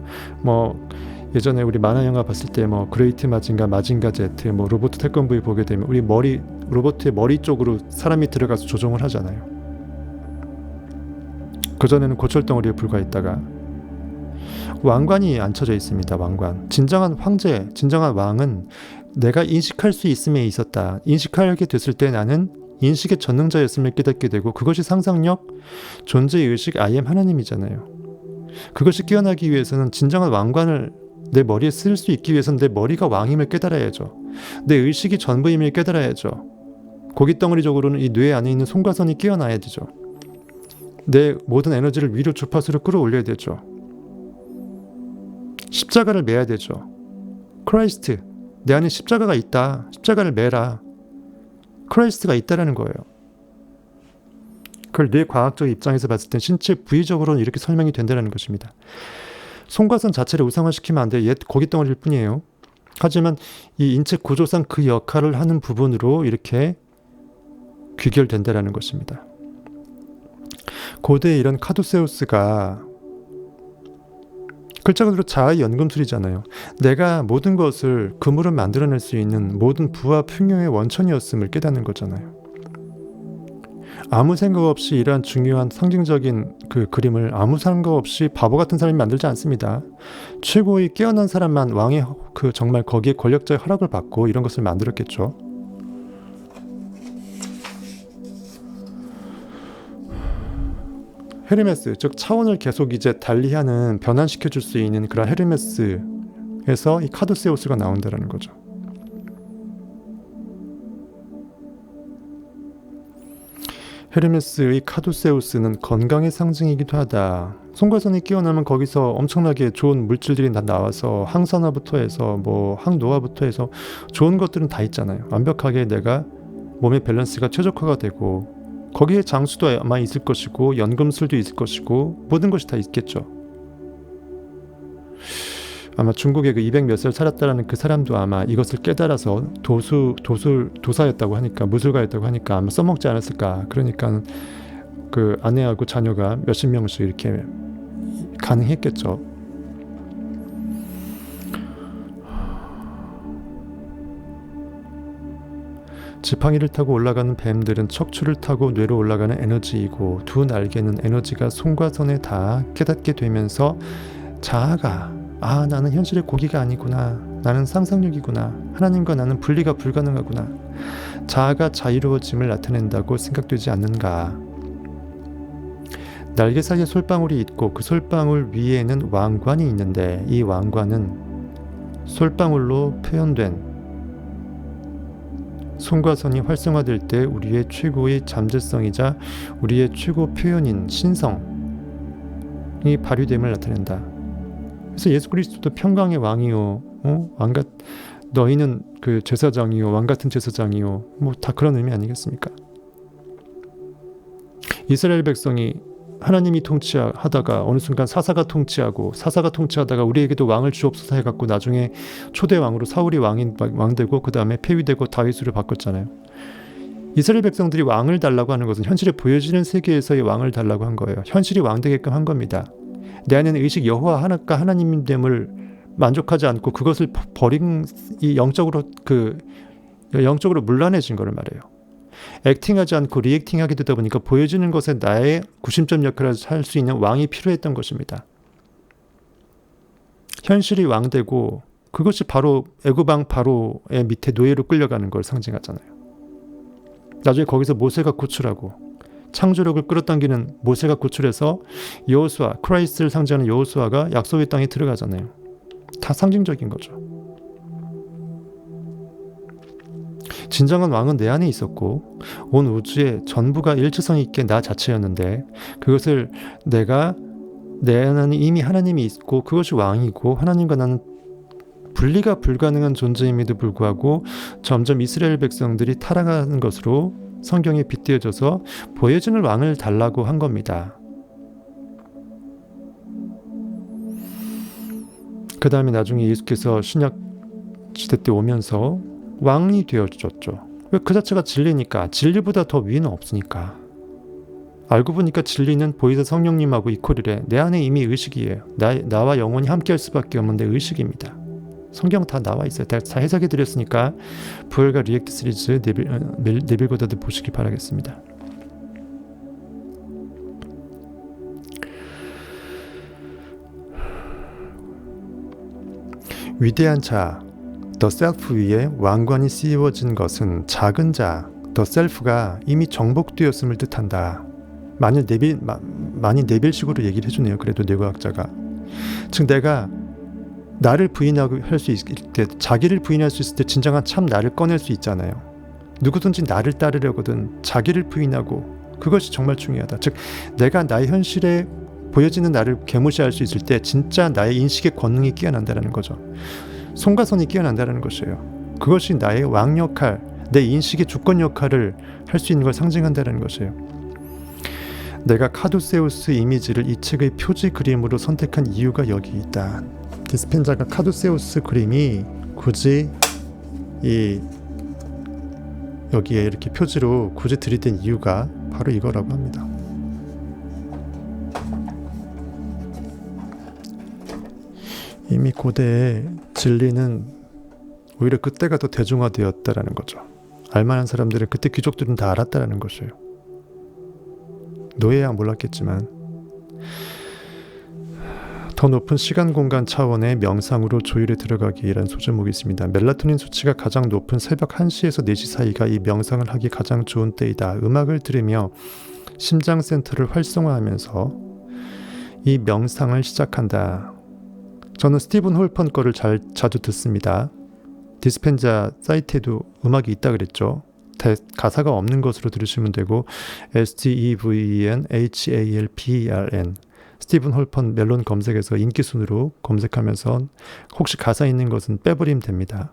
예전에 우리 만화 영화 봤을 때 그레이트 마징가 제트, 로봇 태권브이 보게 되면 우리 로봇의 머리 쪽으로 사람이 들어가서 조종을 하잖아요. 그전에는 고철덩어리에 불과했다가 왕관이 앉혀져 있습니다. 왕관. 진정한 황제, 진정한 왕은 내가 인식할 수 있음에 있었다. 인식하게 됐을 때 나는 인식의 전능자였음을 깨닫게 되고 그것이 상상력, 존재의식, I am 하나님이잖아요. 그것이 깨어나기 위해서는 진정한 왕관을 내 머리에 쓸 수 있기 위해서는 내 머리가 왕임을 깨달아야죠. 내 의식이 전부임을 깨달아야죠. 고깃덩어리적으로는 이 뇌 안에 있는 송가선이 깨어나야 되죠. 내 모든 에너지를 위로 주파수로 끌어올려야 되죠. 십자가를 매야 되죠. 크라이스트, 내 안에 십자가가 있다. 십자가를 매라. 크라이스트가 있다라는 거예요. 그걸 뇌과학적 입장에서 봤을 땐 신체 부위적으로는 이렇게 설명이 된다는 것입니다. 송가선 자체를 우상화시키면 안 돼요. 옛 고깃덩어리일 뿐이에요. 하지만 이 인체 구조상 그 역할을 하는 부분으로 이렇게 귀결된다는 것입니다. 고대에 이런 카두세우스가 글자 그대로 자아의 연금술이잖아요. 내가 모든 것을 금으로 만들어낼 수 있는 모든 부와 풍요의 원천이었음을 깨닫는 거잖아요. 아무 생각 없이 이러한 중요한 상징적인 그 그림을 아무 생각 없이 바보 같은 사람이 만들지 않습니다. 최고의 깨어난 사람만 왕의 정말 거기에 권력자의 허락을 받고 이런 것을 만들었겠죠. 헤르메스, 즉 차원을 계속 이제 달리하는 변환시켜 줄 수 있는 그런 헤르메스에서 이 카두세우스가 나온다는 거죠. 헤르메스의 카두세우스는 건강의 상징이기도 하다. 송가선이 깨어나면 거기서 엄청나게 좋은 물질들이 다 나와서 항산화부터 해서 항노화부터 해서 좋은 것들은 다 있잖아요. 완벽하게 내가 몸의 밸런스가 최적화가 되고 거기에 장수도 아마 있을 것이고 연금술도 있을 것이고 모든 것이 다 있겠죠. 아마 중국에 200 몇 살 살았다라는 그 사람도 아마 이것을 깨달아서 도사였다고 하니까, 무술가였다고 하니까 아마 써먹지 않았을까. 그러니까 그 아내하고 자녀가 몇십 명씩 이렇게 가능했겠죠. 지팡이를 타고 올라가는 뱀들은 척추를 타고 뇌로 올라가는 에너지이고 두 날개는 에너지가 송과선에 다 깨닫게 되면서 자아가 나는 현실의 고기가 아니구나. 나는 상상력이구나. 하나님과 나는 분리가 불가능하구나. 자아가 자유로워짐을 나타낸다고 생각되지 않는가. 날개 사이에 솔방울이 있고 그 솔방울 위에는 왕관이 있는데 이 왕관은 솔방울로 표현된 송과선이 활성화될 때 우리의 최고의 잠재성이자 우리의 최고 표현인 신성이 발휘됨을 나타낸다. 그래서 예수 그리스도도 평강의 왕이요, 너희는 그 제사장이요, 왕 같은 제사장이요, 뭐 다 그런 의미 아니겠습니까? 이스라엘 백성이 하나님이 통치하다가 어느 순간 사사가 통치하다가 우리에게도 왕을 주옵소서 해갖고 나중에 초대 왕으로 사울이 왕 되고 그 다음에 폐위되고 다윗으로 바꿨잖아요. 이스라엘 백성들이 왕을 달라고 하는 것은 현실에 보여지는 세계에서의 왕을 달라고 한 거예요. 현실이 왕 되게끔 한 겁니다. 내 안에는 의식 여호와 하나님됨을 만족하지 않고 그것을 버린 이 영적으로 문란해진 거를 말해요. 액팅하지 않고 리액팅하게 되다 보니까 보여지는 것에 나의 구심점 역할을 할 수 있는 왕이 필요했던 것입니다. 현실이 왕 되고 그것이 바로 애굽 왕 바로의 밑에 노예로 끌려가는 걸 상징하잖아요. 나중에 거기서 모세가 구출하고 창조력을 끌어당기는 모세가 구출해서 여호수아, 크라이스트를 상징하는 여호수아가 약속의 땅에 들어가잖아요. 다 상징적인 거죠. 진정한 왕은 내 안에 있었고 온 우주의 전부가 일치성 있게 나 자체였는데 그것을 내가 내 안에는 이미 하나님이 있고 그것이 왕이고 하나님과 나는 분리가 불가능한 존재임에도 불구하고 점점 이스라엘 백성들이 타락하는 것으로 성경에 빗대어져서 보여지는 왕을 달라고 한 겁니다. 그 다음에 나중에 예수께서 신약 시대 때 오면서 왕이 되어주셨죠. 왜? 그 자체가 진리니까. 진리보다 더 위는 없으니까. 알고 보니까 진리는 보이사 성령님하고 이퀄이래. 내 안에 이미 의식이에요. 나와 영원히 함께 할 수밖에 없는 내 의식입니다. 성경 다 나와 있어요. 다 해석해 드렸으니까 부활과 리액트 시리즈 네빌 고다드 보시기 바라겠습니다. 위대한 자, 더 셀프 위에 왕관이 씌워진 것은 작은 자, 더 셀프가 이미 정복되었음을 뜻한다. 많이 네빌식으로 얘기를 해주네요. 그래도 뇌과학자가. 즉 내가 나를 부인하고 할 수 있을 때, 자기를 부인할 수 있을 때 진정한 참 나를 꺼낼 수 있잖아요. 누구든지 나를 따르려거든 자기를 부인하고, 그것이 정말 중요하다. 즉 내가 나의 현실에 보여지는 나를 개무시할 수 있을 때 진짜 나의 인식의 권능이 깨어난다는 거죠. 송가선이 깨어난다는 것이에요. 그것이 나의 왕 역할, 내 인식의 주권 역할을 할 수 있는 걸 상징한다는 것이에요. 내가 카두세우스 이미지를 이 책의 표지 그림으로 선택한 이유가 여기 있다. 디스펜자가 카두세우스 그림이 굳이 여기에 이렇게 표지로 굳이 들이댄 이유가 바로 이거라고 합니다. 이미 고대의 진리는 오히려 그때가 더 대중화되었다라는 거죠. 알만한 사람들은, 그때 귀족들은 다 알았다라는 것이에요. 노예야 몰랐겠지만 더 높은 시간 공간 차원의 명상으로 조율에 들어가기라는 소제목이 있습니다. 멜라토닌 수치가 가장 높은 새벽 1시에서 4시 사이가 이 명상을 하기 가장 좋은 때이다. 음악을 들으며 심장센터를 활성화하면서 이 명상을 시작한다. 저는 스티븐 홀펀 거를 자주 듣습니다. 디스펜자 사이트에도 음악이 있다 그랬죠. 가사가 없는 것으로 들으시면 되고, STEVENHALPERN 스티븐 홀펀 멜론 검색에서 인기 순으로 검색하면서 혹시 가사 있는 것은 빼버리면 됩니다.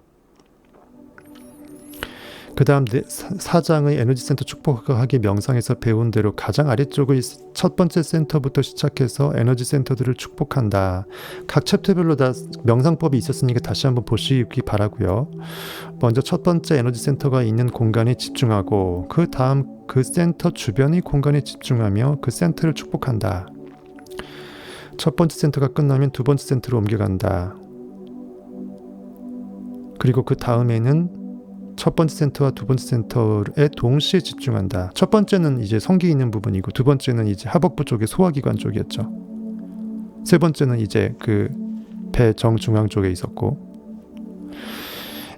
그 다음 4장의 에너지센터 축복하기 명상에서 배운 대로 가장 아래쪽의 첫 번째 센터부터 시작해서 에너지센터들을 축복한다. 각 챕터별로 다 명상법이 있었으니까 다시 한번 보시기 바라고요. 먼저 첫 번째 에너지센터가 있는 공간에 집중하고, 그 다음 그 센터 주변의 공간에 집중하며 그 센터를 축복한다. 첫 번째 센터가 끝나면 두 번째 센터로 옮겨간다. 그리고 그 다음에는 첫 번째 센터와 두 번째 센터에 동시에 집중한다. 첫 번째는 이제 성기 있는 부분이고, 두 번째는 이제 하복부 쪽의 소화기관 쪽이었죠. 세 번째는 이제 그 배 정중앙 쪽에 있었고,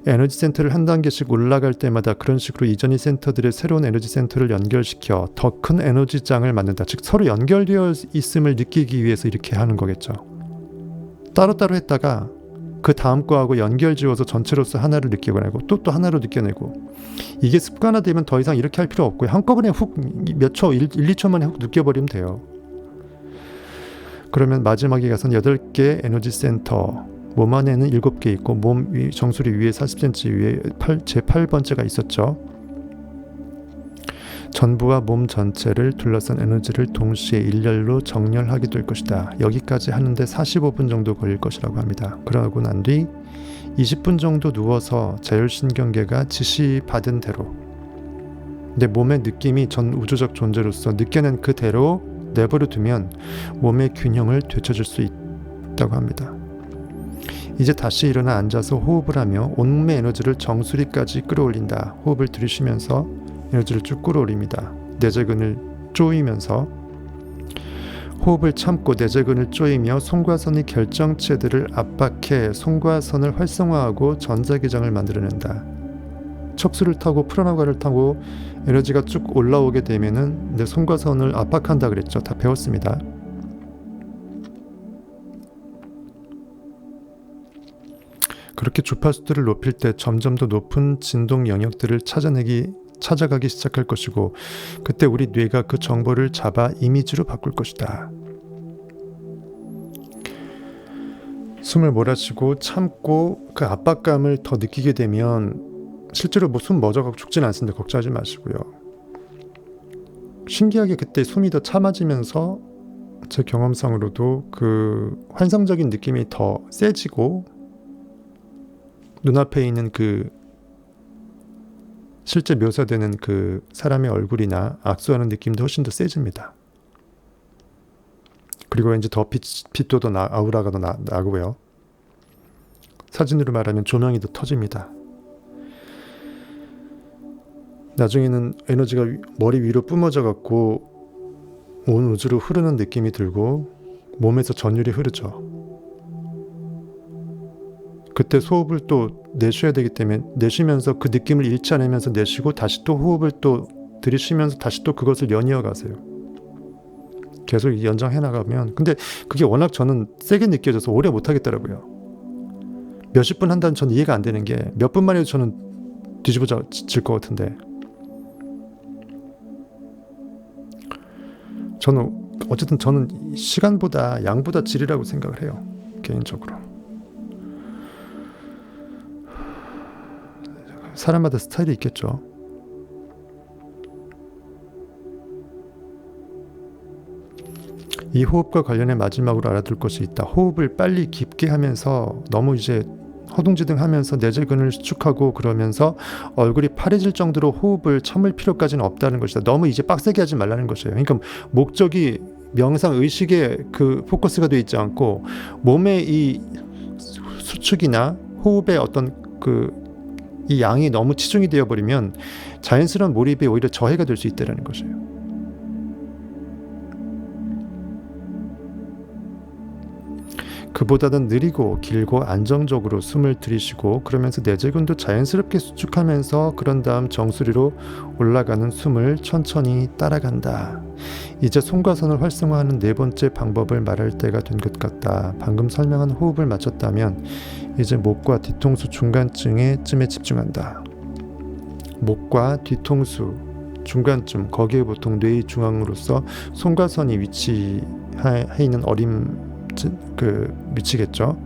에너지 센터를 한 단계씩 올라갈 때마다 그런 식으로 이전의 센터들의 새로운 에너지 센터를 연결시켜 더 큰 에너지장을 만든다. 즉 서로 연결되어 있음을 느끼기 위해서 이렇게 하는 거겠죠. 따로따로 했다가 그 다음 거하고 연결 지어서 전체로서 하나를 느껴내고 또 하나로 느껴내고, 이게 습관화되면 더 이상 이렇게 할 필요 없고요. 한꺼번에 훅 몇 초, 1, 2초 만에 훅 느껴버리면 돼요. 그러면 마지막에 가서는 8개 에너지 센터, 몸 안에는 7개 있고 몸 위, 정수리 위에 40cm 위에 제 8번째가 있었죠. 전부와 몸 전체를 둘러싼 에너지를 동시에 일렬로 정렬하게 될 것이다. 여기까지 하는데 45분 정도 걸릴 것이라고 합니다. 그러고 난 뒤 20분 정도 누워서 자율신경계가 지시받은 대로 내 몸의 느낌이 전 우주적 존재로서 느껴낸 그대로 내버려 두면 몸의 균형을 되찾을 수 있다고 합니다. 이제 다시 일어나 앉아서 호흡을 하며 온몸의 에너지를 정수리까지 끌어올린다. 호흡을 들이쉬면서 에너지를 쭉 끌어올립니다. 내재근을 조이면서 호흡을 참고 내재근을 조이며 송과선의 결정체들을 압박해 송과선을 활성화하고 전자기장을 만들어낸다. 척수를 타고 프라나과를 타고 에너지가 쭉 올라오게 되면은 내 송과선을 압박한다 그랬죠. 다 배웠습니다. 그렇게 주파수들을 높일 때 점점 더 높은 진동 영역들을 찾아가기 시작할 것이고 그때 우리 뇌가 그 정보를 잡아 이미지로 바꿀 것이다. 숨을 몰아쉬고 참고 그 압박감을 더 느끼게 되면 실제로 뭐 숨 멎어가고 죽진 않습니다. 걱정하지 마시고요. 신기하게 그때 숨이 더 참아지면서 제 경험상으로도 그 환상적인 느낌이 더 세지고 눈앞에 있는 그 실제 묘사되는 그 사람의 얼굴이나 악수하는 느낌도 훨씬 더 세집니다. 그리고 왠지 더 빛도 더 아우라가 더 나고요. 사진으로 말하면 조명이 더 터집니다. 나중에는 에너지가 머리 위로 뿜어져 갖고 온 우주로 흐르는 느낌이 들고 몸에서 전율이 흐르죠. 그때 소흡을 또 내쉬어야 되기 때문에 내쉬면서 그 느낌을 잃지 않으면서 내쉬고 다시 또 호흡을 또 들이쉬면서 다시 또 그것을 연이어 가세요. 계속 연장해 나가면 근데 그게 워낙 저는 세게 느껴져서 오래 못 하겠더라고요. 몇십 분 한다는 전 이해가 안 되는 게 몇 분만 해도 저는 뒤집어질 것 같은데 저는 시간보다 양보다 질이라고 생각을 해요. 개인적으로. 사람마다 스타일이 있겠죠. 이 호흡과 관련해 마지막으로 알아둘 것이 있다. 호흡을 빨리 깊게 하면서 너무 이제 허둥지둥 하면서 내재근을 수축하고 그러면서 얼굴이 파래질 정도로 호흡을 참을 필요까지는 없다는 것이다. 너무 이제 빡세게 하지 말라는 것이에요. 그러니까 목적이 명상 의식에 그 포커스가 되어 있지 않고 몸의 이 수축이나 호흡의 어떤 이 양이 너무 치중이 되어버리면 자연스러운 몰입이 오히려 저해가 될 수 있다는 것이에요. 그보다는 느리고 길고 안정적으로 숨을 들이쉬고 그러면서 내재근도 자연스럽게 수축하면서 그런 다음 정수리로 올라가는 숨을 천천히 따라간다. 이제 송과선을 활성화하는 네 번째 방법을 말할 때가 된 것 같다. 방금 설명한 호흡을 마쳤다면 이제 목과 뒤통수 중간쯤에 집중한다. 목과 뒤통수 중간쯤 거기에 보통 뇌의 중앙으로서 송과선이 위치해 있는 위치겠죠.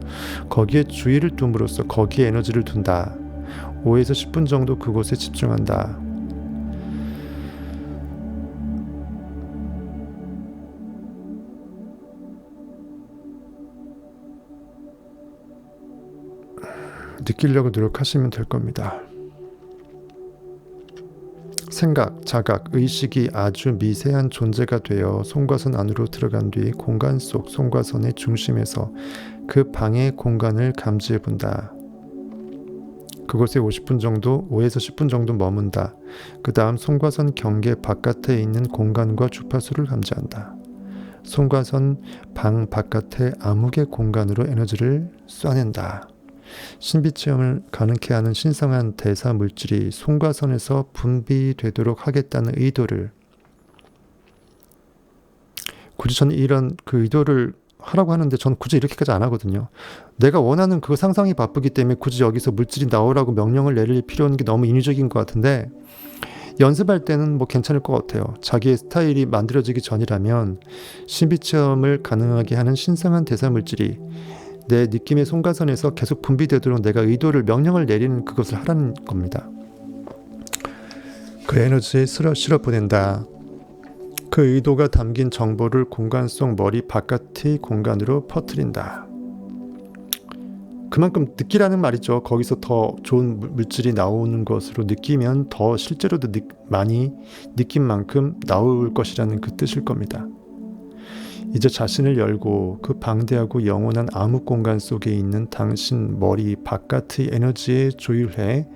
거기에 주의를 둠으로써 거기에 에너지를 둔다. 5에서 10분 정도 그곳에 집중한다. 느끼려고 노력하시면 될 겁니다. 생각, 자각, 의식이 아주 미세한 존재가 되어 송과선 안으로 들어간 뒤 공간 속 송과선의 중심에서 그 방의 공간을 감지해 본다. 그곳에 50분 정도, 5에서 10분 정도 머문다. 그 다음 송과선 경계 바깥에 있는 공간과 주파수를 감지한다. 송과선 방 바깥의 암흑의 공간으로 에너지를 쏴낸다. 신비체험을 가능케 하는 신성한 대사 물질이 송과선에서 분비되도록 하겠다는 의도를 굳이 저는 이런 그 의도를 하라고 하는데 저는 굳이 이렇게까지 안 하거든요. 내가 원하는 그 상상이 바쁘기 때문에 굳이 여기서 물질이 나오라고 명령을 내릴 필요한 게 너무 인위적인 것 같은데 연습할 때는 뭐 괜찮을 것 같아요. 자기의 스타일이 만들어지기 전이라면 신비체험을 가능하게 하는 신성한 대사물질이 내 느낌의 송가선에서 계속 분비되도록 내가 의도를 명령을 내리는 그것을 하라는 겁니다. 그 에너지에 실어 보낸다. 그 의도가 담긴 정보를 공간 속 머리 바깥의 공간으로 퍼뜨린다. 그만큼 느끼라는 말이죠. 거기서 더 좋은 물질이 나오는 것으로 느끼면 더 실제로도 많이 느낀 만큼 나올 것이라는 그 뜻일 겁니다. 이제 자신을 열고 그 방대하고 영원한 암흑 공간 속에 있는 당신 머리 바깥의 에너지에 조율해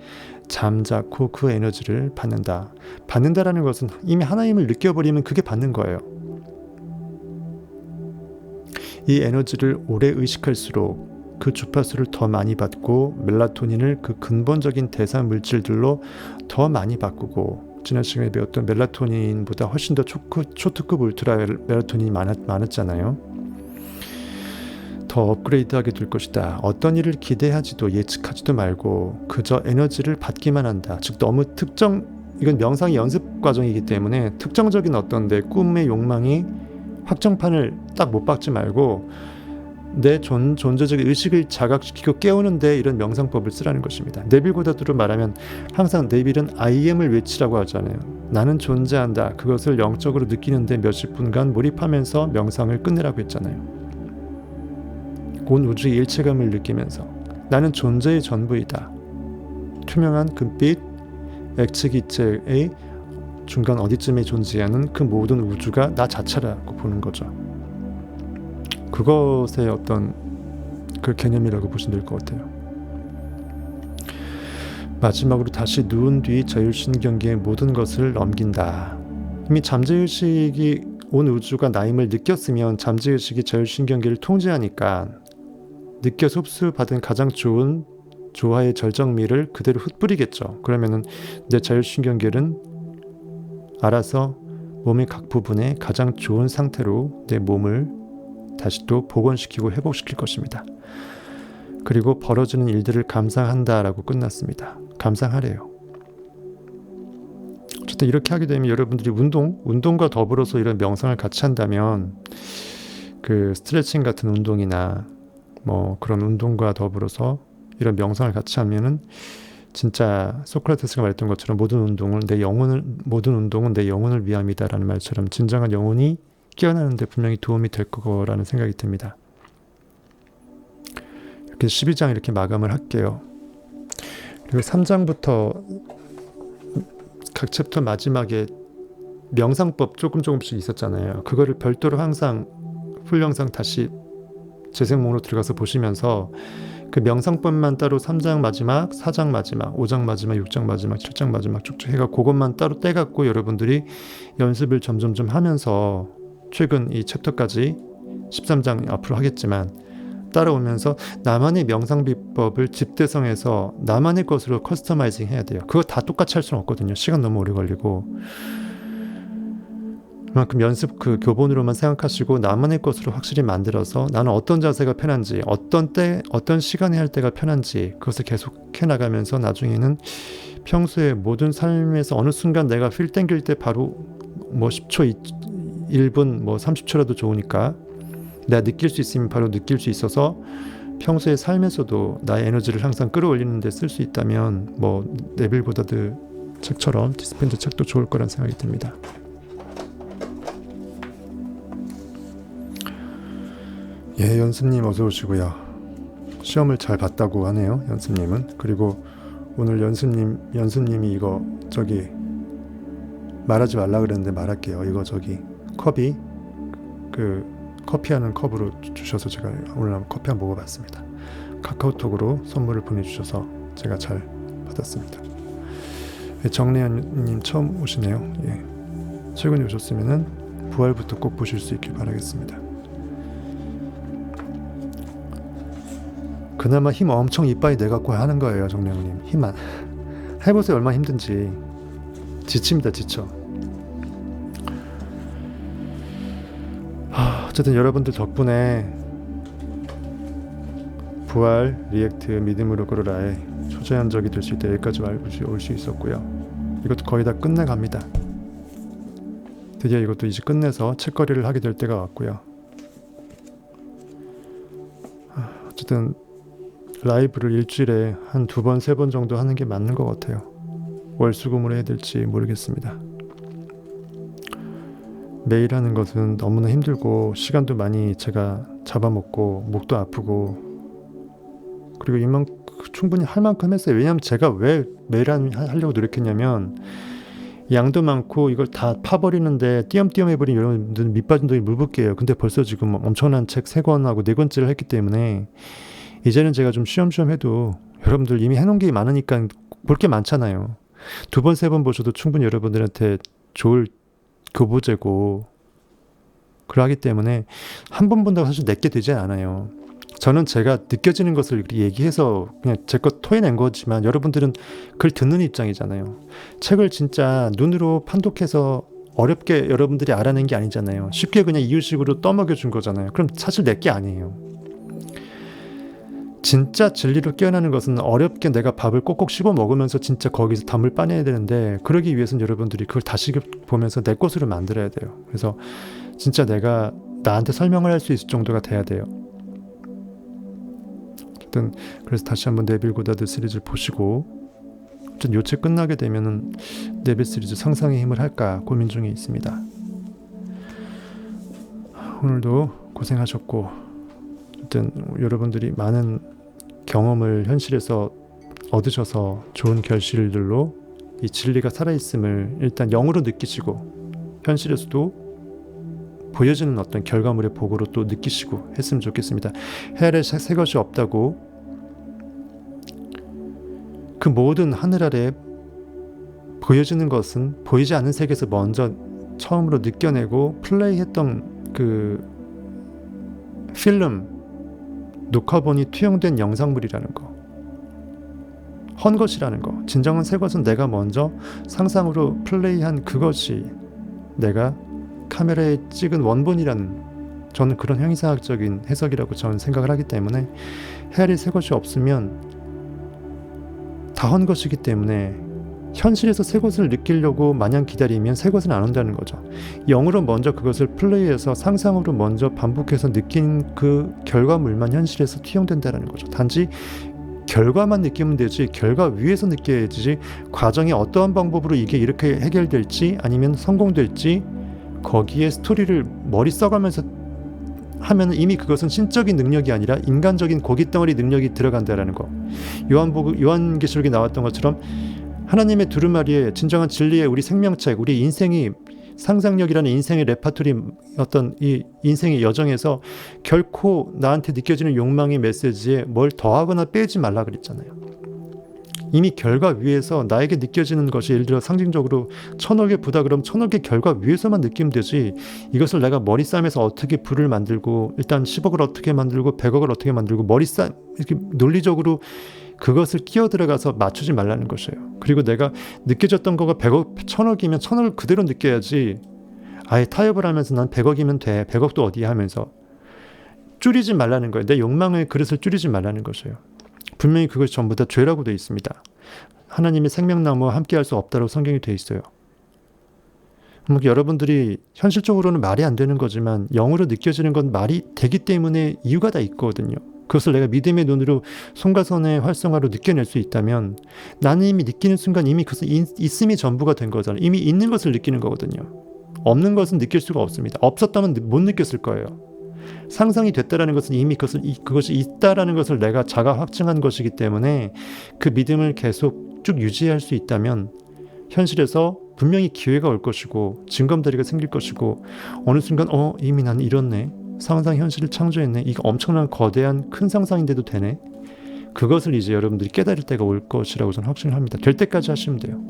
잠자코 그 에너지를 받는다. 받는다라는 것은 이미 하나님을 느껴버리면 그게 받는 거예요. 이 에너지를 오래 의식할수록 그 주파수를 더 많이 받고 멜라토닌을 그 근본적인 대사 물질들로 더 많이 바꾸고, 지난 시간에 배웠던 멜라토닌보다 훨씬 더 초특급 울트라 멜라토닌이 많았잖아요. 더 업그레이드하게 될 것이다. 어떤 일을 기대하지도 예측하지도 말고 그저 에너지를 받기만 한다. 즉 너무 이건 명상의 연습 과정이기 때문에 특정적인 어떤 내 꿈의 욕망이 확정판을 딱 못 박지 말고 내 존재적 의식을 자각시키고 깨우는데 이런 명상법을 쓰라는 것입니다. 네빌 고다드로 말하면 항상 네빌은 I am을 외치라고 하잖아요. 나는 존재한다. 그것을 영적으로 느끼는데 몇십 분간 몰입하면서 명상을 끝내라고 했잖아요. 온 우주의 일체감을 느끼면서 나는 존재의 전부이다. 투명한 금빛 액체기체의 중간 어디쯤에 존재하는 그 모든 우주가 나 자체라고 보는 거죠. 그것의 어떤 그 개념이라고 보시면 될 것 같아요. 마지막으로 다시 누운 뒤 자율신경계의 모든 것을 넘긴다. 이미 잠재의식이 온 우주가 나임을 느꼈으면 잠재의식이 자율신경계를 통제하니까 느껴서 흡수받은 가장 좋은 조화의 절정미를 그대로 흩뿌리겠죠. 그러면은 내 자율신경계는 알아서 몸의 각 부분에 가장 좋은 상태로 내 몸을 다시 또 복원시키고 회복시킬 것입니다. 그리고 벌어지는 일들을 감상한다라고 끝났습니다. 감상하래요. 어쨌든 이렇게 하게 되면 여러분들이 운동과 더불어서 이런 명상을 같이 한다면 그 스트레칭 같은 운동이나 뭐 그런 운동과 더불어서 이런 명상을 같이 하면은 진짜 소크라테스가 말했던 것처럼 모든 운동은 내 영혼을 위함이다라는 말처럼 진정한 영혼이 깨어나는데 분명히 도움이 될 거라는 생각이 듭니다. 이렇게 12장 이렇게 마감을 할게요. 그리고 3장부터 각 챕터 마지막에 명상법 조금씩 있었잖아요. 그거를 별도로 항상 풀 영상 다시 재생 목록 들어가서 보시면서 그 명상법만 따로 3장 마지막, 4장 마지막, 5장 마지막, 6장 마지막, 7장 마지막 쭉쭉 해가 그것만 따로 떼갖고 여러분들이 연습을 점점 하면서 최근 이 챕터까지 13장 앞으로 하겠지만 따라오면서 나만의 명상 비법을 집대성해서 나만의 것으로 커스터마이징 해야 돼요. 그거 다 똑같이 할 수는 없거든요. 시간 너무 오래 걸리고. 그만큼 연습 그 교본으로만 생각하시고 나만의 것으로 확실히 만들어서 나는 어떤 자세가 편한지, 어떤 시간에 할 때가 편한지 그것을 계속 해나가면서 나중에는 평소에 모든 삶에서 어느 순간 내가 필 땡길 때 바로 뭐 10초, 1분, 뭐 30초라도 좋으니까 내가 느낄 수 있으면 바로 느낄 수 있어서 평소의 삶에서도 나의 에너지를 항상 끌어올리는 데 쓸 수 있다면 뭐 네빌 고다드 책처럼 디스펜저 책도 좋을 거란 생각이 듭니다. 예, 연습님 어서 오시고요. 시험을 잘 봤다고 하네요. 연습님은. 그리고 오늘 연습님이 이거 저기 말하지 말라 그랬는데 말할게요. 이거 저기 컵이 그 커피하는 컵으로 주셔서 제가 오늘 한번 커피 한번 먹어봤습니다. 카카오톡으로 선물을 보내주셔서 제가 잘 받았습니다. 예, 정래연님 처음 오시네요. 예, 최근에 오셨으면은 부활부터 꼭 보실 수 있길 바라겠습니다. 그나마 힘 엄청 이빠이 내갖고 하는 거예요. 정래연님 힘만 해보세요. 얼마나 힘든지. 지칩니다. 지쳐. 어쨌든 여러분들 덕분에 부활 리액트 믿음으로 걸어라의 초자연적이 될 수 있다. 여기까지 올 수 있었고요. 이것도 거의 다 끝내갑니다. 드디어 이것도 이제 끝내서 책거리를 하게 될 때가 왔고요. 어쨌든 라이브를 일주일에 한 2번, 3번 정도 하는 게 맞는 것 같아요. 월수금으로 해야 될지 모르겠습니다. 매일 하는 것은 너무나 힘들고 시간도 많이 제가 잡아먹고 목도 아프고, 그리고 이만큼 충분히 할 만큼 했어요. 왜냐면 제가 왜 매일 하려고 노력했냐면, 양도 많고 이걸 다 파버리는데 띄엄띄엄 해버린 여러분들 밑빠진 돈이 물붓게요. 근데 벌써 지금 엄청난 책 3권하고 4권째를 했기 때문에 이제는 제가 좀 쉬엄쉬엄 해도 여러분들 이미 해놓은 게 많으니까 볼 게 많잖아요. 2번, 3번 보셔도 충분히 여러분들한테 좋을 교보제고, 그러하기 때문에 한 번 본다고 사실 내게 되지 않아요. 저는 제가 느껴지는 것을 얘기해서 그냥 제 것 토해낸 거지만, 여러분들은 그걸 듣는 입장이잖아요. 책을 진짜 눈으로 판독해서 어렵게 여러분들이 알아낸 게 아니잖아요. 쉽게 그냥 이유식으로 떠먹여 준 거잖아요. 그럼 사실 내게 아니에요. 진짜 진리로 깨어나는 것은 어렵게 내가 밥을 꼭꼭 씹어 먹으면서 진짜 거기서 담을 빠내야 되는데, 그러기 위해서는 여러분들이 그걸 다시 보면서 내 것으로 만들어야 돼요. 그래서 진짜 내가 나한테 설명을 할 수 있을 정도가 돼야 돼요. 어쨌든 그래서 다시 한번 네빌 고다드 시리즈를 보시고, 어쨌든 요 책 끝나게 되면은 네빌 시리즈 상상의 힘을 할까 고민 중에 있습니다. 오늘도 고생하셨고, 어쨌든 여러분들이 많은 경험을 현실에서 얻으셔서 좋은 결실들로 이 진리가 살아있음을 일단 영으로 느끼시고, 현실에서도 보여지는 어떤 결과물의 보고로 또 느끼시고 했으면 좋겠습니다. 해아래 새 것이 없다고, 그 모든 하늘 아래 보여지는 것은 보이지 않는 세계에서 먼저 처음으로 느껴내고 플레이했던 그 필름, 녹화본이 투영된 영상물이라는 거, 헌 것이라는 거. 진정한 새 것은 내가 먼저 상상으로 플레이한 그것이 내가 카메라에 찍은 원본이라는, 저는 그런 형이상학적인 해석이라고 저는 생각을 하기 때문에, 헤아릴 새 것이 없으면 다 헌 것이기 때문에 현실에서 새 것을 느끼려고 마냥 기다리면 새 것은 안 온다는 거죠. 영으로 먼저 그것을 플레이해서 상상으로 먼저 반복해서 느낀 그 결과물만 현실에서 투영된다는 거죠. 단지 결과만 느끼면 되지, 결과 위에서 느껴야지 과정이 어떠한 방법으로 이게 이렇게 해결될지 아니면 성공될지 거기에 스토리를 머리 써가면서 하면 이미 그것은 신적인 능력이 아니라 인간적인 고깃덩어리 능력이 들어간다라는 거. 요한계시록에 나왔던 것처럼 하나님의 두루마리에 진정한 진리의 우리 생명책, 우리 인생이 상상력이라는 인생의 레파토리, 어떤 이 인생의 여정에서 결코 나한테 느껴지는 욕망의 메시지에 뭘 더하거나 빼지 말라 그랬잖아요. 이미 결과 위에서 나에게 느껴지는 것이, 예를 들어 상징적으로 1000억의 부다 그럼 1000억의 결과 위에서만 느끼면 되지, 이것을 내가 머리 싸움에서 어떻게 부를 만들고 일단 10억을 어떻게 만들고 100억을 어떻게 만들고 머리 싸움 이렇게 논리적으로 그것을 끼어 들어가서 맞추지 말라는 것이에요. 그리고 내가 느껴졌던 거가 100억, 1000억이면 1000억을 그대로 느껴야지, 아예 타협을 하면서 난 100억이면 돼, 100억도 어디야 하면서 줄이지 말라는 거예요. 내 욕망의 그릇을 줄이지 말라는 것이에요. 분명히 그것이 전부 다 죄라고 되어 있습니다. 하나님의 생명나무와 함께 할 수 없다고 성경이 되어 있어요. 여러분들이 현실적으로는 말이 안 되는 거지만 영으로 느껴지는 건 말이 되기 때문에 이유가 다 있거든요. 그것을 내가 믿음의 눈으로 손과손의 활성화로 느껴낼 수 있다면, 나는 이미 느끼는 순간 이미 그것은 있음이 전부가 된 거잖아요. 이미 있는 것을 느끼는 거거든요. 없는 것은 느낄 수가 없습니다. 없었다면 못 느꼈을 거예요. 상상이 됐다라는 것은 이미 그것이 있다라는 것을 내가 자가 확증한 것이기 때문에 그 믿음을 계속 쭉 유지할 수 있다면 현실에서 분명히 기회가 올 것이고 징검다리가 생길 것이고, 어느 순간 이미 난 이렇네, 상상 현실을 창조했네, 이거 엄청난 거대한 큰 상상인데도 되네, 그것을 이제 여러분들이 깨달을 때가 올 것이라고 저는 확신을 합니다. 될 때까지 하시면 돼요.